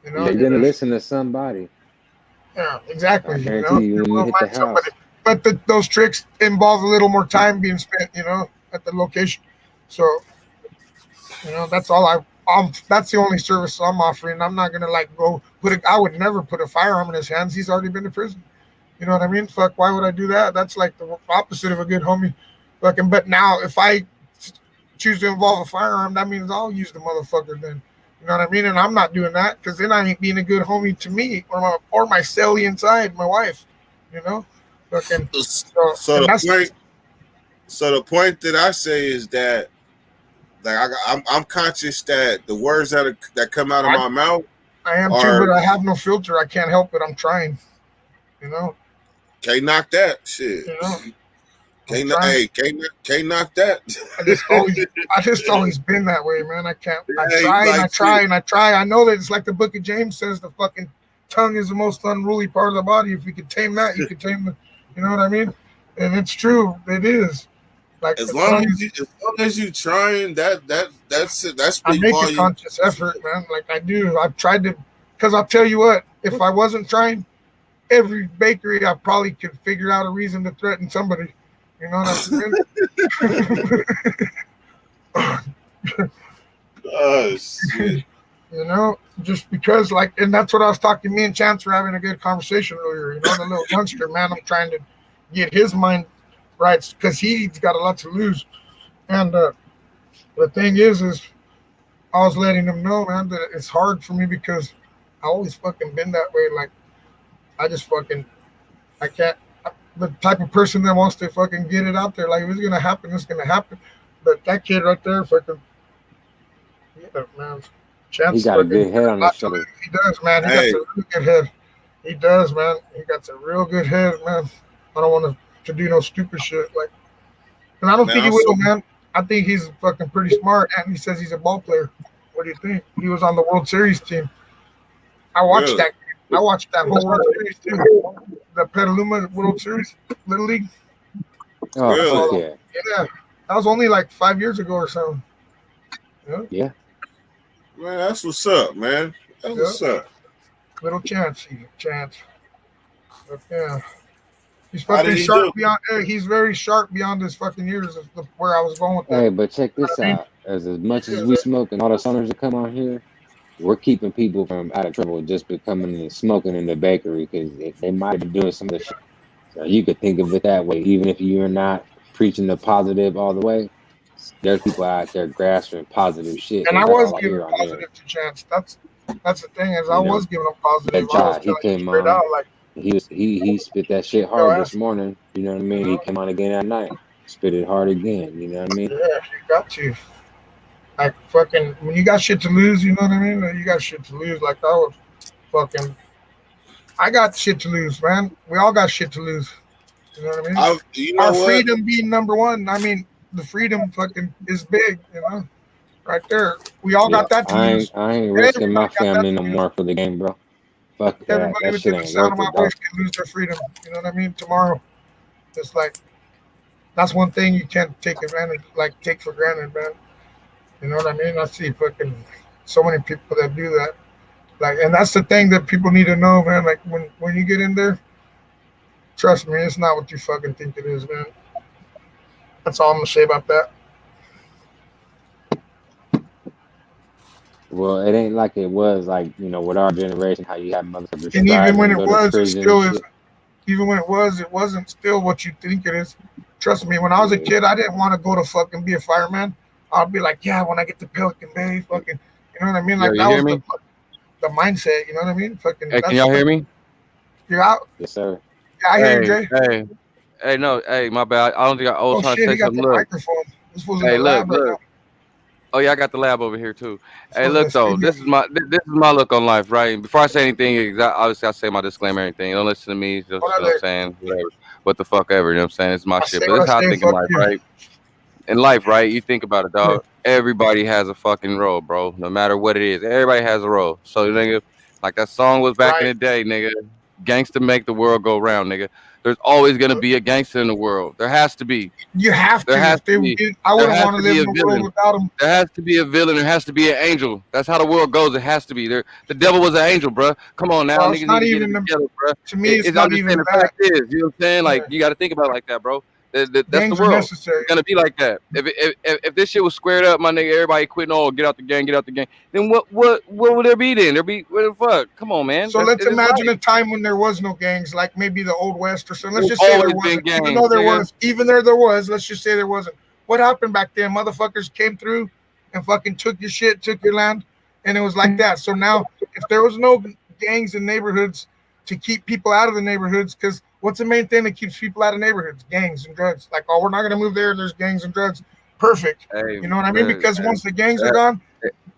You know, you're going to listen to somebody. Yeah, exactly. I guarantee you when you hit the house. Somebody. But those tricks involve a little more time being spent, at the location. So, that's all that's the only service I'm offering. I'm not going to, go I would never put a firearm in his hands. He's already been to prison. You know what I mean? Fuck, why would I do that? That's like the opposite of a good homie. But now if I choose to involve a firearm, that means I'll use the motherfucker then. You know what I mean? And I'm not doing that because then I ain't being a good homie to me or my celly inside, my wife. So the point that I say is that, like, I'm conscious that the words that come out of my mouth. I am too, but I have no filter. I can't help it. I'm trying. Can't knock that shit. Can't knock that. I just always been that way, man. I can't. I try. I know that it's like the Book of James says, the fucking tongue is the most unruly part of the body. If you could tame that, you could tame the. You know what I mean? And it's true. It is. Like, as long as you trying, that's I make a conscious effort, man. Like, I do. I've tried to, because I'll tell you what, if I wasn't trying, every bakery I probably could figure out a reason to threaten somebody. You know what I mean? Oh shit. Just because, like, and that's what I was talking. Me and Chance were having a good conversation earlier. The little youngster, man. I'm trying to get his mind right because he's got a lot to lose. And the thing is I was letting him know, man, that it's hard for me because I always fucking been that way. Like, I just fucking, I can't. The type of person that wants to fucking get it out there, like, if it's gonna happen, it's gonna happen. But that kid right there, fucking, man. Chance, he got a good head on his shoulder. He does, man. He got a really good head. He does, man. He got a real good head, man. I don't want to do no stupid shit, like. And I don't think he will, man. I think he's fucking pretty smart, and he says he's a ball player. What do you think? He was on the World Series team. I watched that. I watched that whole World Series too. The Petaluma World Series, Little League. Oh, Really? yeah. Yeah, that was only like 5 years ago or so. Yeah. Man, that's what's up, man. That's what's up. Little chance. But yeah. He's How did fucking he sharp do? beyond. He's very sharp beyond his fucking years. Of where I was going with that. Hey, but check this out. As much as we smoke and all the soners that come on here, we're keeping people from out of trouble just becoming and smoking in the bakery because they might be doing some of the shit. So you could think of it that way. Even if you're not preaching the positive all the way, there's people out there grasping positive shit. And I That's was all I giving hear on here. positive to Chance. That's the thing is You I know, was giving him positive. that I was Jai, he telling him came straight on. out like He spit that shit your hard this ass. morning. You know what I mean? He came on again at night, spit it hard again. You know what I mean? Yeah, you got to. Like fucking when you got shit to lose, you know what I mean? You got shit to lose. Like I was fucking. I got shit to lose, man. We all got shit to lose. You know what I mean? You know Our what? freedom being number one. I mean, the freedom fucking is big. You know, right there. We all got that to lose. I ain't risking my Everybody got that family to no lose. more for the game, bro. Fuck that. Everybody That shit within the ain't sound of worth my it, dog. voice can lose their freedom. You know what I mean? Tomorrow, it's like that's one thing you can't take advantage, like take for granted, man. You know what I mean? I see fucking so many people that do that. Like, and that's the thing that people need to know, man. Like when you get in there, trust me, it's not what you fucking think it is, man. That's all I'm gonna say about that. Well, it ain't like it was like, you know, with our generation, how you have motherfuckers And even when striving to it go to was, it prison still and is. shit. Even when it wasn't still what you think it is. Trust me, when I was a kid, I didn't want to go to fucking be a fireman. I'd be like, yeah, when I get to Pelican Bay, fucking, you know what I mean? Like Yo, you that hear was me? the mindset. You know what I mean? Fucking. Hey, can That's y'all hear me? You're out. Yes, sir. Yeah, I hear you, Jay. Hey, no, hey, my bad. I don't think I was Oh trying to shit, say he got something. the Look, microphone. This was in hey, the lab right look. now. Oh yeah, I got the lab over here too. Hey, So look the though, studio. this is my look on life, right? Before I say anything, obviously I say my disclaimer, and everything. Don't listen to me, just you know what I'm saying, whatever, what the fuck ever. You know what I'm saying? It's my I shit, say but what this I is how I say. think in Fuck life, you. right? In life, right? You think about it, dog. Everybody has a fucking role, bro. No matter what it is, everybody has a role. So, nigga, like that song was back in Right. the day, nigga. Gangsta make the world go round, nigga. There's always gonna be a gangster in the world. There has to be. You have There to. has If they, to be. I There wouldn't has want to to live be in a a world villain. without them. There has to be a villain. There has to be an angel. That's how the world goes. It has to be. There, the devil was an angel, bro. Come on now, Well, it's niggas need not to get it even. together, bro. To me, it's I'm not just saying even the that. fact is, you know what I'm saying? Like Yeah. you got to think about it like that, bro. That's the Gangs are world. necessary. It's gonna be like that. If this shit was squared up, my nigga, everybody quitting. Oh, get out the gang, get out the gang. Then what would there be then? There be what the fuck? Come on, man. So let's It is imagine life. a time when there was no gangs, like maybe the Old West or something. Let's There's just say there always been wasn't. gangs, Even though there nigga. was, even there was, let's just say there wasn't. What happened back then? Motherfuckers came through and fucking took your shit, took your land, and it was like that. So now, if there was no gangs in neighborhoods to keep people out of the neighborhoods, because what's the main thing that keeps people out of neighborhoods? Gangs and drugs. Like, oh, we're not gonna move there. There's gangs and drugs. Perfect. Hey, You know what I mean? Because once the gangs are gone,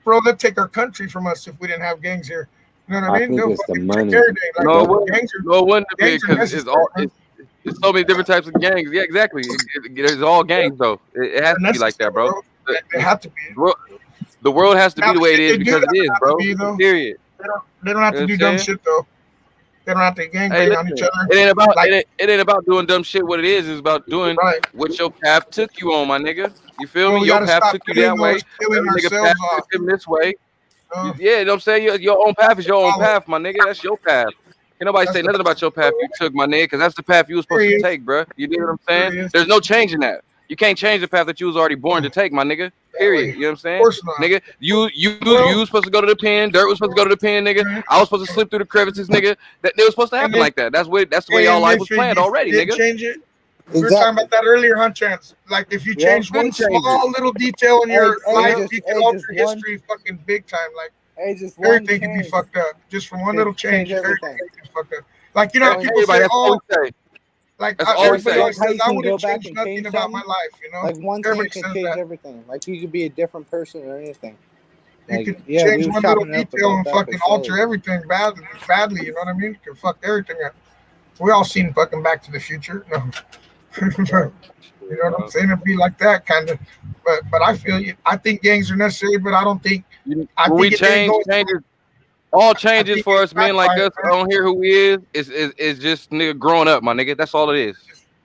bro, they'll take our country from us if we didn't have gangs here. You know what I I mean? think They'll it's the fucking take money. everything. Like, No, gangs it wouldn't be gangs are because it's all necessary. it's so many different types of gangs. Yeah, exactly. There's all gangs though. It has to be like that, bro. They have to be. The world has to Now, be the way it shit is they do because it is, have bro. to be, though. Period. They don't have You to know do what dumb I'm saying? shit though. They don't have to gang Hey, bang on listen, each other. it ain't about Like, it ain't about doing dumb shit. What it is about doing right. what your path took you on, my nigga. You feel Well, me? we Your got to path stop took you that way. killing Every nigga ourselves path off. took him this way. Uh, Yeah, you know what I'm saying? Your own path is your own follow. path, my nigga. That's your path. Can't nobody That's say the nothing about your path you took, my nigga, because that's the path you was there supposed he to is. take, bro. You know what I'm There saying? he is. There's no changing that. You can't change the path that you was already born to take, my nigga. Period. You know what I'm saying? Of course not. Nigga, you Well, was supposed to go to the pen. Dirt was supposed to go to the pen, nigga. I was supposed to slip through the crevices, nigga. That it was supposed to and happen then, like that. That's the way y'all and life if was you planned already, did nigga. change it, we were talking about that earlier, huh, Chance? Like, if you change one Couldn't change it. small little detail in your life, you can alter just one- history fucking big time. Like, just one everything can be change fucked up. Just from one could little change, change everything. everything can be fucked up. Like, you know how people Everybody, say, that's all oh, we say. like That's all we everybody say. always How says, you I can wouldn't go back change and nothing change about my something? life, you know? Like one Everybody thing can says change that. everything. Like you could be a different person or anything. You Like, can yeah, change we were one little chopping it up detail about and that fucking for alter sure. everything badly, you know what I mean? You can fuck everything up. We all seen fucking Back to the Future. No. You know what I'm saying? It'd be like that kind of. But I feel you. I think gangs are necessary, but I don't think. I When we think if they change, go. changes. All I changes think for it us men like backfired, us man. on here who we is just nigga growing up, my nigga. That's all it is.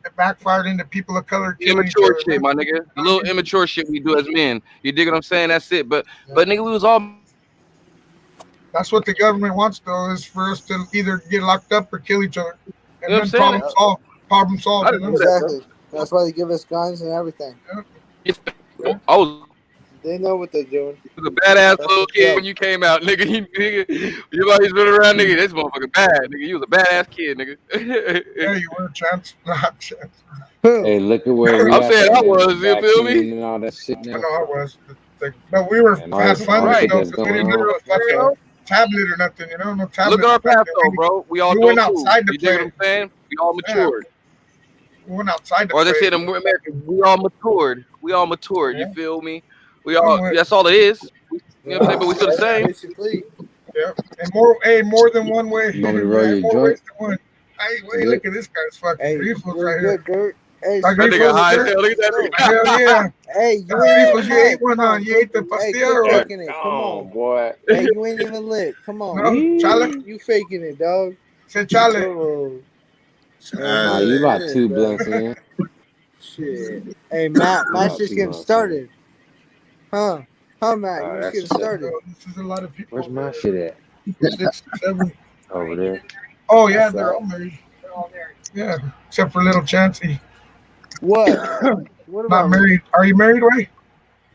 It backfired into people of color killing each Immature other, shit, man. my nigga. The little immature shit we do as men. You dig what I'm saying? That's it. But nigga, we was all That's what the government wants, though, is for us to either get locked up or kill each other, you know and what I'm then saying? Yep. Problem solved. I You didn't know. do that, bro. Exactly. That's why they give us guns and everything. Yes, Yeah. I was They know what they're doing. a badass That's little for kid sure. when you came out, nigga. You always running around, nigga. This motherfucker bad, nigga. You was a badass kid, nigga. Yeah, you were a chance, not a chance. Who? Hey, look at where we I'm at saying though. I There's was. You feel me? vaccine and all that shit I now, know I was, but we were and had all fun the with it Right. shit though, that's because we going didn't have on. a For fucking sure. tablet or nothing, you know, no Look tablet. at our back path then. though, bro. We all We doing went cool. outside to You dig what play. I'm saying? We all Yeah, matured. we went outside to Or they play. said in America, we all matured. We all matured. You Yeah, feel me? We all. somewhat. That's all it is. You know what I'm Yeah. saying? But we still the same. Basically. Yeah, and more than one way. You want me to We roll had your more joint? ways than one. Hey, wait, Good. look at this guy's fucking Hey, refills you're right here. good, Dirt. Hey, Like That smoke nigga this, refills, high as sir? hell. Look at Let's that go. Hell yeah. Hey, you That's ain't even refills. You ate high. one Come on. on. You ate the Hey, pastilla quit or what? faking it. Come Gone, on. boy. Hey, you ain't even lit. Come on. No, chale. You faking it, dog. Say chale. Come on. Hey, Nah, he you ain't about lit, 2 bro. blunts in. Shit. Hey, Matt. You Matt's about just 2 getting blunts in. started. Huh? Huh, Matt? You just That's getting what's up. started. This is a lot of people Where's over my shit at? there. 6, 7. Over there. Oh yeah, That's they're right. all married. Yeah, except for little Chancey. What? What Not about me? married. Are you married, Way?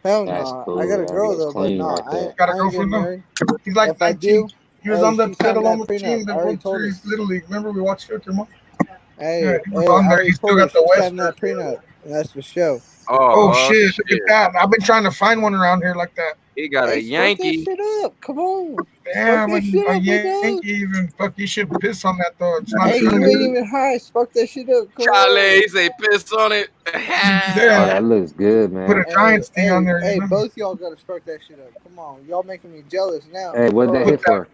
Hell That's no. I got cool. a girl That's though, but clean no, right there. Got a I ain't getting girlfriend though. married. He's like If I 19. do, He was hey, on the she signed that Petaluma prenup. team, I the already World told her. Series Little League. Remember we watched it with your mom? Yeah, Hey, he was hey, I on there. He already still told her got the she West signed that shirt. prenup. And that's for sure. Oh Oh shit! Look shit. at that. I've been trying to find one around here like that. He got a Hey, spark that Yankee. shit up. Come on. Spark Damn, that shit a up, big dog. Yankee even. Fuck, you should piss on that though. It's not Hey, you good. ain't even high. Spark that shit up. Come Charlie, on. he say piss on it. Oh, Yeah, that looks good, put man. a Hey, Giants thing on there. You hey, know, both y'all gotta spark that shit up. Come on. Y'all making me jealous now. Hey, what'd that Fuck. hit for?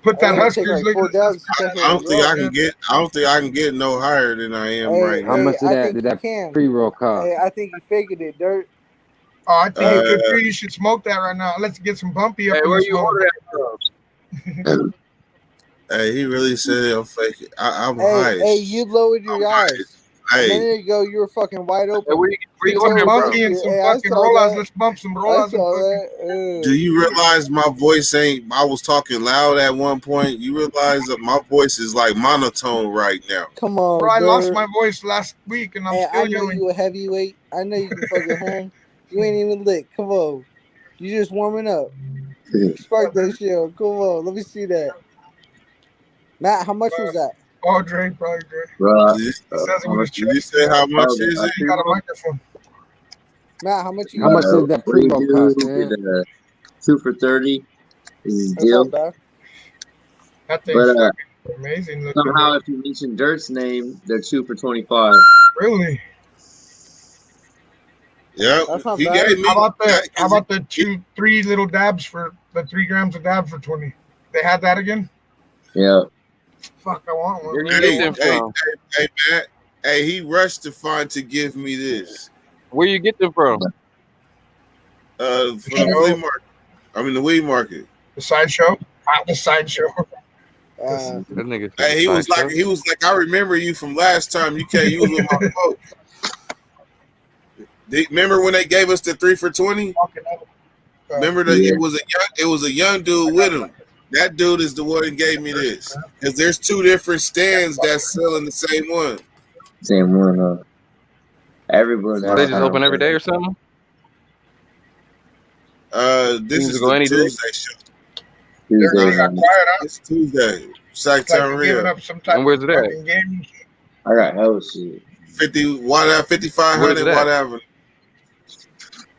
put Hey, that it'll take Huskers like 4 look. dogs to catch I a don't think I roll. can get. I don't think I can get no higher than I am Hey, right How now. much I did think you that can. pre-roll cost? Hey, I think you faking it, Dirt. Oh, I think Uh, you could. You should smoke that right now. Let's get some bumpy up Hey, in where this you order motherfucker. that from? Hey, he really said I'm fake it. I'm Hey, high. hey, you lowered your eyes. A Hey, minute ago, you were fucking wide Hey, open. where Get you some ordering from? bumpy and some Hey, I fucking saw roll-outs. that. Let's bump some I roll-outs and saw fucking. that. do you realize my voice ain't? I was talking loud at one point. You realize that my voice is like monotone right now. Come on, Bro, I lost Dirt. my voice last week and I'm Hey, I still know yelling. you a heavyweight. I know you can fucking hang. You ain't even lit. Come on. You just warming up. Spark that shit up. Come on. Let me see that. Matt, how much was that? Oh, Dre, probably Dre. Bro, Did you, He says it how with much his did you chest. say how much oh, is it? He got a microphone. Matt, how much you How got? much does that what do you pre-roll do? cost, Get man? 2 for 30 is his That's not deal. bad. That But thing's fucking amazing looking. somehow, if you mention Dirt's name, they're 2 for 25. Really? Yeah, That's not he bad. gave me. How about the 3 little dabs for the 3 grams of dab for 20? They had that again? Yeah. Fuck, I want one. Where you Hey, get them hey, from? hey, Matt. Hey, he rushed to give me this. Where you get them from? From the Show. flea market. I mean the weed market. The sideshow? The sideshow. That nigga said Hey, the he was sideshow. like, I remember you from last time you came. You was with my folks. Remember when they gave us the 3 for 20? Remember that Yeah. it was a young dude with him. That dude is the one that gave me this. Because there's 2 different stands that's selling the same one. Same one. Everyone They has just open every day or something? This You is can go the any day? Tuesday show. Tuesday. Got quiet, huh? It's Tuesday. It's like you're giving up some type And where's of it at? fucking game. I got hell shit. 50 whatever, Where's 5500 it at? whatever.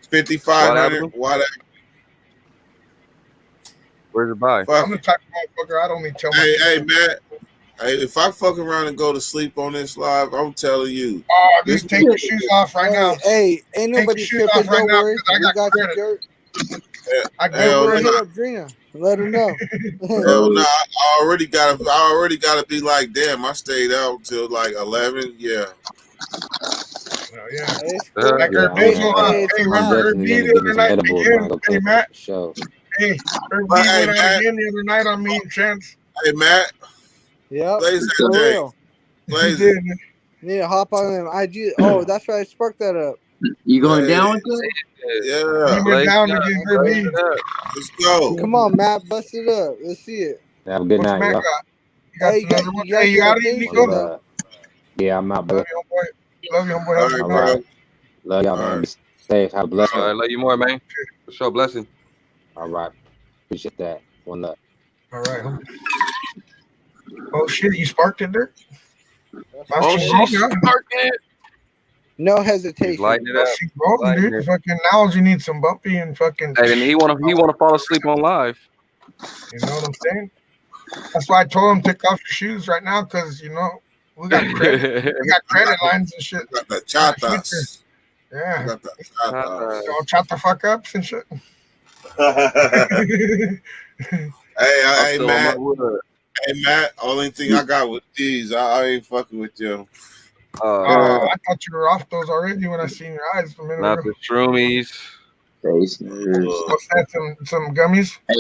5500 Avenue? whatever. Where's it by? Fuck. I'm the type of motherfucker I'd only tell my Hey, Matt. Hey, if I fuck around and go to sleep on this live, I'm telling you. Oh, This dude, take your shoes off right now. Hey, ain't Take nobody your shoes tripping. off right Don't now worry. because I We got got you, credit. Dirt. I Hey, Hell we'll no. hit up Drina. Let her know. Hell no. I already gotta be like, damn, I stayed out till like 11. Yeah. Oh, yeah. It's cool. Like Yeah, her Hey, diesel, hey, it's a hey, I'm lot. remember her definitely beat gonna the give me other some night edibles when I again? go Hey, catch up Matt. for show. Hey, Herb D went out again the other night on me, Chance. Hey, Matt. Yep. Blaze For that day. real. Blaze He it. did. Need to hop on them IG. Oh, that's right. I sparked that up. You going Hey, down with that? Yeah. He went down again, Herb D. Let's go. Come on, Matt. Bust it up. Let's see it. Have a good What's night, Matt y'all. got? You got Hey, another one? you Hey, you got it, patient, Nico? though. Yeah, I'm out, Love but you, homeboy. Love you, homeboy. All Have a right, good all night. right. Love y'all, man. Be safe. Have a blessed All one. right, love you more, man. For sure, blessing. All right. Appreciate that. One love. All right. Oh shit, you sparked it there? Oh, she's sparking. No He's hesitation. lighting it up. She's rolling, Lighting dude. it. Fucking now you need some bumpy and fucking. Hey, and he wanna fall asleep on live. You know what I'm saying? That's why I told him take off your shoes right now, because we got credit. We got credit lines and shit. We got the chatas. Yeah. We got the chatas. Don't chat the fuck ups and shit. Hey, still on Matt. my wood. Hey, Matt. Only thing I got with these, I ain't fucking with you. I thought you were off those already when I seen your eyes a minute Not ago. the shroomies. What's that? Some gummies? Hey,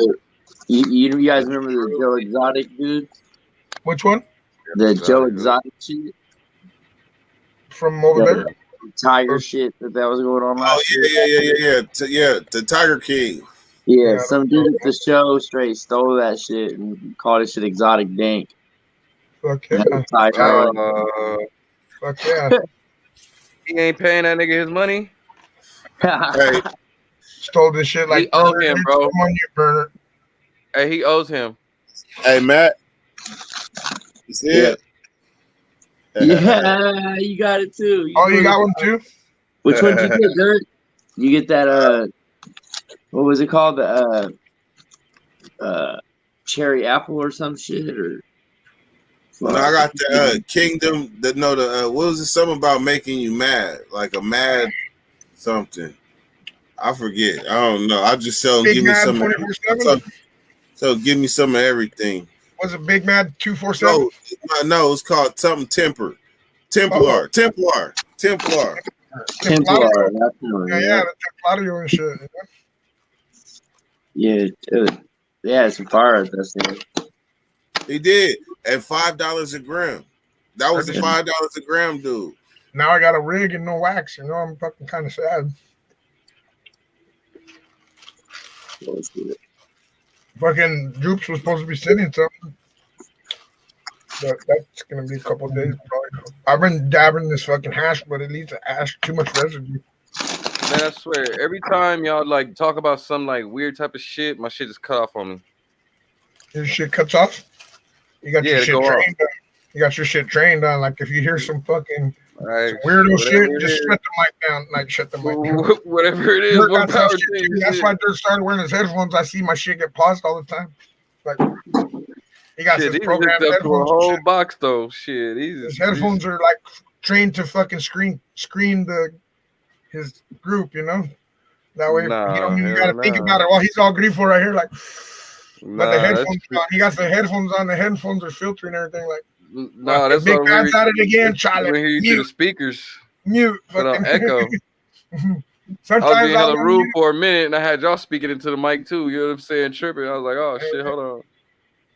you guys remember the Joe Exotic dude? Which one? The Joe Exotic shit from over there. Tiger shit that was going on last year. Yeah. The Tiger King. Yeah, some dude at the show straight stole that shit and called it shit exotic dank. Fuck yeah. Fuck yeah. He ain't paying that nigga his money. Hey. Stole this shit like he owes him, bro. Come on, you burner. Hey, he owes him. Hey, Matt. You see it? Yeah, you got it too. You got one too? Which one did you get, Dirt? You get that what was it called? The cherry apple or some shit or No, I got the Kingdom. What was it? Something about making you mad, like a mad something. I forget. I don't know. I just tell him give me some. 24/7? So give me some of everything. Was it Big Mad 247? No, it's called something Templar. Templar. Yeah, the Templario and shit. Yeah, it's some fire. That's it. He did at $5 a gram. That was the $5 a gram, dude. Now I got a rig and no wax. I'm fucking kind of sad. Fucking Droops was supposed to be sending something. But that's gonna be a couple of days probably. I've been dabbing this fucking hash, but it leads to ash, too much residue. Man, I swear, every time y'all like talk about some like weird type of shit, my shit just cut off on me. Your shit cuts off? You got your shit trained on. You got your shit trained on. Like if you hear some fucking weirdo shit, just shut the mic down. Like shut the mic down. Whatever it is, Dirt got that shit too. That's why Dirt started wearing his headphones. I see my shit get paused all the time. Like he got his programmed headphones. headphones. A whole box though. Shit, his headphones are like trained to fucking screen his group. That way you don't even gotta think about it. Well, he's all grateful right here, like. But the headphones, he got the headphones on. The headphones are filtering everything. Like, no, that's Big Man's at it again. Charlie, we hear you through the speakers. Mute. But echo. Sometimes I was being hella rude for a minute, and I had y'all speaking into the mic too. You know what I'm saying? Tripping. I was like, oh shit, hold on.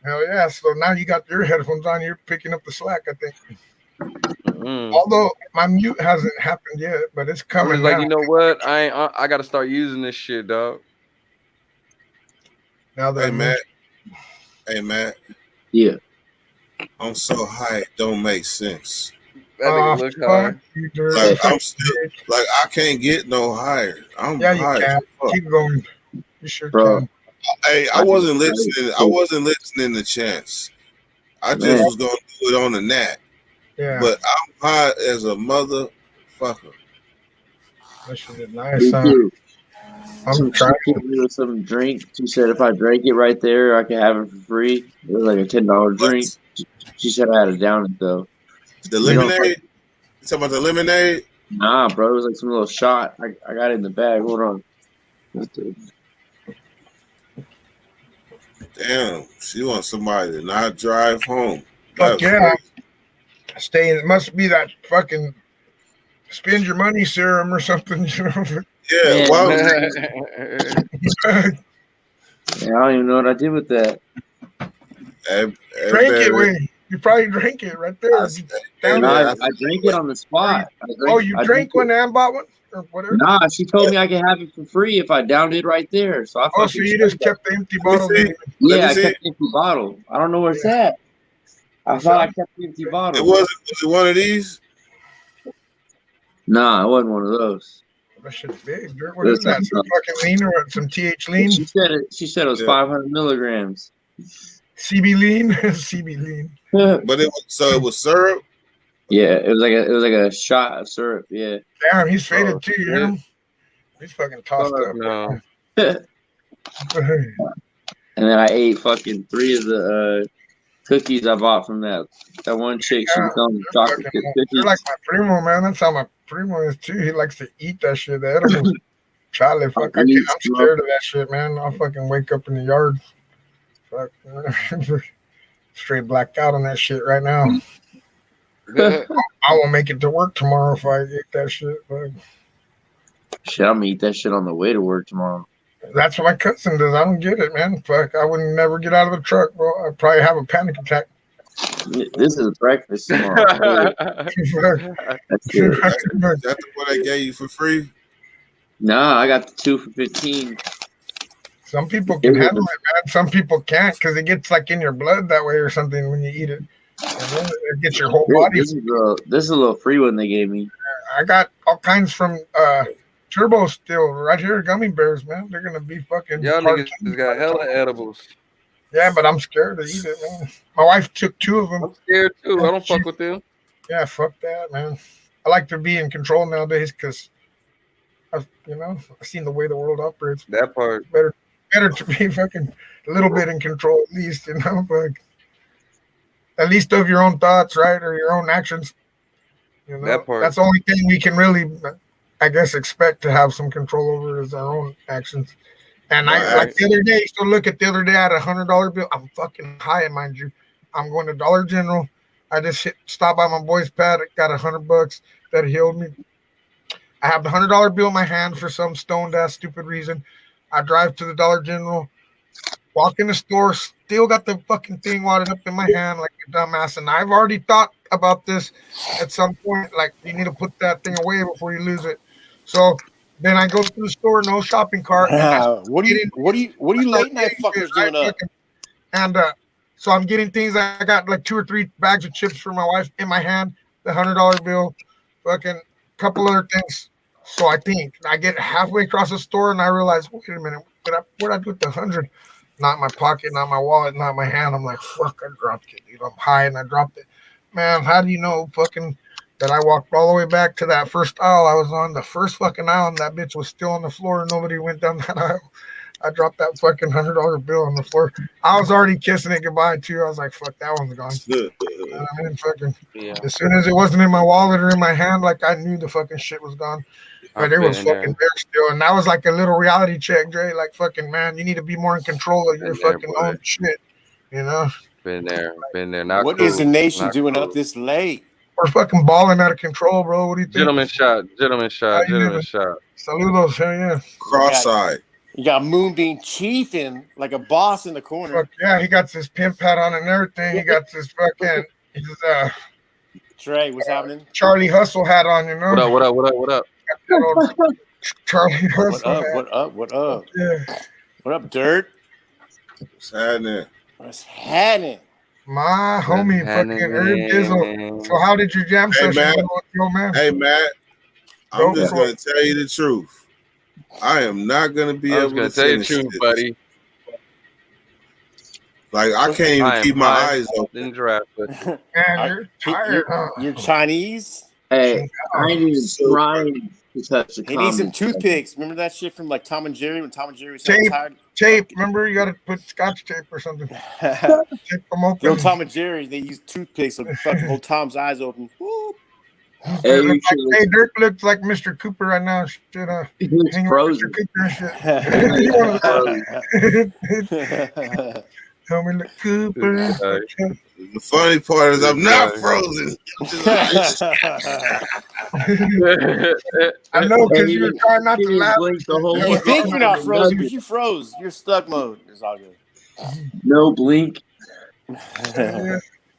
Hell yeah! So now you got your headphones on. You're picking up the slack, I think. Although my mute hasn't happened yet, but it's coming. Like, you know what? I got to start using this shit, dog. Now that Hey, Matt. Yeah. I'm so high, it don't make sense. That nigga look high. Like, I'm still, like, I can't get no higher. I'm high. You can. Keep going. You sure can. Hey, I wasn't listening. I wasn't listening to Chance. I just was going to do it on the nat. Yeah. But I'm high as a motherfucker. That shit is nice. I'm trying to give me some drink. She said if I drank it right there, I could have it for free. It was like a $10 drink. She said I had to down it though. The lemonade? You talking about the lemonade? Nah, bro. It was like some little shot. I got it in the bag. Hold on. Damn, she wants somebody to not drive home. Fuck yeah. It must be that fucking spend your money serum or something, Yeah, well, Yeah, I don't even know what I did with that. Drank it, Wayne. You probably drank it right there. I drank it on the spot. You drank one and bought one? Or whatever? Nah, she told me I could have it for free if I downed it right there. So I so you just kept the empty bottle? Yeah, I kept the empty bottle. I don't know where it's at. I thought I kept the empty bottle. Was it one of these? Nah, it wasn't one of those. That shit's big. What is that? Some fucking lean or some TH lean? She said it was 500 milligrams. CB lean, CB lean. But it was syrup. Yeah, it was like a shot of syrup. Yeah. Damn, he's faded too. You hear him? He's fucking tossed up. No. And then I ate fucking 3 of the cookies I bought from that one chick. She was selling chocolate chip cookies. You're like my primo, man. That's how my primo is too. He likes to eat that shit. The edibles. Charlie, fuck. I'm scared of that shit, man. I'll fucking wake up in the yard. Fuck. Straight blacked out on that shit right now. I won't make it to work tomorrow if I eat that shit. But shit, I'm gonna eat that shit on the way to work tomorrow. That's what my cousin does. I don't get it, man. Fuck, I would never get out of the truck, bro. I'd probably have a panic attack. This is breakfast tomorrow. That's what I gave you for free. Nah, I got the 2 for 15. Some people can handle it, man. Some people can't because it gets like in your blood that way or something when you eat it. And it gets your whole body. This is a little free one they gave me. I got all kinds from Turbo still right here. Gummy bears, man. They're gonna be fucking. Y'all niggas got hella edibles. Yeah, but I'm scared to eat it, man. My wife took 2 of them. I'm scared too. I don't fuck with them. Yeah, fuck that, man. I like to be in control nowadays because I've seen the way the world operates. That part. Better to be fucking a little bit in control at least, but at least of your own thoughts, right, or your own actions. That part. That's the only thing we can really, I guess, expect to have some control over is our own actions. And like the other day, so look at the other day, I had $100 bill. I'm fucking high, mind you. I'm going to Dollar General. I just stopped by my boy's pad. Got $100 that healed me. I have the $100 bill in my hand for some stoned ass stupid reason. I drive to the Dollar General, walk in the store, still got the fucking thing wadded up in my hand like a dumbass. And I've already thought about this at some point. Like, you need to put that thing away before you lose it. So then I go to the store, no shopping cart. What are you late night fuckers doing up? And so I'm getting things. I got like 2 or 3 bags of chips for my wife in my hand, the $100 bill, fucking couple other things. So I think I get halfway across the store and I realize, wait a minute, what'd I do with the 100? Not in my pocket, not my wallet, not my hand. I'm like, fuck, I dropped it, dude. I'm high and I dropped it. Man, how do you know fucking that I walked all the way back to that first aisle I was on, the first fucking aisle, and that bitch was still on the floor and nobody went down that aisle. I dropped that fucking $100 bill on the floor. I was already kissing it goodbye too. I was like, fuck, that one's gone. As soon as it wasn't in my wallet or in my hand, like I knew the fucking shit was gone. But it was fucking there still. And that was like a little reality check, Dre. Like, fucking, man, you need to be more in control of your fucking own shit, Been there. Not what cool. is the nation Not doing cool. up this late? We're fucking balling out of control, bro. What do you think? Gentleman shot. Saludos, hell yeah. Cross-eyed. You got Moonbeam chiefing like a boss in the corner. Fuck yeah, he got his pimp hat on and everything. He got his fucking Trey, what's happening? Charlie Hustle hat on, What up? Charlie Hustle hat. What up? Yeah. What up, Dirt? What's happening? My homie, fucking Herb Dizzle. So how did your jam session go with your man? Hey, Matt, I'm just going to tell you the truth. I am not going to be able to tell you the truth, buddy. Like, I can't even keep my eyes open. Man, you're tired, You're Chinese? Hey, I ain't even trying to touch the He needs some toothpicks. Remember that shit from like Tom and Jerry when Tom and Jerry was so tired? Tape. Remember, you got to put scotch tape or something. Tape them open. The old Tom and Jerry, they use toothpicks to fucking hold Tom's eyes open. Hey, Dirk looks like Mr. Cooper right now. Shit, he looks frozen. Tell me, look, Cooper. The funny part is I'm not frozen. I'm just I know because you were trying not to laugh. You think you're not frozen, but you froze. You're stuck mode. It's all good. No blink. Yeah.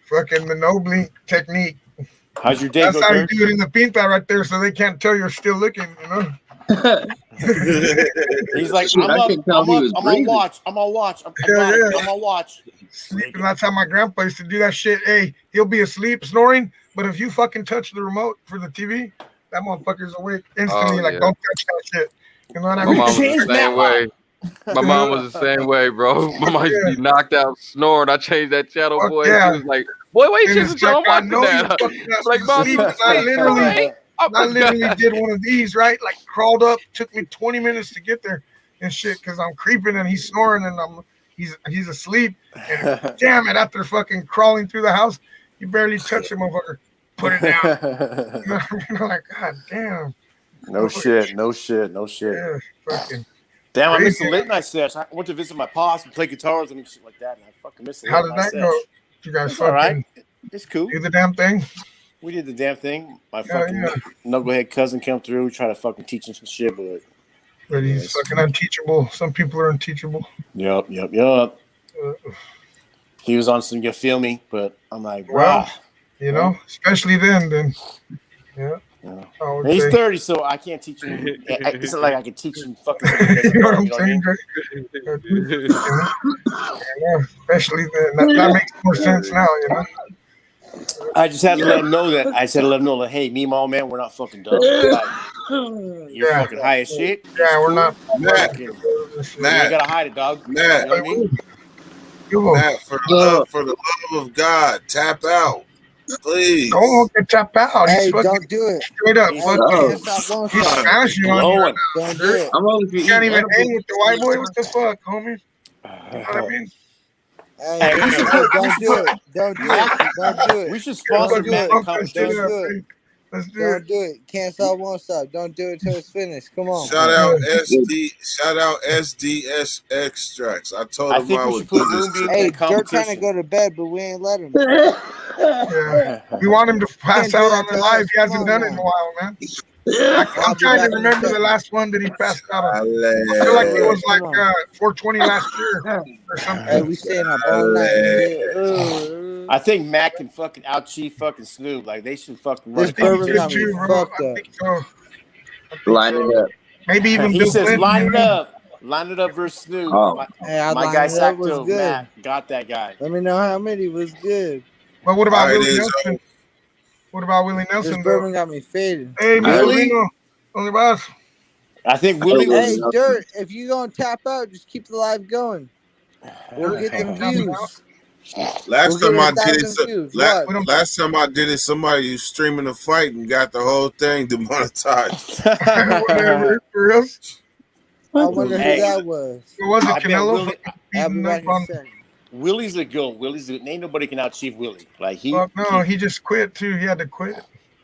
Fucking the no blink technique. How's your day That's go, how you Dirk? do it in the pinta right there, so they can't tell you're still looking. You know. He's like, Shit, I'm I up. can tell I'm he up. was I'm on breathing. watch. I'm on watch. I'm on watch. Sleeping. That's how my grandpa used to do that shit. Hey, he'll be asleep, snoring, but if you fucking touch the remote for the TV, that motherfucker's awake instantly. Oh, Like, yeah. don't touch that shit. You know what I My mean? mom was the same way. My mom was the same way, bro. My mom used to be knocked out snoring. I changed that channel, Fuck boy. yeah. She was like, boy, wait, And she's it's I'm like, I watching know you that. fucking I'm like, mom, you sleep. I literally did one of these, right? Like, crawled up, took me 20 minutes to get there and shit, because I'm creeping and he's snoring and he's asleep. And damn it, after fucking crawling through the house, you barely touch him, motherfucker. Put it down. You know what I mean? I'm like, God damn. No shit. Yeah, fucking. Damn, I missed crazy. the late night sesh. I went to visit my pops and play guitars and shit like that, and I fucking missed the How late did night that go? sesh. You guys It's all right. It's cool. do the damn thing? We did the damn thing. My Yeah, fucking yeah. knucklehead cousin came through. We tried to fucking teach him some shit, but But he's fucking unteachable. Some people are unteachable. Yup. He was on some you feel me, but I'm like, Well, wow. you know, especially then, yeah. I would He's say. 30, so I can't teach him. It's not like I can teach him fucking something he doesn't You know know. what You I'm know what I mean? saying, yeah, especially then. That makes more sense now, you know. I just had to let him know that. I said to let him know that, hey, me, mom, man, we're not fucking dumb. Like, you're fucking high as shit. Yeah, we're not. Matt, You ain't gotta hide it, dog. Matt, You know what I mean? Matt, for the love of God, tap out, please. Don't get tapped out. Hey, He's fucking don't do it. straight up. He's Fucking, he's smashing on you right now. Don't do it. You can't even hang with the white boy. What the fuck, homie? You know what I mean? Hey, don't do it. Don't do it. Don't do it. We should sponsor Matt at competition. Don't do it. Let's do Don't do it. Can't stop, won't stop. Don't do it till it's finished. Come on. Shout out SDS Extracts. I told him I would do this. Hey, they're trying to go to bed, but we ain't let him. Yeah. We want him to pass out on the live. He hasn't done it in a while, man. I'm trying to remember the last one that he passed out on. I feel like it was like 420 last year or something. Hey, we staying up all night. I think Matt can fucking out-chief fucking Snoop. Like, they should fucking run This bourbon got me fucked up. Line it up. Maybe even he Bill says, Clinton, line you it know? up. Line it up versus Snoop. Oh. Hey, I My lined guy it up, was Sacto, good. Matt, got that guy. Let me know how many was good. But what about Alright, Willie it is, Nelson? What about Willie This Nelson, bourbon though? got me faded. Hey, Really? Mr. Only boss. I think Willie Hey, was. Dirt, if you gonna tap out, just keep the live going. We'll get them views. Last We'll time I get did 1,000 it, views. last time I did it, somebody was streaming a fight and got the whole thing demonetized. Whatever, for real. I wonder who Hey. that was. What was it, I bet Canelo? Willie- I'll be Beating back up in a on. second. Willie's a goat. Ain't nobody can out-chief Willie. Like, Fuck no, he just quit too. He had to quit.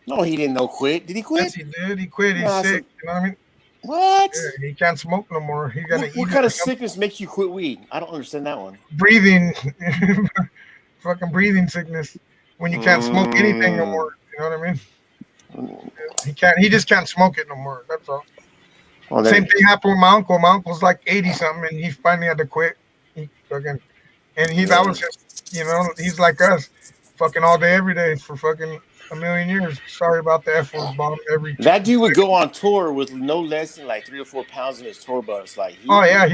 No, he didn't know quit. Did he quit? Yes, he did. He quit. He's Nah, sick. You know what I mean? What? Yeah, he can't smoke no more. He gotta eat. What kind of sickness makes you quit weed? I don't understand that one. breathing? Fucking breathing sickness. When you can't smoke anything no more. You know what I mean? He can't. He just can't smoke it no more. That's all. Well, Same thing happened with my uncle. My uncle's like 80 something, and he finally had to quit. He fucking, and that was just, you know, he's like us, fucking all day, every day for fucking a million years. Sorry about the F word bomb every. That dude would go on tour with no less than like 3 or 4 pounds in his tour bus. Like, Oh yeah,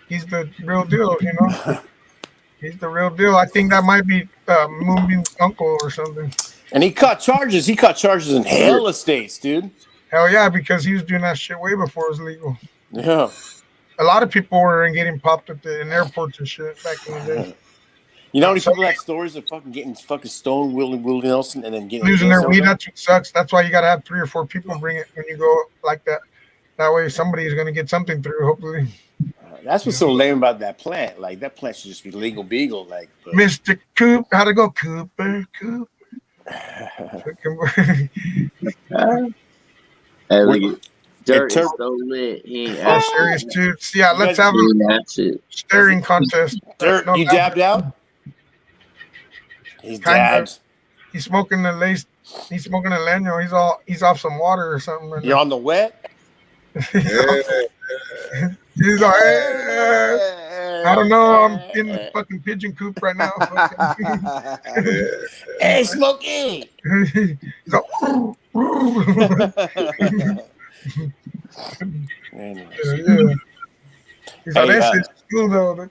he's the real deal. You know, he's the real deal. I think that might be Moonbeam's uncle or something. And he caught charges. He caught charges in hella states, dude. Hell yeah, because he was doing that shit way before it was legal. Yeah. A lot of people were getting popped in airports and shit back in the day. You know how many people have stories of fucking getting fucking stoned, Willie Nelson, and then getting Losing their killed weed, somehow? that's what sucks. That's why you gotta have 3 or 4 people bring it when you go like that. That way somebody is gonna get something through, hopefully. That's what's so lame about that plant. Like, that plant should just be legal beagle. Like, but... Mr. Coop, how'd it go? Cooper. Hey, look at Dirt is so lit. He ain't Oh, asked serious, dude. Yeah, let's guys- have He ain't a asked shit. staring contest. Dirt, No you doubt. dabbed out? He's kind of. dabbed. He's smoking the lace. He's smoking a leño. He's off some water or something. Right You're on the wet. he's like, I don't know. I'm in the fucking pigeon coop right now. Hey, Smokey. He's like, yeah. He's like, Hey, that shit's cool though.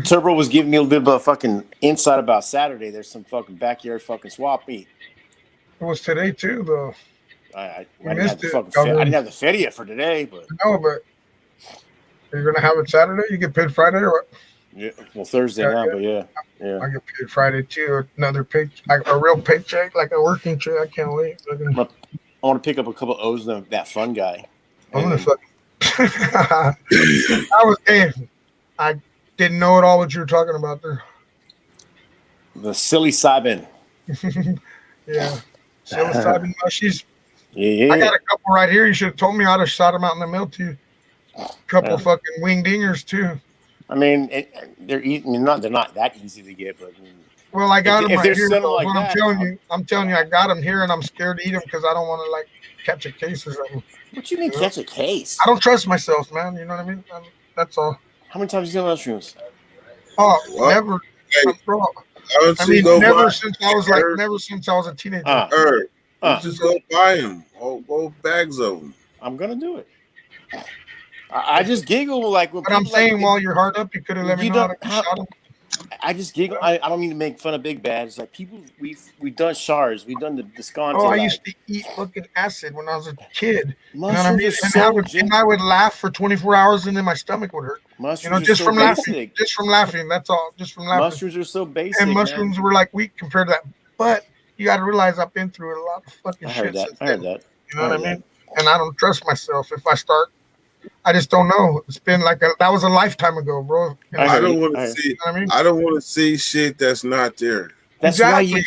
Turbo was giving me a little bit of a fucking insight about Saturday. There's some fucking backyard fucking swap meet. It was today too, though. I didn't have the feria for today, but no, but you're gonna have it Saturday. You get paid Friday or what? Yeah, well Thursday now, but yeah. I get paid Friday too. Another pay, like a real paycheck, like a working check. I can't wait. I want to pick up a couple of O's of that fun guy. I'm gonna fuck. I didn't know at all what you were talking about there. The psilocybin. Yeah. Psilocybin mushies. Yeah. I got a couple right here. You should have told me I'd have shot them out in the mail too. A couple of fucking wing dingers too. I mean, they're not that easy to get, but well, I got them right here. Like I'm telling you, I got them here, and I'm scared to eat them because I don't want to like catch a case or something. What you mean catch a case? I don't trust myself, man. You know what I mean? That's all. How many times have you done mushrooms? Oh, never. Bro. I mean, never since I was a teenager. Just go buy them. Go bags of them. I'm gonna do it. I just giggle like. But I'm saying, while you're hard up, you could have let me know how to shot them. I just giggle. I don't mean to make fun of Big Bad. It's like people we've done shards. We've done the Desconte. Oh, I used to eat fucking acid when I was a kid. Mushrooms are so and I would laugh for 24 hours, and then my stomach would hurt. Mushrooms just are from so laughing. basic. Just from laughing. That's all. Just from laughing. Mushrooms are so basic. And mushrooms were like weak compared to that. But you got to realize I've been through a lot of fucking shit. I heard that. You know what I mean? And I don't trust myself. If I start, I just don't know. It's been like that was a lifetime ago, bro. I don't want to see. I don't want to see shit that's not there. That's exactly.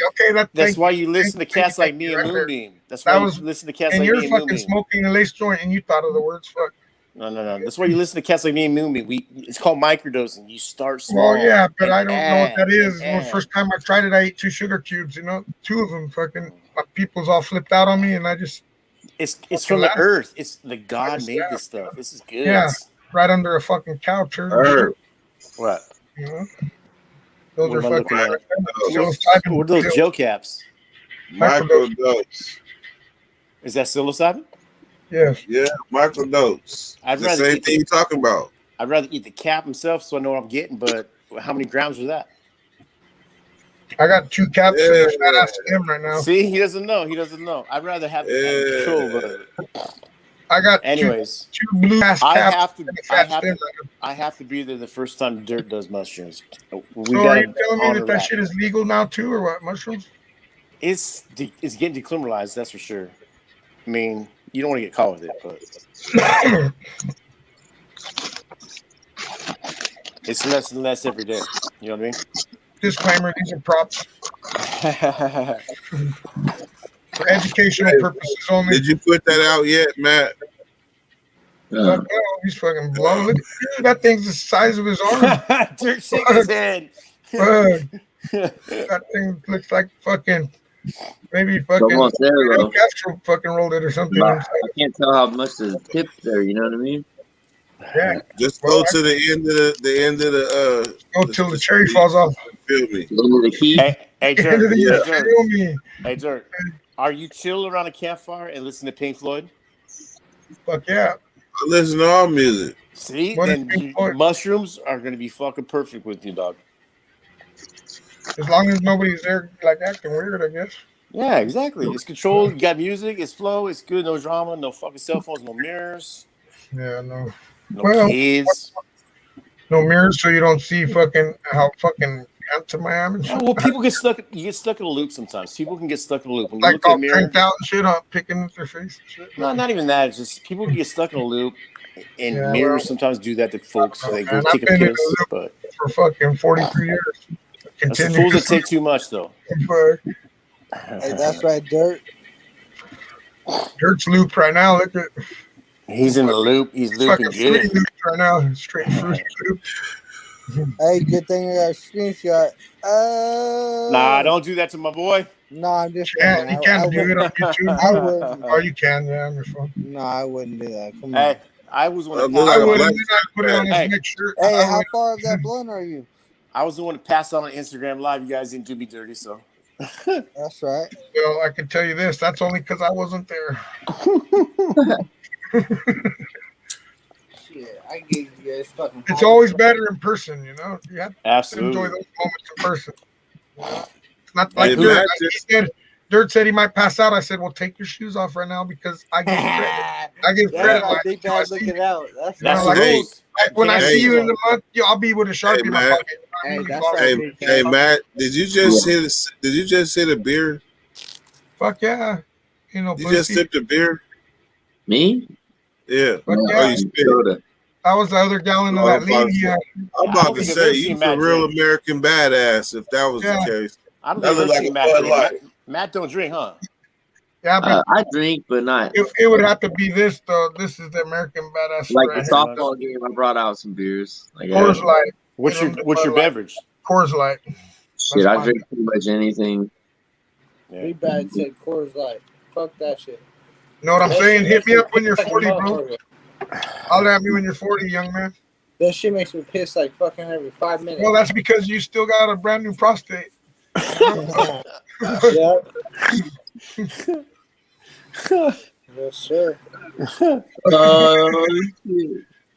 That's why you listen to cats like me and Moonbeam. That's why you listen to cats like me and Moonbeam. And you're fucking smoking a lace joint, and you thought of the words fuck. No. That's why you listen to cats like me and Moonbeam. It's called microdosing. You start small. Well, yeah, but I don't know what that is. The first time I tried it, I ate 2 sugar cubes. 2 of them. Fucking my people's all flipped out on me, and I just. It's from the earth. It's the God made this stuff. This is good. Yeah, right under a fucking couch. What? Those are fucking. What are those gel caps? Microdose. Is that psilocybin? Yes. Yeah, microdose. The same thing you're talking about. I'd rather eat the cap himself so I know what I'm getting, but how many grams was that? I got 2 caps in there. Fat ass to him right now. See, he doesn't know. I'd rather have control, but I got anyways. 2 blue ass caps. I have to be there the first time Dirt does mushrooms. So are you telling me that shit is legal now too, or what? Mushrooms? It's getting decriminalized, that's for sure. I mean, you don't want to get caught with it, but it's less and less every day. You know what I mean? Disclaimer: these are props for educational purposes only. Did you put that out yet, Matt? No, he's fucking blown. Look, that thing's the size of his arm. Dirt shake his head. That thing looks like fucking. Maybe fucking Castro fucking rolled it or something. I can't tell how much the tip there. You know what I mean? Yeah. Just go to the end of the go till the cherry falls off. Feel me? Hey, Dirt. Hey, Dirt. Are you chill around a campfire and listen to Pink Floyd? Fuck yeah. I listen to all music. See, then mushrooms are going to be fucking perfect with you, dog. As long as nobody's there like acting weird, I guess. Yeah, exactly. It's controlled. You got music. It's flow. It's good. No drama. No fucking cell phones. No mirrors. Yeah, no. No kids. No mirrors, so you don't see fucking how fucking handsome I am. And shit. Well, people get stuck. You get stuck in a loop sometimes. People can get stuck in a loop. When you like look at mirror, out and shit, picking at their face and shit. No, not even that. It's just people can get stuck in a loop, and mirrors sometimes do that to folks. So they go take a piss. But for fucking 43 years. That's the fools that take too much, though. Hey, that's right, Dirt. Dirt's looped right now. Look at. He's in the loop. He's looping good. Right now, straight fruit loop. Hey, good thing I got a screenshot. Nah, don't do that to my boy. No, I'm just Yeah, playing. you can't do it on YouTube. I wouldn't. Oh, you can, yeah, on your phone. No, I wouldn't do that. Come on. Hey, I was the one to look pass like I a would, black and then I put it on his Hey. next shirt. Hey, how far of that blunt are you? I was the one to pass out on Instagram Live. You guys didn't do me dirty, so. That's right. Well, I can tell you this. That's only because I wasn't there. Shit, I gave you guys fucking. It's always better in person, you know. You have to Absolutely. enjoy those moments in person. You know? It's not Hey, like Dirt. Matt, Like he said, Dirt said he might pass out. I said, "Well, take your shoes off right now because I give credit. I give credit. That's big bad looking out. That's That's like, the rules. like when I Can't see you have in the month, I'll be with a Sharpie in my Matt. pocket. Hey, You that's follow right. me. Hey, Matt, did you just hit a beer? Fuck yeah. You know, You just pussy. sipped a beer? Me? Yeah. Fuck Oh, yeah. you spit. Soda. That was the other gallon of Oh, that I'm about lean. to Yeah. I'm about to say you's a real American badass if that was the case. I don't That think look I've like seen a Matt Bud drink. Light. Matt don't drink, huh? Yeah, but I drink, but not it would have to be this though. This is the American badass. like right the here. softball game. I brought out some beers. Like, Coors Light. What's your beverage? Coors Light. Shit, I drink pretty much anything. Big bad said Coors Light. Fuck that shit. You know what I'm That saying? shit Hit me makes up when you're piss like a 40, bro. motherfucker. I'll have you when you're 40, young man. That shit makes me piss like fucking every 5 minutes. Well, that's because you still got a brand new prostate. Yeah. Yes, sir.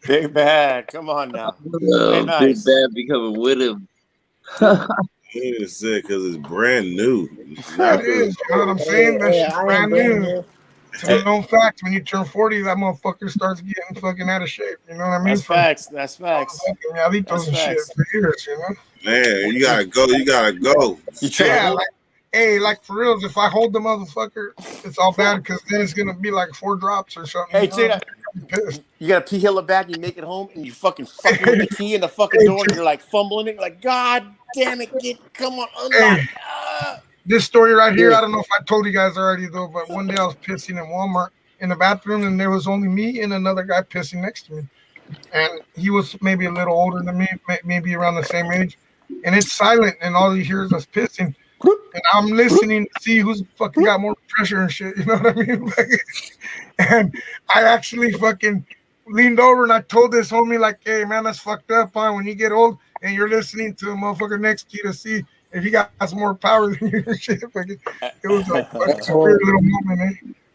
Big bad. Come on now. Hey, Big nice. bad becoming with him. It's because it's brand new. That is, you know what I'm saying? That shit's I ain't brand brand new. new. It's a known fact. When you turn 40, that motherfucker starts getting fucking out of shape. You know what I mean? That's facts. That's facts. Fucking shit for years, you know? Man, you gotta go. You gotta go. Yeah, like, hey, like for reals, if I hold the motherfucker, it's all bad because then it's gonna be like 4 drops or something. Hey, you know? Tina, you gotta pee hella back, you make it home, and you fucking with the key in the fucking door, and you're like fumbling it, like, God damn it, come on, unlock. Hey, this story right here, I don't know if I told you guys already though, but one day I was pissing in Walmart in the bathroom, and there was only me and another guy pissing next to me, and he was maybe a little older than me, maybe around the same age, and it's silent, and all you hear is us pissing. And I'm listening to see who's fucking got more pressure and shit. You know what I mean? And I actually fucking leaned over and I told this homie, like, hey, man, that's fucked up, huh? When you get old and you're listening to a motherfucker next to you to see if he got more power than you and shit. Fucking, it was like fucking a weird little moment, eh?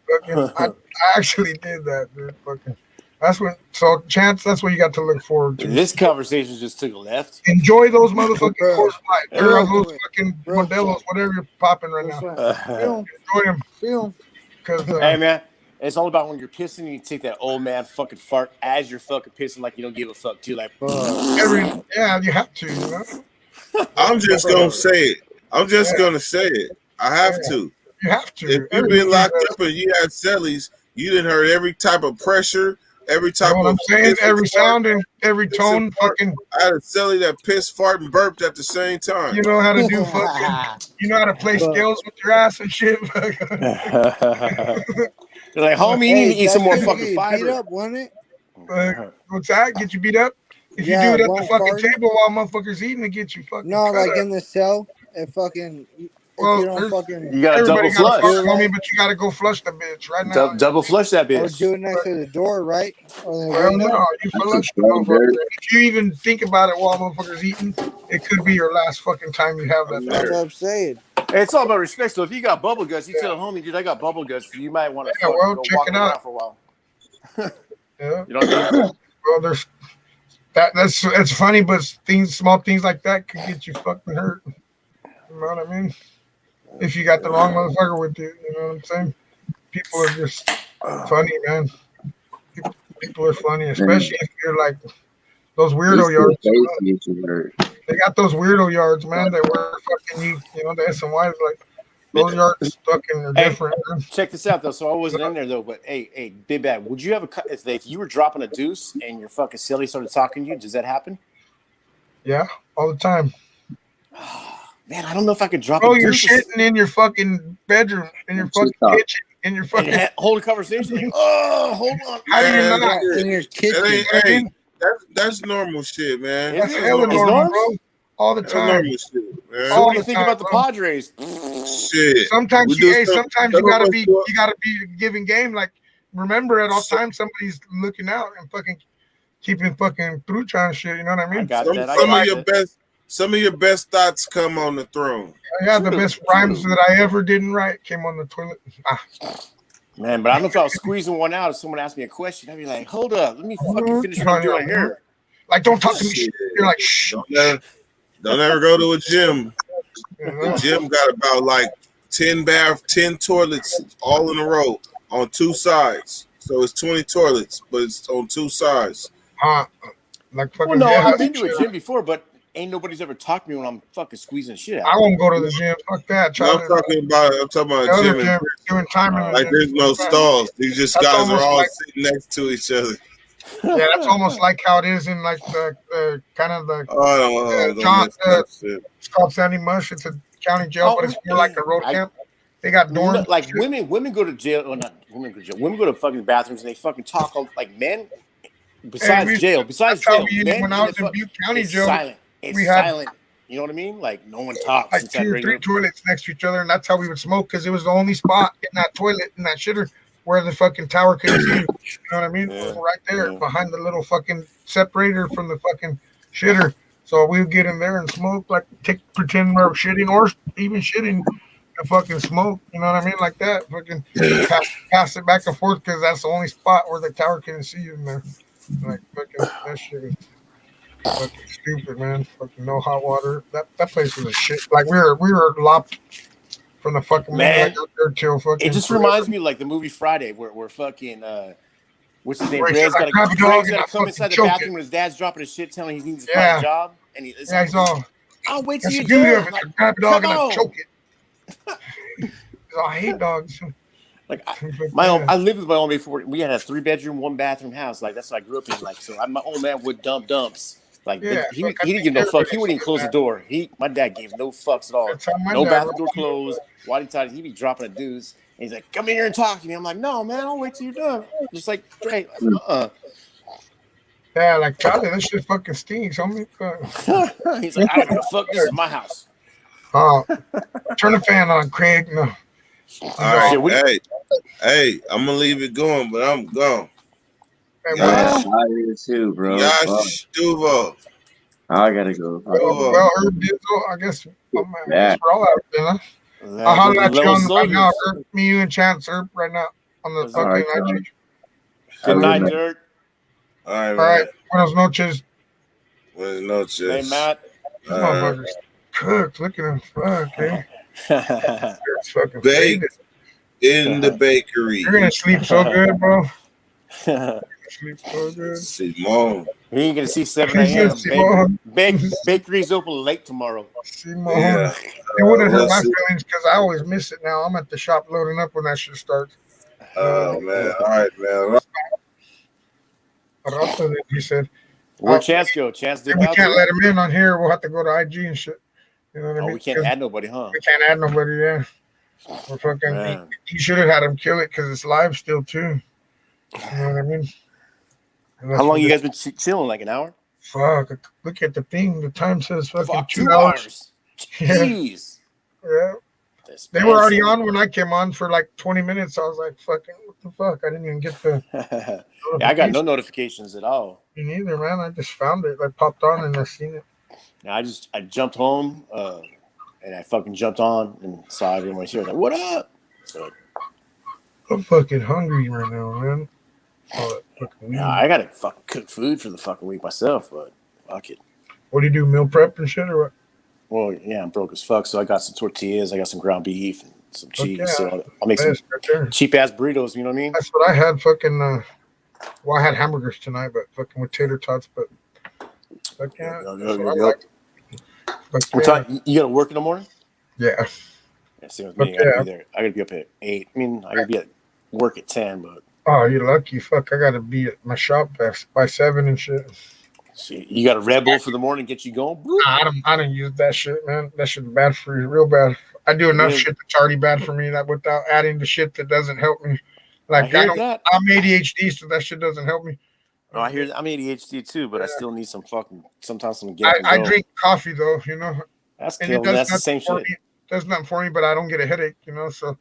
Fucking, I actually did that, dude. Fucking. That's when, so Chance, that's what you got to look forward to. This conversation just took a left. Enjoy those motherfucking Coors Light. Or those fucking Modelos, whatever you're popping right now. Enjoy them. Hey, man, it's all about when you're pissing and you take that old man fucking fart as you're fucking pissing like you don't give a fuck, too. Like, yeah, you have to, you know? I'm just gonna say it. I'm just gonna say it. I have to. You have to. If you've been locked up and you had cellies, you didn't heard every type of pressure, every type what of I'm saying, every sound and every tone. Fucking, I had a celly that pissed, fart, and burped at the same time. You know how to do fucking. You know how to play scales with your ass and shit. You're like, homie, you need to eat some more fucking fiber. Beat up, wasn't it? What's that? Get you beat up? If you do it at the fucking table while motherfuckers eating, it gets you fucking. No, like in the cell, and fucking. Well, you don't fucking. You gotta double flush, homie, but you gotta go flush the bitch right now. Double flush that bitch. Or do it next to the door, right? Well, no, you flush the motherfucker. If you even think about it while motherfuckers eating, it could be your last fucking time you have that. That's what I'm saying. Hey, it's all about respect. So if you got bubble guts, you tell the homie, dude, I got bubble guts. You might want to go check walk it around out for a while. Yeah. You know what I mean? Well, there's that's funny, but small things like that could get you fucking hurt. You know what I mean? If you got the wrong motherfucker with you, you know what I'm saying? People are just funny, man. People are funny, especially if you're like those weirdo yards. They got those weirdo yards, man. They were fucking you know, the SNYs like those yards fucking are different. Man. Check this out though. So I wasn't in there though, but hey, Big Bad, would you have if you were dropping a deuce and your fucking silly started talking to you? Does that happen? Yeah, all the time. Man, I don't know if I could drop. Oh, you're shitting in your fucking bedroom, in your fucking kitchen, in your fucking hold a conversation. Like, oh, hold on. How do you not? In your kitchen. That's normal shit, man. That's hella It's normal, normal? bro. All the That's time. normal shit, man. So what do you think about the Padres? Shit. Sometimes, sometimes you some of gotta us be, do- you gotta be giving game. Like, remember at all times somebody's looking out and fucking keeping fucking through trying shit. You know what I mean? I got that. Some of your best thoughts come on the throne. Yeah, the best rhymes that I ever didn't write came on the toilet. Man, but I don't know if I was squeezing one out. If someone asked me a question, I'd be like, "Hold up, let me fucking finish what I'm doing here." Like, don't talk to me. You're like, shh. Don't ever go to a gym. The gym got about like 10 toilets all in a row on two sides. So it's 20 toilets, but it's on two sides. Like well, no, I've been to a gym before, but ain't nobody's ever talked to me when I'm fucking squeezing shit out. I won't go to the gym. Fuck that. No, I'm talking about a gym. Doing time in the like gym. there's no stalls. These just That's guys are almost all like- sitting next to each other. Yeah, that's almost like how it is in like the kind of the John. It's called Sandy Mush. It's a county jail, but it's more like a road camp. They got dorms. Like women go to jail, or not women go to jail. Women go to fucking bathrooms and they fucking talk like men. Besides jail, when I was in Butte County jail, silent. It's silent. You know what I mean? Like no one talks. Like 2 or 3 toilets next to each other, and that's how we would smoke because it was the only spot in that toilet in that shitter where the fucking tower couldn't see. You know what I mean? Right there behind the little fucking separator from the fucking shitter. So we would get in there and smoke, like pretend we're shitting or even shitting and fucking smoke. You know what I mean? Like that. Fucking pass it back and forth because that's the only spot where the tower couldn't see you in there. Like fucking that shit is fucking stupid, man. Fucking no hot water. That place was a shit. Like we were lopped from the fucking man. Till fucking. It just reminds me of like the movie Friday, where fucking what's his name? Where Greg's he's got to come fucking inside the choke bathroom it. when his dad's dropping his shit, telling him he needs to find a job, and he's all. I'll wait till That's you the do beauty it. of it. Like, Grab a dog and come I on. choke it. I hate dogs. Like I lived with my own before. We had a 3-bedroom, 1-bathroom house. Like that's what I grew up in. Like so, my old man would dump dumps. Like he didn't give no fuck. He wouldn't even close the door. My dad gave no fucks at all. No bathroom door closed. Why did he'd be dropping a deuce? And he's like, "Come in here and talk to me." I'm like, "No, man, I'll wait till you're done." Just like straight. Yeah, like Charlie, that shit fucking stinks, homie. He's like, "I don't give a fuck. This is my house." Turn the fan on, Craig. No. All right, hey, I'm gonna leave it going, but I'm gone. I did too, bro. Yash Duvo. I gotta go. Well, Herb Dizzle, I guess we're all out there, huh? I'll holler at you on right now, Herb. Me, you, and Chance, Herb, right now on the fucking IG. Good night, Dirt. All right. Buenos noches. Buenos noches. Hey, Matt. This motherfucker's cooked. Look at him. Fuck, okay. It's fucking baked in the bakery. You're gonna sleep so good, bro. Sleep so good. Simone. You ain't gonna see 7 a.m. Bakery's open late tomorrow. Simone. Yeah. It wouldn't hurt my feelings because I always miss it now. I'm at the shop loading up when that shit starts. Oh man. All right, man. He said, where'd Chance go? Chance did we can't let him in on here. We'll have to go to IG and shit. You know what I mean? We can't add nobody, huh? We can't add nobody, yeah. We're fucking, he should have had him kill it because it's live still, too. You know what I mean? How long you guys been chilling? Like an hour? Fuck. Look at the thing. The time says fucking 2 hours. Jeez. Yeah. They were already on when I came on for like 20 minutes. I was like, fucking, what the fuck? I didn't even get the. Yeah, I got no notifications at all. Me neither, man. I just found it. I popped on and I seen it. Now I jumped home and I fucking jumped on and saw everyone here. Like, what up? So, I'm fucking hungry right now, man. I gotta fucking cook food for the fucking week myself, but fuck it. What do you do? Meal prep and shit or what? Well, yeah, I'm broke as fuck, so I got some tortillas, I got some ground beef and some cheese. Yeah. So I'll make some cheap ass burritos. You know what I mean? That's what I had. Fucking. Well, I had hamburgers tonight, but fucking with tater tots. But you gotta work in the morning? Yeah. Same with me. I gotta be there. I gotta be up at 8. I mean, I gotta be at work at 10, but. Oh, you're lucky. Fuck, I gotta be at my shop by 7 and shit. See, you got a Red Bull for the morning, get you going? I don't use that shit, man. That shit's bad for you, real bad. I do enough shit that's already bad for me that without adding the shit that doesn't help me. Like I'm ADHD, so that shit doesn't help me. Oh, I hear. I'm ADHD too, but I still need some fucking sometimes some get up and I go. drink coffee though, That's and cool. That's the same shit. Does nothing for me, but I don't get a headache, So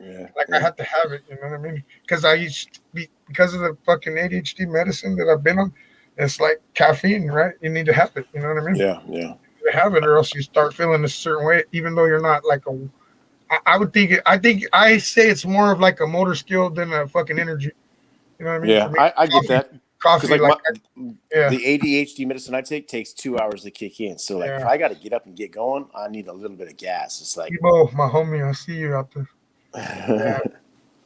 I have to have it, you know what I mean? Because I used to be because of the fucking ADHD medicine that I've been on. It's like caffeine, right? You need to have it, you know what I mean? Yeah. You have it, or else you start feeling a certain way, even though you're not like a. I would think. I say it's more of like a motor skill than a fucking energy. You know what I mean? Yeah, For me, I get that. Coffee, Like the ADHD medicine I take takes 2 hours to kick in. So like if I got to get up and get going, I need a little bit of gas. It's like, my homie, I see you out there.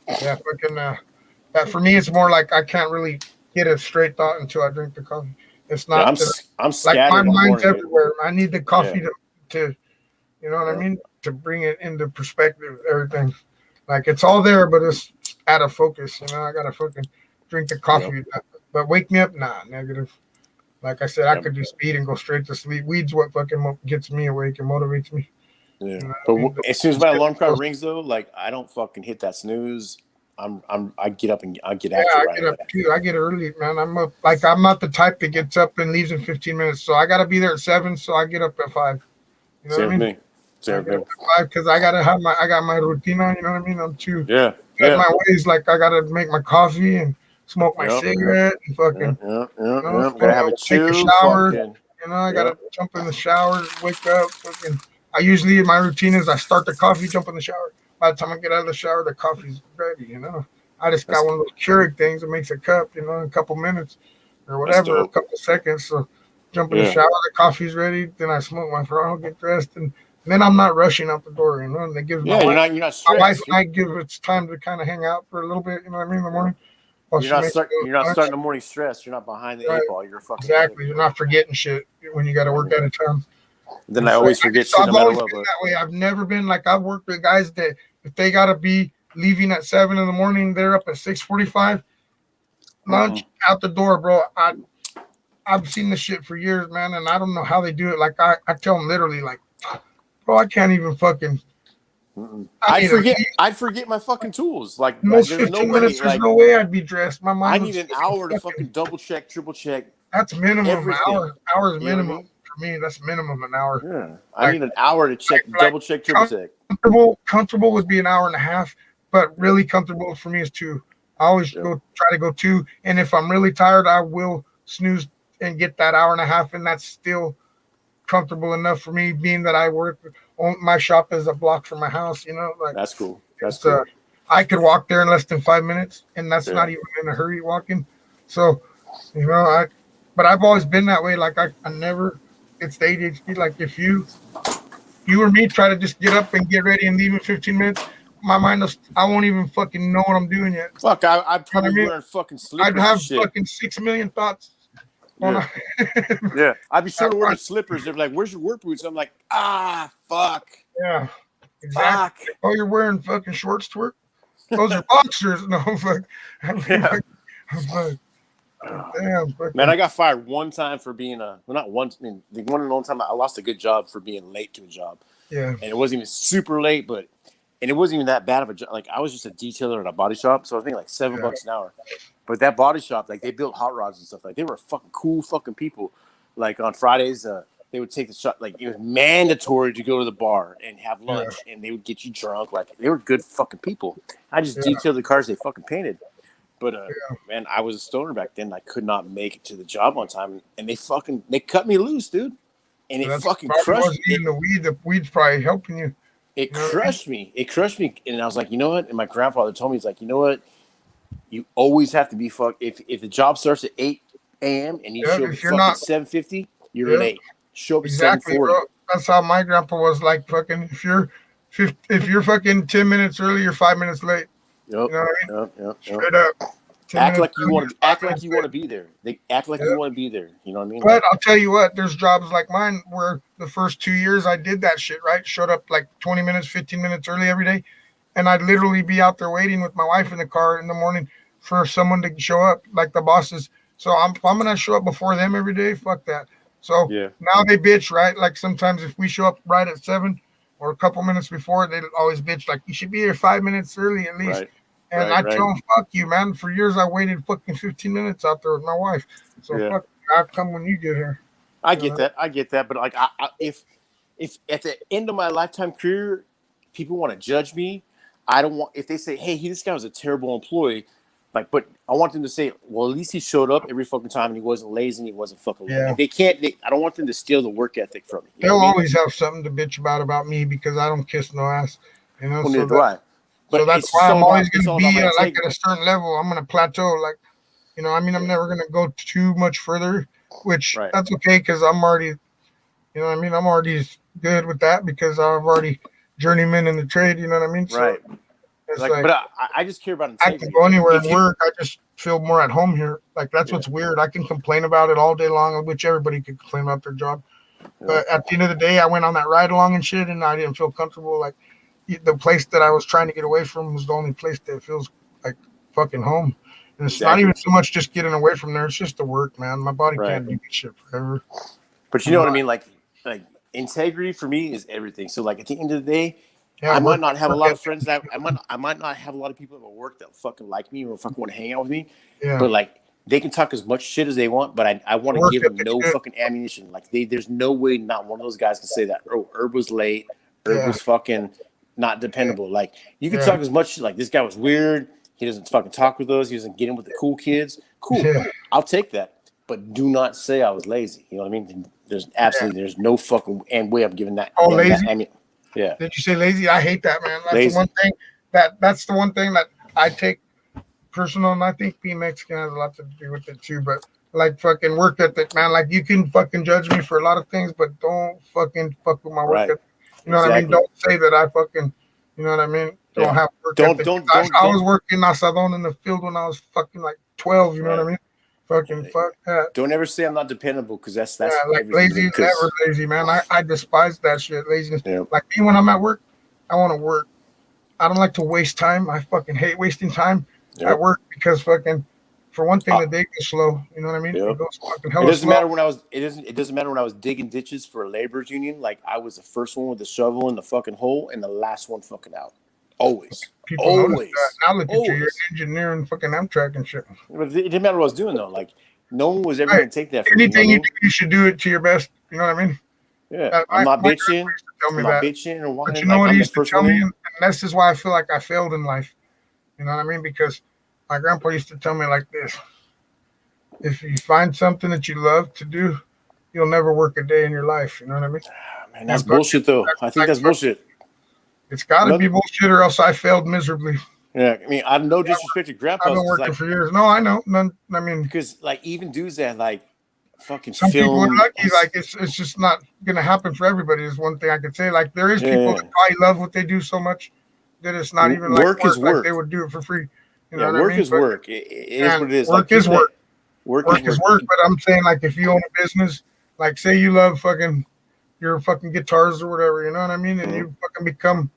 Fucking. That for me, it's more like I can't really get a straight thought until I drink the coffee. It's not. I'm like my scattered. mind's everywhere. I need the coffee to, you know what I Yeah. mean, to bring it into perspective. Everything, like it's all there, but it's out of focus. I gotta fucking drink the coffee. But wake me up, nah, negative. Like I said, I could do speed and go straight to sleep. Weed's what fucking gets me awake and motivates me. Yeah. But as soon as my alarm clock rings, though, like I don't fucking hit that snooze. I get up and I get after I right get up too. I get early, man. I'm up. Like I'm not the type that gets up and leaves in 15 minutes. So I gotta be there at 7. So I get up at 5. You know what I mean? Same thing. Because I got my routine on. You know what I mean? I'm too. Yeah. My ways, like I gotta make my coffee and smoke my cigarette and fucking. Gotta have a chew. Take a shower. Fucking, I gotta jump in the shower, wake up. Fucking. I usually my routine is I start the coffee, jump in the shower. By the time I get out of the shower, the coffee's ready. I just got one of those Keurig things that makes a cup. In a couple minutes or whatever, a couple seconds. So jump in the shower, the coffee's ready. Then I smoke my Ferraro, get dressed, and then I'm not rushing out the door. And it gives my wife, you're not stressed. my wife and I give it's time to kind of hang out for a little bit. You know what I mean? In the morning. You're not starting the morning stress. You're not behind the 8 ball. You're fucking exactly. You're not forgetting shit when you got to work out of town. Then I always forget shit. I've no always matter been what. that way. I've never been like I've worked with guys that if they got to be leaving at 7 in the morning, they're up at 6:45. Lunch out the door, bro. I've seen this shit for years, man, and I don't know how they do it. Like I tell them literally, like, bro, I can't even fucking. I'd forget my fucking tools. Like most 15 minutes, there's no way I'd be dressed. My mind. I need an hour to fucking double check, triple check. That's minimum everything. Hours minimum for me. That's minimum an hour. Yeah, I need an hour to check, double check, triple check. Comfortable would be an hour and a half, but really comfortable for me is 2. I always try to go 2, and if I'm really tired, I will snooze and get that hour and a half, and that's still comfortable enough for me, being that I work. My shop is a block from my house. Like that's cool. That's cool. I could walk there in less than 5 minutes, and that's not even in a hurry walking. So, but I've always been that way. Like I never. It's the ADHD. Like if you or me try to just get up and get ready and leave in 15 minutes, my mind I won't even fucking know what I'm doing yet. Fuck, I'd probably wearing fucking slippers. I'd have fucking 6 million thoughts. Yeah. I'd be sort of wearing slippers. They're like, "Where's your work boots?" I'm like, fuck. Yeah, exactly. Fuck. Oh, you're wearing fucking shorts to work? Those are boxers. No, fuck. Yeah. Damn, man, I got fired one time for being not one. I mean, the one and only time I lost a good job for being late to a job. Yeah, and it wasn't even super late, and it wasn't even that bad of a job. Like I was just a detailer at a body shop, so I was making like $7 an hour. But that body shop, like they built hot rods and stuff. Like they were fucking cool fucking people. Like on Fridays, they would take the shot. Like it was mandatory to go to the bar and have lunch, and they would get you drunk. Like they were good fucking people. I just detailed the cars they fucking painted. But man, I was a stoner back then. I could not make it to the job on time, and they cut me loose, dude. And it fucking crushed me. The weed's probably helping you. It crushed me. It crushed me, and I was like, you know what? And my grandfather told me, he's like, you know what? You always have to be fucked. If the job starts at 8 a.m. and you show up at 7:50, you're late. Show up at 7:40. That's how my grandpa was. Like fucking, if you're fucking 10 minutes early, you're 5 minutes late. Yep. You know what I mean? Yep. Straight up. Act like you want to be there. They act like you want to be there. You know what I mean? But I'll tell you what, there's jobs like mine where the first 2 years I did that shit, right? Showed up like 20 minutes, 15 minutes early every day. And I'd literally be out there waiting with my wife in the car in the morning for someone to show up, like the bosses. So I'm going to show up before them every day. Fuck that. So now they bitch, right? Like sometimes if we show up right at 7 or a couple minutes before, they always bitch like, you should be here 5 minutes early at least. Right. And I tell them, fuck you, man. For years, I waited fucking 15 minutes out there with my wife. So fuck, I'll come when you get here. I get that. But like, if at the end of my lifetime career, people want to judge me, I don't want. If they say, "Hey, this guy was a terrible employee," like, but I want them to say, "Well, at least he showed up every fucking time, and he wasn't lazy, and he wasn't fucking." Yeah. Like, they can't. I don't want them to steal the work ethic from me. They'll always have something to bitch about me because I don't kiss no ass. You know, so that's why I'm always going to be like at a certain level. I'm going to plateau. Like, you know, I mean, I'm never going to go too much further, which that's okay because I'm already, you know what I mean? I'm already good with that because I've already journeyman in the trade. You know what I mean? So it's like but I just care about integrity. I can go anywhere and work. I just feel more at home here. Like, that's what's weird. I can complain about it all day long, which everybody can complain about their job. But at the end of the day, I went on that ride along and shit, and I didn't feel comfortable. Like, the place that I was trying to get away from was the only place that feels like fucking home. And it's not even so much just getting away from there. It's just the work, man. My body can't do this shit forever. But you know what I mean? Like integrity for me is everything. So like at the end of the day, I might not have a lot of friends that I might not have a lot of people at work that fucking like me or fucking want to hang out with me. Yeah. But like they can talk as much shit as they want, but I want to give them no fucking ammunition. Like there's no way not one of those guys can say that. Oh, Herb was late. Herb was fucking not dependable. Like you can talk as much like this guy was weird. He doesn't fucking talk with us. He doesn't get in with the cool kids. Cool. I'll take that. But do not say I was lazy. You know what I mean? There's absolutely there's no fucking way I'm giving that. Oh, lazy? Yeah. Did you say lazy? I hate that, man. That's the one thing that's the one thing that I take personal, and I think being Mexican has a lot to do with it too. But like fucking work ethic, man. Like you can fucking judge me for a lot of things, but don't fucking fuck with my work ethic. You know what I mean? Don't say that I fucking, you know what I mean? Don't have work ethic. I was working asadón in the field when I was fucking like 12. You know what I mean? Fucking fuck that. Don't ever say I'm not dependable because that's like lazy, never lazy, man. I despise that shit, laziness. Like me when I'm at work, I want to work. I don't like to waste time. I fucking hate wasting time at work because fucking, for one thing, the day goes slow. You know what I mean? It goes fucking hella slow. It doesn't matter when I was digging ditches for a laborers union. Like I was the first one with the shovel in the fucking hole and the last one fucking out. Always. People always. Now look at you. You're an engineer and fucking Amtrak and shit. But it didn't matter what I was doing though. Like no one was ever going to take that from anything you do, you should do it to your best. You know what I mean? Yeah. I'm not bitching. I'm not bitching or whining. But you know what he used to tell me? And this is why I feel like I failed in life. You know what I mean? Because my grandpa used to tell me like this. If you find something that you love to do, you'll never work a day in your life. You know what I mean? Man, that's bullshit though. I think that's bullshit. It's got to be bullshit, or else I failed miserably. Yeah, I mean, I have no disrespect to grandpas. I've been working for years. No, I know. None. I mean, because like even dudes that like fucking some people are lucky. Like it's just not gonna happen for everybody. Is one thing I could say. Like there is people that probably love what they do so much that it's not even work is work. Like they would do it for free. You know what work I mean? Is work. It is what it is. Work is work. Work is work. But I'm saying like if you own a business, like say you love fucking your fucking guitars or whatever. You know what I mean? And you fucking become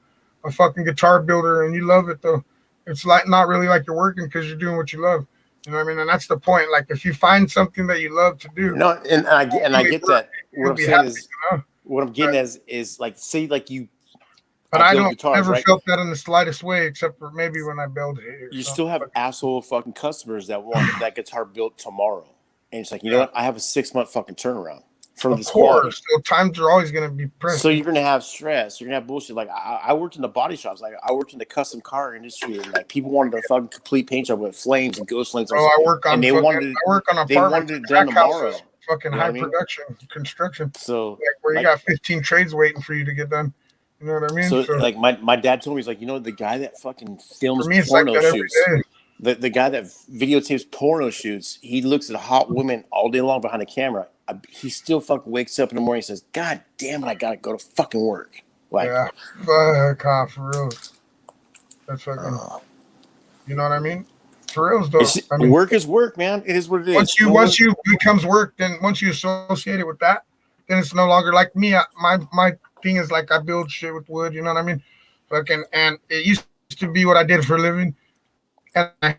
a fucking guitar builder and you love it though. It's like not really like you're working because you're doing what you love. You know what I mean? And that's the point. Like if you find something that you love to do. No, and I get that. What I'm saying is, what I'm getting is like say like you. But I don't ever felt that in the slightest way, except for maybe when I built it. You still have asshole fucking customers that want that guitar built tomorrow, and it's like you know what? I have a 6-month fucking turnaround. Of course, so times are always going to be pressed. So you're going to have stress. You're going to have bullshit. Like I worked in the body shops. Like I worked in the custom car industry. And like people wanted a fucking complete paint job with flames and ghost flames. Oh, I work on. I work on apartments. They wanted it done tomorrow. Fucking high production construction. So like where you got 15 trades waiting for you to get done. You know what I mean? So like my dad told me, he's like, you know, the guy that fucking films porno shoots. The guy that videotapes porno shoots, he looks at hot women all day long behind the camera. He still fucking wakes up in the morning and says, God damn it, I gotta go to fucking work. Like, yeah, fuck off, for real. That's fucking, you know what I mean? For real, though. I mean, work is work, man. It is what it is. Once you becomes work, then once you associate it with that, then it's no longer like me. My thing is like I build shit with wood, you know what I mean? Fucking, and it used to be what I did for a living. And I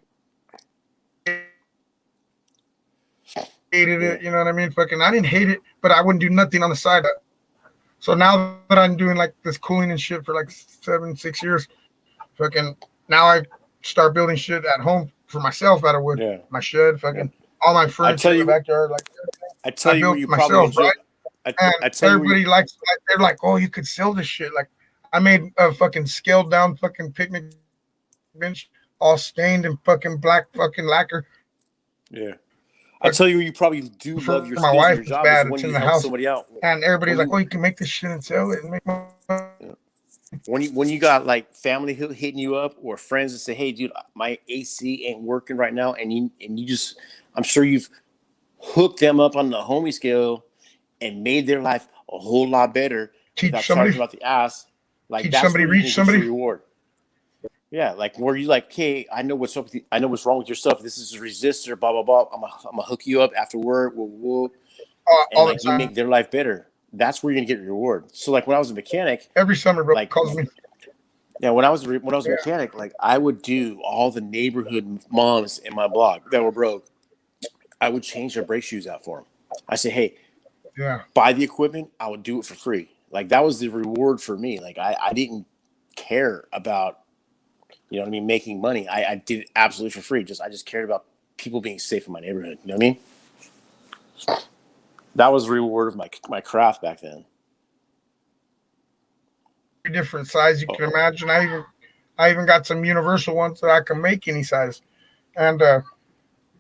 hated it, you know what I mean? Fucking, I didn't hate it, but I wouldn't do nothing on the side. So now that I'm doing like this cooling and shit for like 6 years, fucking, now start building shit at home for myself out of wood. Yeah. My shed, fucking all my furniture in the backyard, like I tell you built what you probably myself, enjoy. right? And I tell you everybody likes, like, they're like, oh, you could sell this shit. Like, I made a fucking scaled down fucking picnic bench, all stained in fucking black fucking lacquer. Yeah. I tell you, you probably do For love your my skills wife, and your it's job bad. is when It's in you the help house, somebody out. and everybody's When like, "Oh, you can make this shit and sell it and make money." when you got like family hitting you up or friends that say, "Hey, dude, my AC ain't working right now," and you just, I'm sure you've hooked them up on the homie scale and made their life a whole lot better without charging about the ass. Like teach that's somebody, where you can reach get your somebody. reward. Yeah, like where you like, hey, I know what's up with I know what's wrong with your stuff. This is a resistor, blah blah blah. I'm gonna hook you up after work, and All like the you time. make their life better. That's where you're gonna get your reward. So like when I was a mechanic, Every summer, bro, like calls me. yeah, when I was a mechanic, like I would do all the neighborhood moms in my block that were broke. I would change their brake shoes out for them. I say, hey, Yeah, buy the equipment. I would do it for free. Like that was the reward for me. Like I didn't care about, you know what I mean, making money. I did it absolutely for free. I just cared about people being safe in my neighborhood. You know what I mean? That was the reward of my craft back then. different size you can imagine. I even got some universal ones that I can make any size, and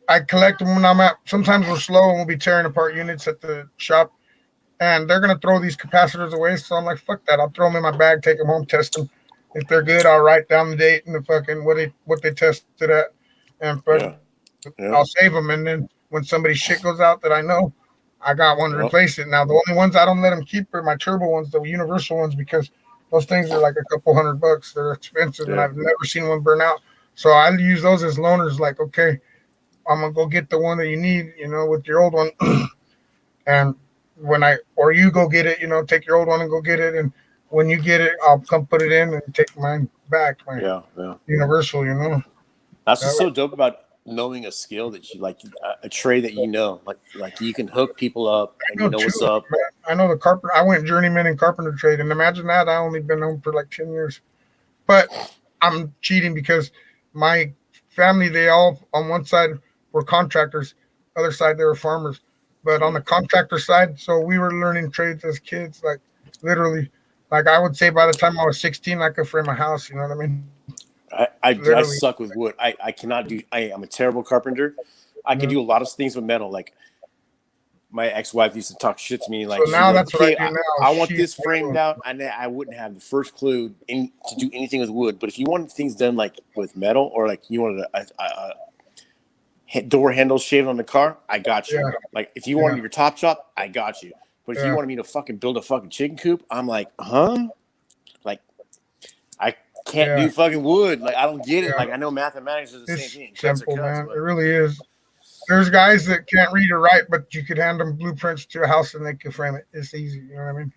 I collect them when I'm at. Sometimes we're slow and we'll be tearing apart units at the shop, and they're gonna throw these capacitors away. So I'm like, fuck that. I'll throw them in my bag, take them home, test them. If they're good, I'll write down the date and the fucking what they tested at, and I'll save them. And then when somebody's shit goes out that I know, I got one to replace it. Now the only ones I don't let them keep are my turbo ones, the universal ones, because those things are like a couple $100. They're expensive, and I've never seen one burn out. So I use those as loaners. Like, okay, I'm gonna go get the one that you need, with your old one, and or you go get it, take your old one and go get it, and when you get it, I'll come put it in and take mine back, my universal, That's what's so dope about knowing a skill that you like, a trade that like you can hook people up and you know what's up. I know the carpenter. I went journeyman in carpenter trade, and imagine that. I only been home for like 10 years, but I'm cheating because my family, they all on one side were contractors, other side they were farmers. But on the contractor side, so we were learning trades as kids, like literally. Like I would say, by the time I was 16, I could frame a house. You know what I mean? I suck with wood. I cannot do. I'm a terrible carpenter. I can do a lot of things with metal. Like my ex-wife used to talk shit to me. Like, so now that's what I do now. I want this framed out, and I wouldn't have the first clue to do anything with wood. But if you wanted things done like with metal, or like you wanted a door handle shaved on the car, I got you. Yeah. Like if you wanted your top shop, I got you. But if you wanted me to fucking build a fucking chicken coop, I'm like, huh? Like I can't do fucking wood. Like I don't get it. Like I know mathematics is the same thing. Simple, man. It really is. There's guys that can't read or write, but you could hand them blueprints to a house and they can frame it. It's easy. You know what I mean?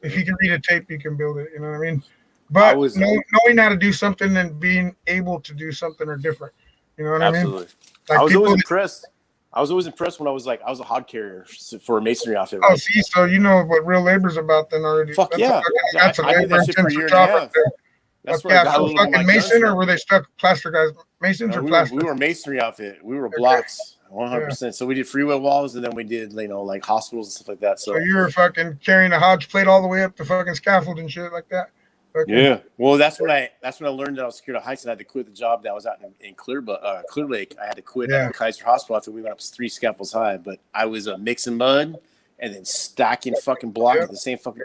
If you can read a tape, you can build it. You know what I mean? But knowing how to do something and being able to do something are different. You know what I mean? Absolutely. Like I was always impressed. I was always impressed when I was a hod carrier for a masonry outfit. Right? Oh, see, so you know what real labor's about then already. Fuck yeah. That's a labor-intensive job right there. That's where I got a little fucking mason, or were they stuck plaster guys? Masons or plaster? We were a masonry outfit. We were blocks, 100%. So we did freeway walls, and then we did, like hospitals and stuff like that. So you were fucking carrying a Hodge plate all the way up the fucking scaffold and shit like that. Okay. Yeah. Well, that's when I learned that I was scared of heights, and I had to quit the job that I was out in Clear Lake. I had to quit at Kaiser Hospital after we went up 3 scaffolds high. But I was mixing mud and then stacking fucking blocks at the same fucking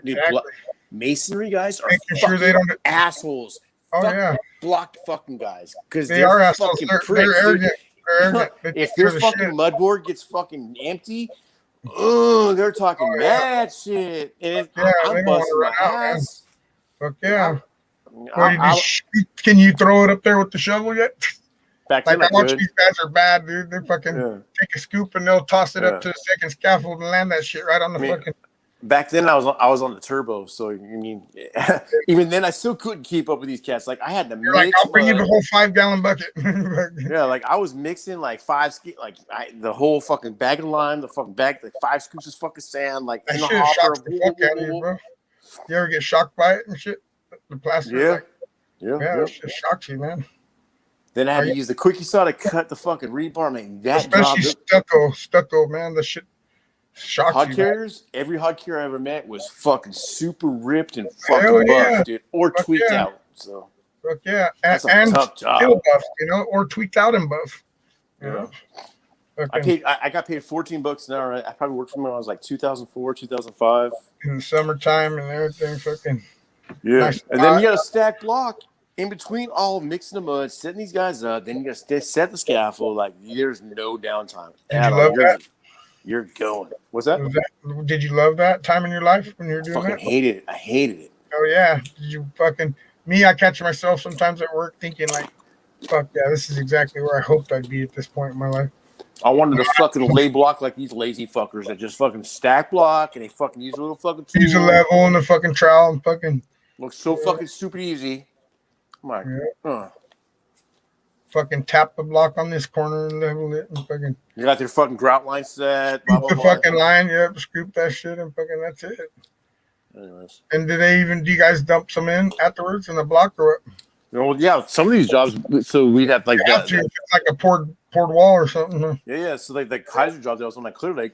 masonry guys are fucking assholes. Oh yeah, block fucking guys because they are assholes. fucking They're pricks. arrogant. If their fucking mud board gets fucking empty, they're talking mad shit. And I'm busting my ass. Fuck yeah. Can you throw it up there with the shovel yet? Back like I watch these guys are bad, dude. They fucking take a scoop and they'll toss it up to the second scaffold and land that shit right on the fucking. Back then, I was on the turbo, so even then, I still couldn't keep up with these cats. Like I had to mix. Like I'll bring you the whole 5-gallon bucket. Yeah, like I was mixing like the whole fucking bag of lime, the fucking bag, like 5 scoops of fucking sand, like that in the shit shocks the fuck out of you, bro. You ever get shocked by it and shit? The plastic. Yeah. It shocks you, man. Then I had to use the quickie saw to cut the fucking rebar. Man, that especially job, stucco, man. The shit shocks hod you. carriers. Man. Every hod carrier I ever met was fucking super ripped and fucking Hell buff, yeah. dude, or Fuck tweaked yeah. out. So fuck yeah, that's a and tough job. still buff, you know, or tweaked out and buff. You know? I got paid $14 an hour. I probably worked for them when I was like 2004, 2005. In the summertime and everything, fucking. Yeah, nice and then you got to stack block in between all mixing the mud, setting these guys up. Then you got to set the scaffold. Like there's no downtime. Did you love that? You're going. What's that? Did you love that time in your life when you were doing that? I hated it. Oh yeah. Did you fucking me? I catch myself sometimes at work thinking like, "Fuck yeah, this is exactly where I hoped I'd be at this point in my life." I wanted to fucking lay block like these lazy fuckers that just fucking stack block and they fucking use a little fucking tool. Use a level and a fucking trowel and fucking. Looks so fucking super easy. I'm like, fucking tap the block on this corner and level it and fucking. You got their fucking grout line set. Blah, blah, blah. Fucking line, scoop that shit and fucking that's it. Anyways. And do you guys dump some in afterwards in the block or what? Well, yeah, some of these jobs, so we'd have like that. It's like a poured wall or something. Huh? Yeah. So like the Kaiser job that was on my Clear Lake,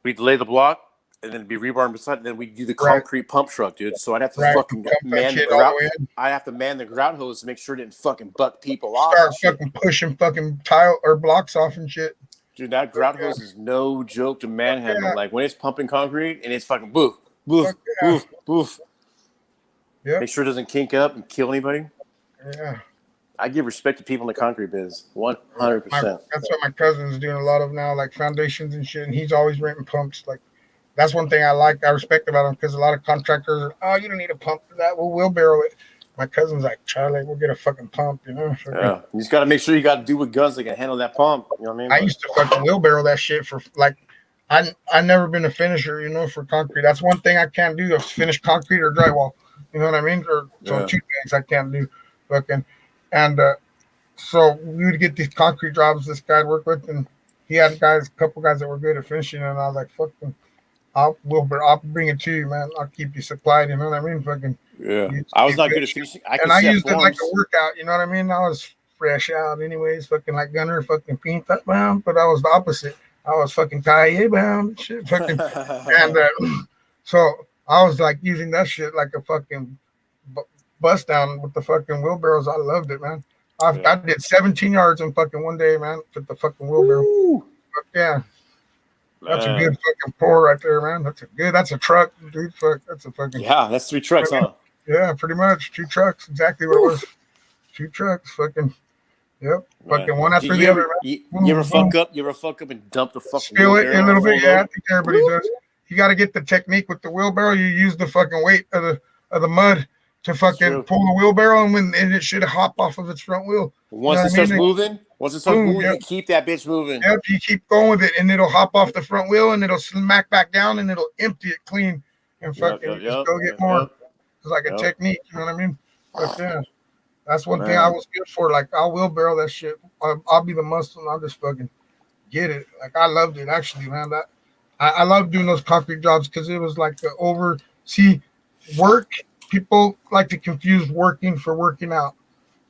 we'd lay the block and then be rebar beside, and then we'd do the concrete pump truck, dude. So I'd have to fucking man the grout. I have to man the grout hose to make sure it didn't fucking buck people off. Start fucking pushing fucking tile or blocks off and shit. Dude, that grout hose is no joke to manhandle. Yeah. Like when it's pumping concrete and it's fucking boof, boof, boof, boof. Yeah. Make sure it doesn't kink up and kill anybody. Yeah. I give respect to people in the concrete biz, 100%. That's what my cousin's doing a lot of now, like foundations and shit. And he's always renting pumps. Like that's one thing I respect about him because a lot of contractors are, you don't need a pump for that. We'll wheelbarrow it. My cousin's like, Charlie, we'll get a fucking pump, you know? Yeah. You just got to make sure you got to do with guns that can handle that pump. You know what I mean? I used to fucking wheelbarrow that shit for like, I never been a finisher, you know, for concrete. That's one thing I can't do is finish concrete or drywall. You know what I mean? So two things I can't do. Fucking, and so we would get these concrete jobs this guy'd work with, and he had a couple guys that were good at finishing, and I was like, fuck them. I'll bring it to you, man. I'll keep you supplied. You know what I mean? Fucking. Yeah. I was not good at finishing. I used it like a workout. You know what I mean? I was fresh out, anyways. Fucking like Gunner, fucking pinta bound, but I was the opposite. I was fucking calle bound, shit, fucking, and so I was like using that shit like a fucking bust down with the fucking wheelbarrows. I loved it, man. I did 17 yards in fucking one day, man, with the fucking wheelbarrow. But yeah. That's a good fucking pour right there, man. That's a truck, dude. Fuck, that's a fucking. Yeah, that's 3 trucks, huh? Yeah, pretty much 2 trucks. Exactly what it was. 2 trucks, fucking. Yep, fucking one after the other. You ever fuck up? You ever fuck up and dump the fucking spill it a little bit? Yeah, I think everybody does. You got to get the technique with the wheelbarrow. You use the fucking weight of the mud to fucking pull the wheelbarrow, and it should hop off of its front wheel. Once it starts moving, you keep that bitch moving. Yep, you keep going with it, and it'll hop off the front wheel, and it'll smack back down, and it'll empty it clean, and fucking just go get more. It's like a technique, you know what I mean? But yeah, that's one thing I was good for. Like I'll wheelbarrow that shit. I'll be the muscle, and I'll just fucking get it. Like I loved it actually, man. That I love doing those concrete jobs because it was like the work. People like to confuse working for working out.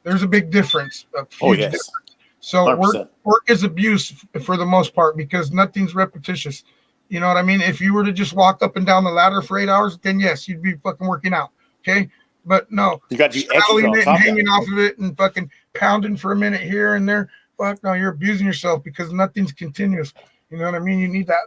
There's a big difference. Difference. So work is abuse for the most part because nothing's repetitious. You know what I mean? If you were to just walk up and down the ladder for 8 hours, then yes, you'd be fucking working out. Okay. But no, you got the extra and hanging off of it and fucking pounding for a minute here and there. Fuck no, you're abusing yourself because nothing's continuous. You know what I mean? You need that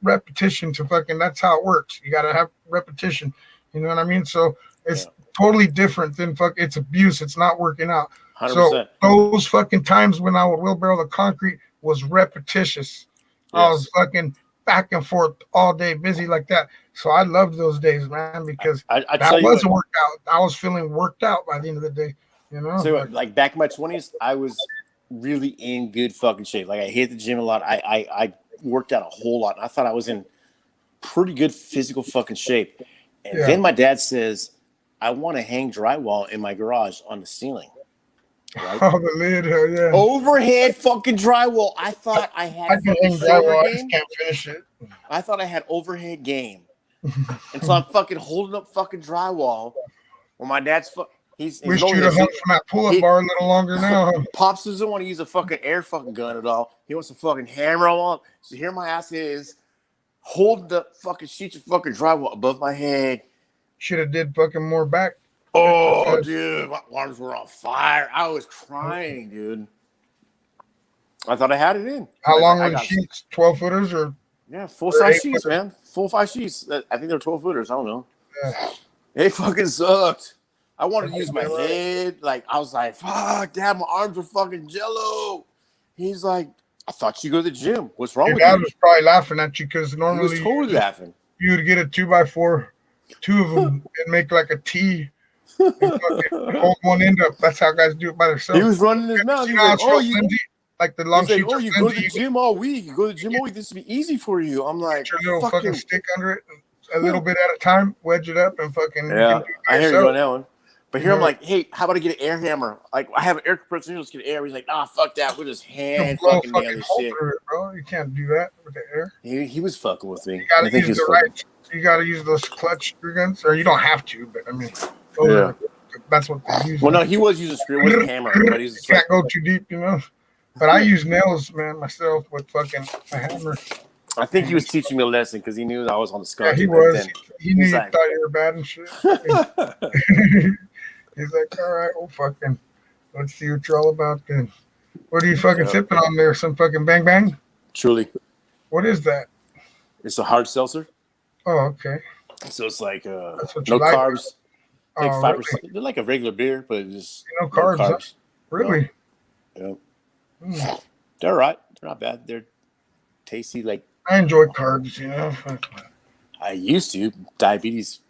repetition to fucking, that's how it works. You got to have repetition. You know what I mean? So it's totally different than it's abuse. It's not working out. 100%. So those fucking times when I would wheelbarrow the concrete was repetitious. I was fucking back and forth all day, busy like that. So I loved those days, man, because that was a workout. I was feeling worked out by the end of the day. You know, so like back in my 20s, I was really in good fucking shape. Like I hit the gym a lot. I worked out a whole lot. I thought I was in pretty good physical fucking shape. And then my dad says, I want to hang drywall in my garage on the ceiling. Right? Oh, the lid, yeah. Overhead fucking drywall. I thought I had. I can hang drywall. I just can't finish it. I thought I had overhead game. And so I'm fucking holding up fucking drywall. Well, my dad's He's Wish only you'd have hung from that pull-up bar a little longer now. Pops doesn't want to use a fucking air fucking gun at all. He wants to fucking hammer them on. So here my ass is, hold the fucking sheets of fucking drywall above my head. Should have did fucking more back. Oh, dude, my arms were on fire. I was crying, dude. I thought I had it in. How long were the sheets? 12 footers or? Yeah, full-size sheets, man. Full-size sheets. I think they're 12 footers. I don't know. Yeah. It fucking sucked. I wanted to use my head. Like, I was like, fuck, Dad, my arms are fucking jello. He's like, I thought you go to the gym. What's wrong with you? Your dad was probably laughing at you because normally he was totally laughing. You would get a 2x4, two of them, and make like a T. And fucking hold one end up. That's how guys do it by themselves. He was running his mouth. He was like, like the long sheets. Oh, you go to the gym all week. You go to the gym all week. This would be easy for you. I'm like, your little fucking stick under it, a little bit at a time, wedge it up, and fucking. Yeah, I hear you on that one. But here I'm like, hey, how about I get an air hammer? Like, I have an air compressor. Let's get air. He's like, fuck that. We'll just hand fucking the other shit. Bro, you can't do that with the air. He was fucking with me. You gotta use the right. You gotta use those clutch screw guns, or you don't have to. But I mean, that's what they use. Well, no, he was using screw with a hammer, but he's you can't go too deep, you know. But I use nails, man, myself with fucking a hammer. I think he was teaching me a lesson because he knew I was on the skunk. Yeah, he was. He knew you thought you were bad and shit. He's like, all right, well, fucking, let's see what you're all about then. What are you fucking sipping on there? Some fucking Bang Bang? Truly. What is that? It's a hard seltzer. Oh, okay. So it's like no like. carbs. Take 5%. Really? They're like a regular beer, but just no carbs. Huh? Really? Yeah. They're all right. They're not bad. They're tasty. Like I enjoy carbs, you know. I used to. Diabetes.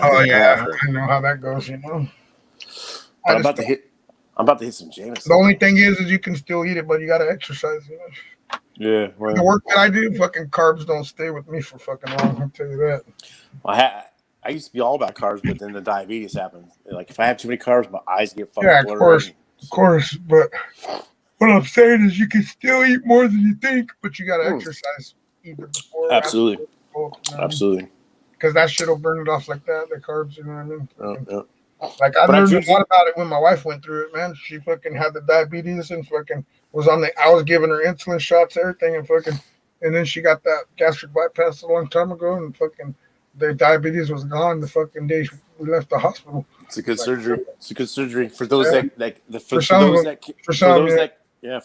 Oh yeah, I know how that goes, you know. I'm about to hit some Jameson. The only thing is you can still eat it, but you gotta exercise, you know. Yeah. Well, the work that I do, fucking carbs don't stay with me for fucking long. I'll tell you that. I used to be all about carbs, but then the diabetes happened. Like if I have too many carbs, my eyes get fucking blurry. Of course. But what I'm saying is you can still eat more than you think, but you gotta exercise either before. Absolutely. Or after, Absolutely. Because that shit will burn it off like that. The carbs, you know what I mean? Yeah. Like I learned a lot about it when my wife went through it, man. She fucking had the diabetes and fucking was on the. I was giving her insulin shots, everything, and then she got that gastric bypass a long time ago, and fucking the diabetes was gone the fucking day we left the hospital. It's a good surgery. It's a good surgery for those for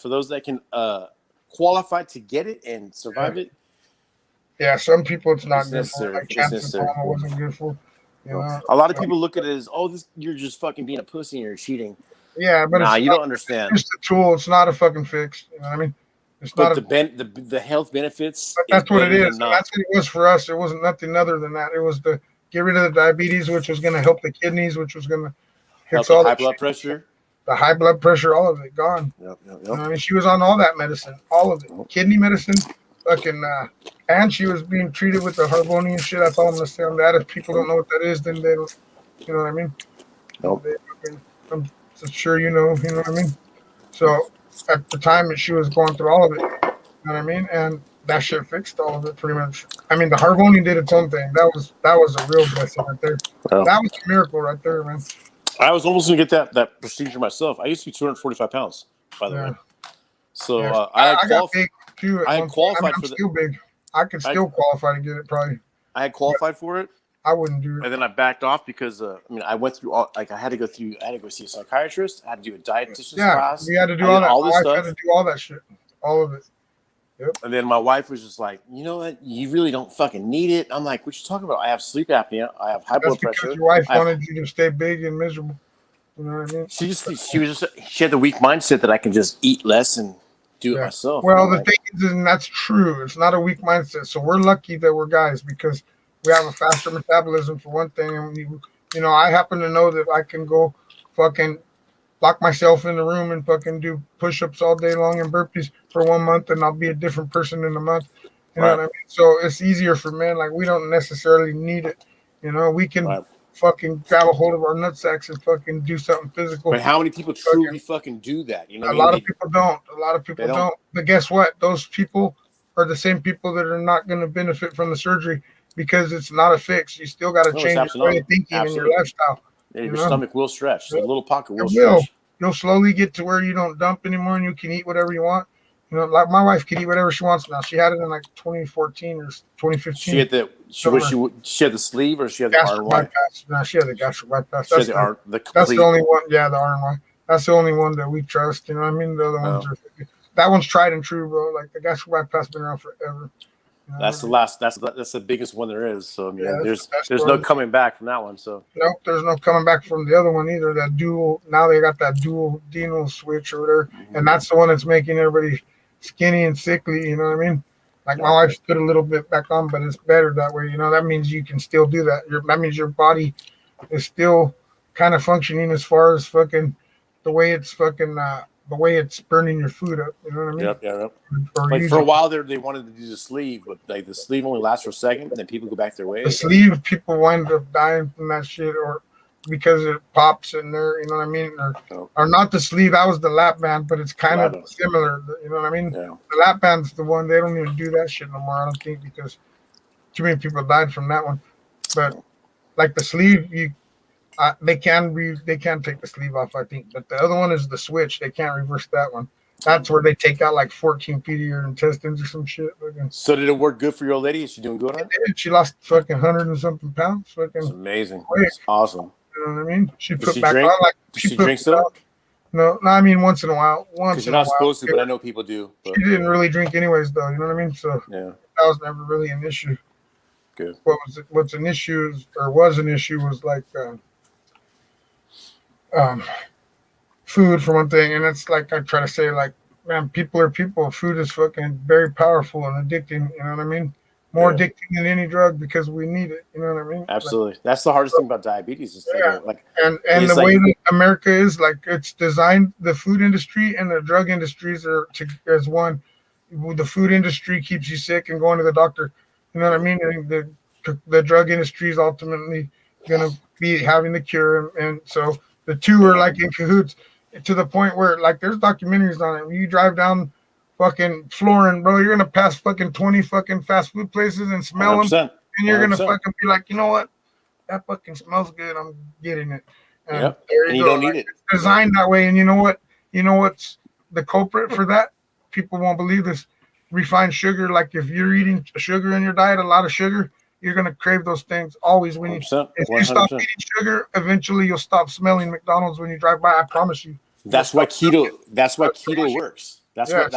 those that can qualify to get it and survive it. Yeah, some people it's not good for. Like cancer wasn't good for. You know? A lot of people look at it as, you're just fucking being a pussy and you're cheating. Yeah, but you don't understand. It's just a tool. It's not a fucking fix. You know what I mean? It's but not the health benefits. But that's what it is. That's what it was for us. It wasn't nothing other than that. It was to get rid of the diabetes, which was going to help the kidneys, which was going to help the high blood pressure. The high blood pressure, all of it gone. Yep. You know, I mean, she was on all that medicine, all of it, kidney medicine, fucking, and she was being treated with the Harvonian shit. I told them to stay on that. If people don't know what that is, then they don't. You know what I mean? Nope. I'm sure you know what I mean. So at the time that she was going through all of it, you know what I mean, and that shit fixed all of it pretty much. I mean, the Harvonian did its own thing. That was a real blessing right there. Wow. That was a miracle right there, man. I was almost gonna get that procedure myself. I used to be 245 pounds, by the way. So I got big too. I had qualified for still big. I could still qualify to get it probably. I had qualified for it. I wouldn't do it. And then I backed off because I went through all, like I had to go see a psychiatrist. I had to do a dietitian's class. We had to do all that. All this stuff. Had to do all that shit. All of it. Yep. And then my wife was just like, you know what? You really don't fucking need it. I'm like, what you talking about? I have sleep apnea. I have high blood pressure. Your wife wanted you to stay big and miserable. You know what I mean? She had the weak mindset that I can just eat less and do it myself. Well, the thing is, and that's true. It's not a weak mindset. So we're lucky that we're guys because we have a faster metabolism for one thing. And you know, I happen to know that I can go fucking lock myself in the room and fucking do push-ups all day long and burpees for 1 month, and I'll be a different person in a month. You know what I mean? So it's easier for men. Like we don't necessarily need it. You know, we can fucking grab a hold of our nutsacks and fucking do something physical. But how many people truly fucking do that? You know, a lot of people don't. A lot of people don't. But guess what? Those people are the same people that are not going to benefit from the surgery because it's not a fix. You still got to change your way of thinking and your lifestyle. Your stomach will stretch. The little pocket will It stretch. You'll slowly get to where you don't dump anymore, and you can eat whatever you want. You know, like my wife can eat whatever she wants now. She had it in like 2014 or 2015. She had the sleeve, or she had the gastric RY? bypass. No, she had the gastric bypass. She had That's the complete. that's the only one. Yeah, the RY. That's the only one that we trust. You know what I mean? The other ones are. That one's tried and true, bro. Like the gastric bypass been around forever. You know That's the last. That's the biggest one there is. So I mean, Yeah, there's no coming back from that one. So nope, there's no coming back from the other one either. That dual. Now they got that dual denal switch or whatever, and that's the one that's making everybody skinny and sickly. You know what I mean? Like my wife's put a little bit back on, but it's better that way. You know, that means you can still do that. That means your body is still kind of functioning as far as fucking the way it's burning your food up. You know what I mean? Yep. Like for a while there, they wanted to do the sleeve, but like the sleeve only lasts for a second, and then people go back their way. The sleeve, people wind up dying from that shit, or because it pops in there. You know what I mean? Or not the sleeve. That was the lap band, but it's kind of similar. You know what I mean? Yeah. The lap band's the one. They don't even do that shit no more. I don't think, because too many people died from that one. But like the sleeve, they can take the sleeve off, I think. But the other one is the switch. They can't reverse that one. That's where they take out like 14 feet of your intestines or some shit. So did it work good for your old lady? Is she doing good on it? She lost fucking 100 and something pounds. It's amazing. It's awesome. You know what I mean? She Does put she back drink? on like Does she drink still? No, I mean once in a while. Because you're not supposed to, but I know people do. But. She didn't really drink anyways, though. You know what I mean? So yeah, that was never really an issue. Good. What's an issue was an issue was like food for one thing, and it's like I try to say, like, man, people are people. Food is fucking very powerful and addicting. You know what I mean? More addicting than any drug, because we need it. You know what I mean? Absolutely. Like, that's the hardest thing about diabetes. Is and the way that America is, like, it's designed. The food industry and the drug industries are as one. The food industry keeps you sick and going to the doctor. You know what I mean? And the drug industry is ultimately gonna be having the cure, and so the two are like in cahoots to the point where, like, there's documentaries on it. When you drive down fucking Florin, bro, you're gonna pass fucking 20 fucking fast food places and smell 100%. them, and you're 100%. gonna fucking be like, you know what? That fucking smells good. I'm getting it. And and you don't need it. It's designed that way. And you know what? You know what's the culprit for that? People won't believe this. Refined sugar. Like, if you're eating sugar in your diet, a lot of sugar, you're gonna crave those things always. When you stop eating sugar, eventually you'll stop smelling McDonald's when you drive by. I promise you. That's why keto. That's why keto works. That's what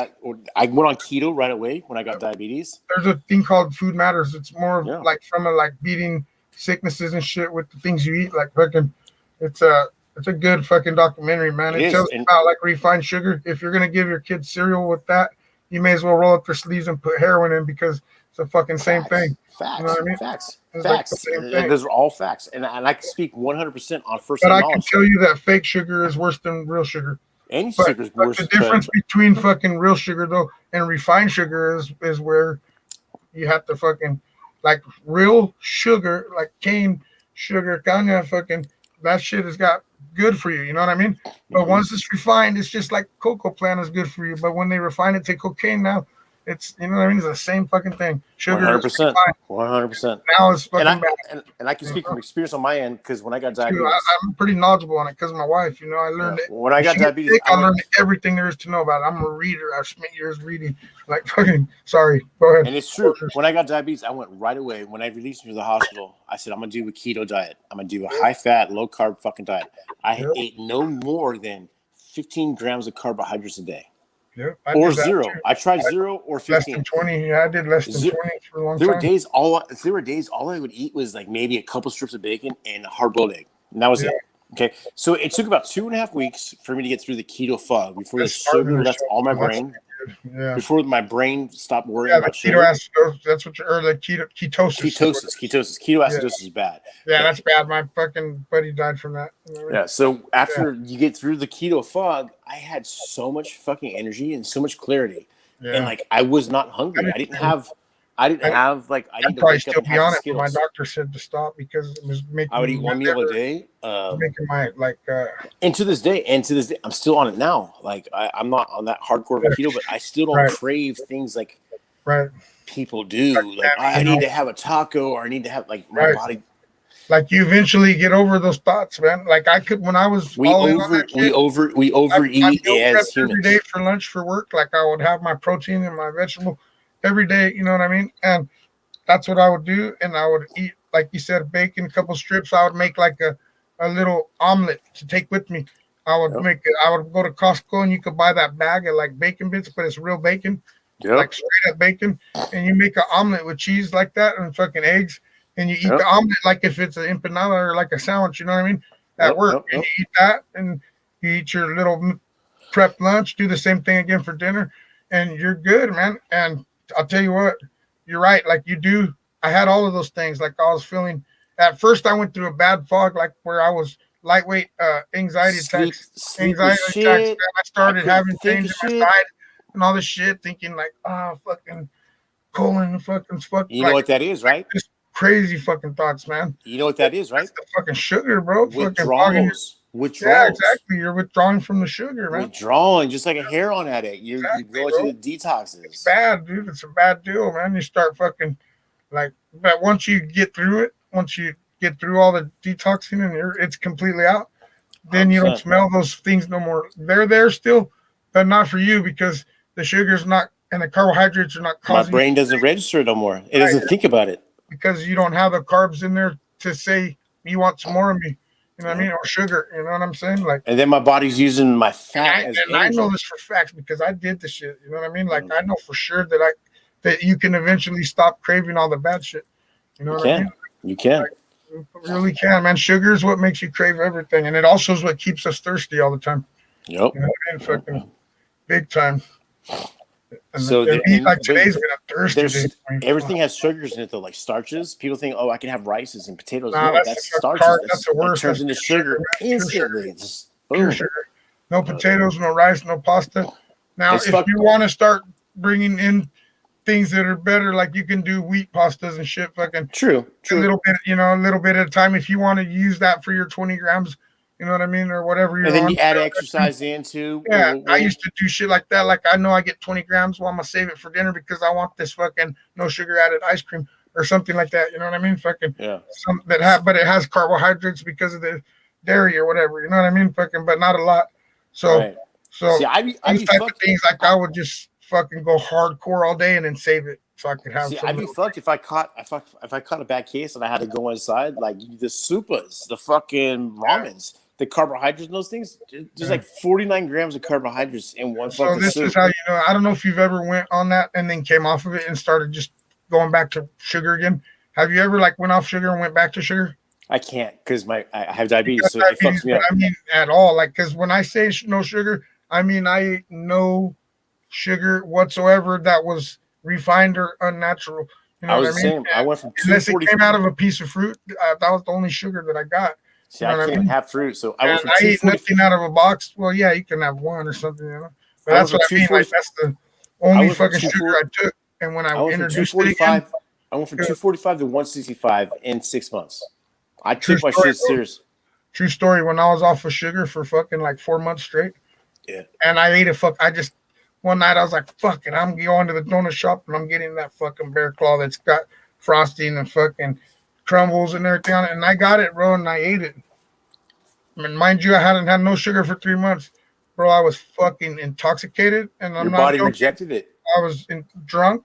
I went on keto right away when I got diabetes. There's a thing called Food Matters. It's more of like from beating sicknesses and shit with the things you eat. Like fucking, it's a good fucking documentary, man. It tells you about like refined sugar. If you're gonna give your kids cereal with that, you may as well roll up their sleeves and put heroin in, because it's the fucking same thing. Facts. You know what I mean? Facts. It's Facts. Like the same thing. Those are all facts, and I can speak 100% on first. But I can tell you that fake sugar is worse than real sugar. Any sugar is worse. The difference between fucking real sugar though and refined sugar is where you have to fucking, like, real sugar, like cane sugar, caña, fucking, that shit has got good for you. You know what I mean? But once it's refined, it's just like cocoa plant is good for you. But when they refine it to cocaine now, it's, you know what I mean? It's the same fucking thing. Sugar 100%. 100%. Now it's fucking bad. And I can speak from experience on my end, because when I got diabetes, I'm pretty knowledgeable on it because of my wife. You know, I learned it. When I got diabetes, I learned everything there is to know about it. I'm a reader. I've spent years reading. Like, fucking, sorry. Go ahead. And it's true. When I got diabetes, I went right away. When I released me from the hospital, I said, I'm going to do a keto diet. I'm going to do a high-fat, low-carb fucking diet. I ate no more than 15 grams of carbohydrates a day. Yeah, or zero. I tried 0 or 15. Less than 20. Yeah, I did less than 20 for a long time. There were days all I would eat was like maybe a couple strips of bacon and a hard-boiled egg. And that was it. Okay. So it took about 2.5 weeks for me to get through the keto fog before the sugar left all my brain. Yeah. Before my brain stopped worrying about sugar. Ketoacidosis, that's what you're, like ketosis. Ketoacidosis is bad. Yeah, that's bad. My fucking buddy died from that. Yeah, so after you get through the keto fog, I had so much fucking energy and so much clarity. Yeah. And like, I was not hungry. I didn't have like, I need to wake up and have Skittles. My doctor said to stop because it was making. I would eat one meal a day. Making my and to this day, I'm still on it now. Like, I'm not on that hardcore keto, but I still don't crave things like people do. Like, I need to have a taco, or I need to have, like, my body. like you eventually get over those thoughts, man. Like I could when I was We all in on that shit, I overeat meal as prepped every day humans. for lunch for work. Like I would have my protein and my vegetable every day. You know what I mean? And that's what I would do. And I would eat, like you said, bacon, a couple strips. I would make like a little omelet to take with me. I would Yep. make it. I would go to Costco and you could buy that bag of like bacon bits, but it's real bacon, like Yep. straight up bacon. And you make an omelet with cheese like that and fucking eggs. And you eat Yep. the omelet like if it's an empanada or like a sandwich, you know what I mean? At work. Yep. And you eat that and you eat your little prep lunch, do the same thing again for dinner, and you're good, man. And I'll tell you what, you're right. Like you do. I had all of those things. Like I was feeling at first I went through a bad fog, like where I was lightweight anxiety attacks. Sleepy Anxiety attacks. shit. I started couldn't having think pains of in shit. my side and all this shit, thinking like, fucking colon, fucking You know like, what that is, right? just crazy fucking thoughts, man. You know what that is, right? That's the fucking sugar, bro. Withdrawals. Yeah, exactly. You're withdrawing from the sugar, man. Withdrawing, just like a heroin addict. You're going through the detoxes. It's bad, dude. It's a bad deal, man. You start fucking like, but once you get through it, once you get through all the detoxing and it's completely out, then you don't 100%. smell those things no more. They're there still, but not for you because the sugar's not and the carbohydrates are not causing. My brain doesn't register no more. It doesn't think about it because you don't have the carbs in there to say you want some more of me. You know what I mean? Or sugar. You know what I'm saying? Like, and then my body's using my fat as I energy. know this for facts because I did the shit. You know what I mean? Like, I know for sure that you can eventually stop craving all the bad shit. You know what I mean? You can. Like, you really can, man. Sugar is what makes you crave everything, and it also is what keeps us thirsty all the time. Yep. You know what I mean? Fucking big time. And So like today's been a thirsty day. Everything has sugars in it though, like starches. People think, oh, I can have rices and potatoes. Nah, No, that's starches. that's the worst. That turns into sugar instantly. Boom. Sugar. No potatoes, no rice, no pasta. Now, It's if you want to start bringing in things that are better, like you can do wheat pastas and shit. Fucking true. A little bit, a little bit at a time. If you want to use that for your 20 grams, you know what I mean, or whatever you're and then on. you add exercise into. Yeah, I used to do shit like that. Like I know I get 20 grams, well, I'm gonna save it for dinner because I want this fucking no sugar added ice cream or something like that. You know what I mean? Fucking some but it has carbohydrates because of the dairy or whatever. You know what I mean? Fucking, but not a lot. So See, I those type of things, like I would just fucking go hardcore all day and then save it so I could have. See, I'd be fucked if I caught a bad case and I had to go inside like the supas, the fucking ramens. The carbohydrates in those things, there's like 49 grams of carbohydrates in one fucking So this soup. is how you know. I don't know if you've ever went on that and then came off of it and started just going back to sugar again. Have you ever like went off sugar and went back to sugar? I can't because I have diabetes, so it fucks me up. I mean, at all. Like, because when I say no sugar, I mean I ate no sugar whatsoever that was refined or unnatural. You know I was what the I mean? same. I went from unless it 240. came out of a piece of fruit. That was the only sugar that I got. See, I can't have fruit, so I went from I ate nothing out of a box. Well, yeah, you can have one or something, But that's what I mean. Like that's the only fucking sugar I took. And when I introduced it again, I went from 245 to 165 in 6 months. I took my shit serious. True story. When I was off of sugar for fucking like 4 months straight, and I ate one night I was like, fuck it, I'm going to the donut shop and I'm getting that fucking bear claw that's got frosting and fucking crumbles and everything on it, and I got it, bro, and I ate it. I mean, mind you, I hadn't had no sugar for 3 months, bro. I was fucking intoxicated, and your body rejected it. I was drunk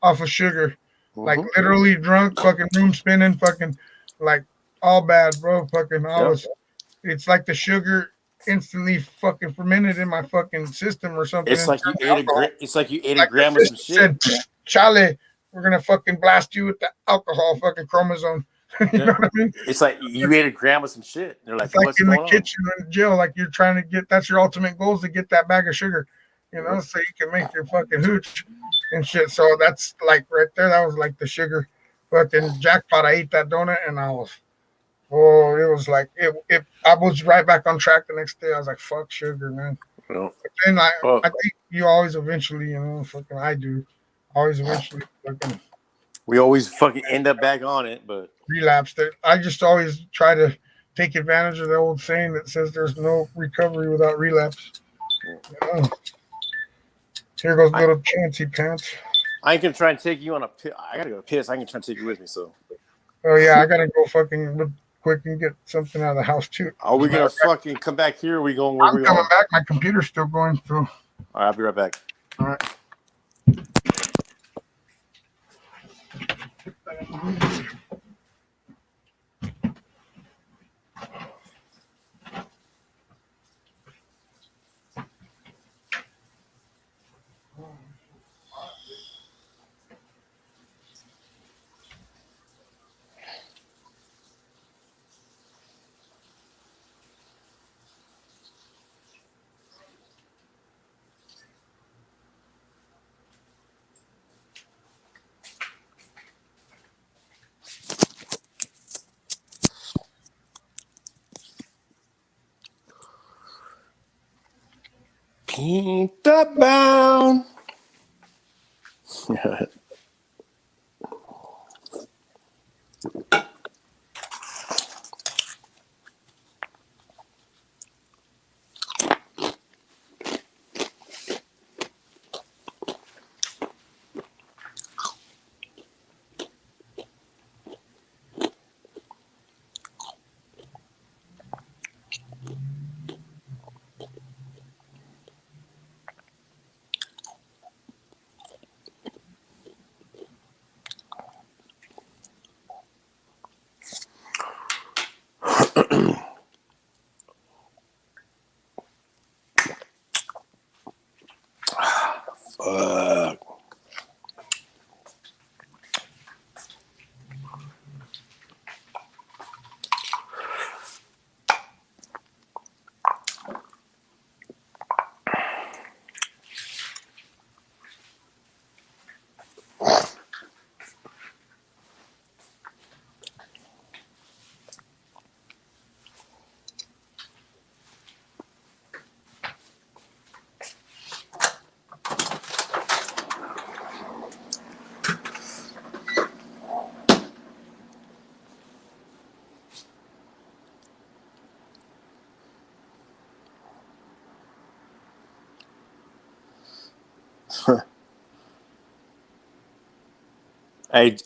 off of sugar, like literally drunk, fucking room spinning, fucking like all bad, bro. Fucking, it's like the sugar instantly fucking fermented in my fucking system or something. It's like you ate a gram of some shit. Said, Charlie, we're gonna fucking blast you with the alcohol fucking chromosome. You know what I mean? It's like you ate a gram of some shit. They're like, it's like what's in going the on? kitchen or in jail, like you're trying to get. That's your ultimate goal is to get that bag of sugar, so you can make your fucking hooch and shit. So that's like right there. That was like the sugar fucking jackpot. I ate that donut and I was, it was like it. I was right back on track the next day. I was like, fuck sugar, man. Well, but then I think you always eventually, fucking I do, always eventually fucking. We always fucking end up back on it, but relapsed it. I just always try to take advantage of the old saying that says there's no recovery without relapse. Here goes little Chancy Pants. I ain't gonna try and take you on a piss. I gotta go piss. I can try and take you with me, so Oh yeah, I gotta go fucking real quick and get something out of the house too. Are we gonna fucking come back here? Or are we going where I'm we coming are? back. My computer's still going through. All right, I'll be right back. All right. Keep the bound. Fuck. Hey,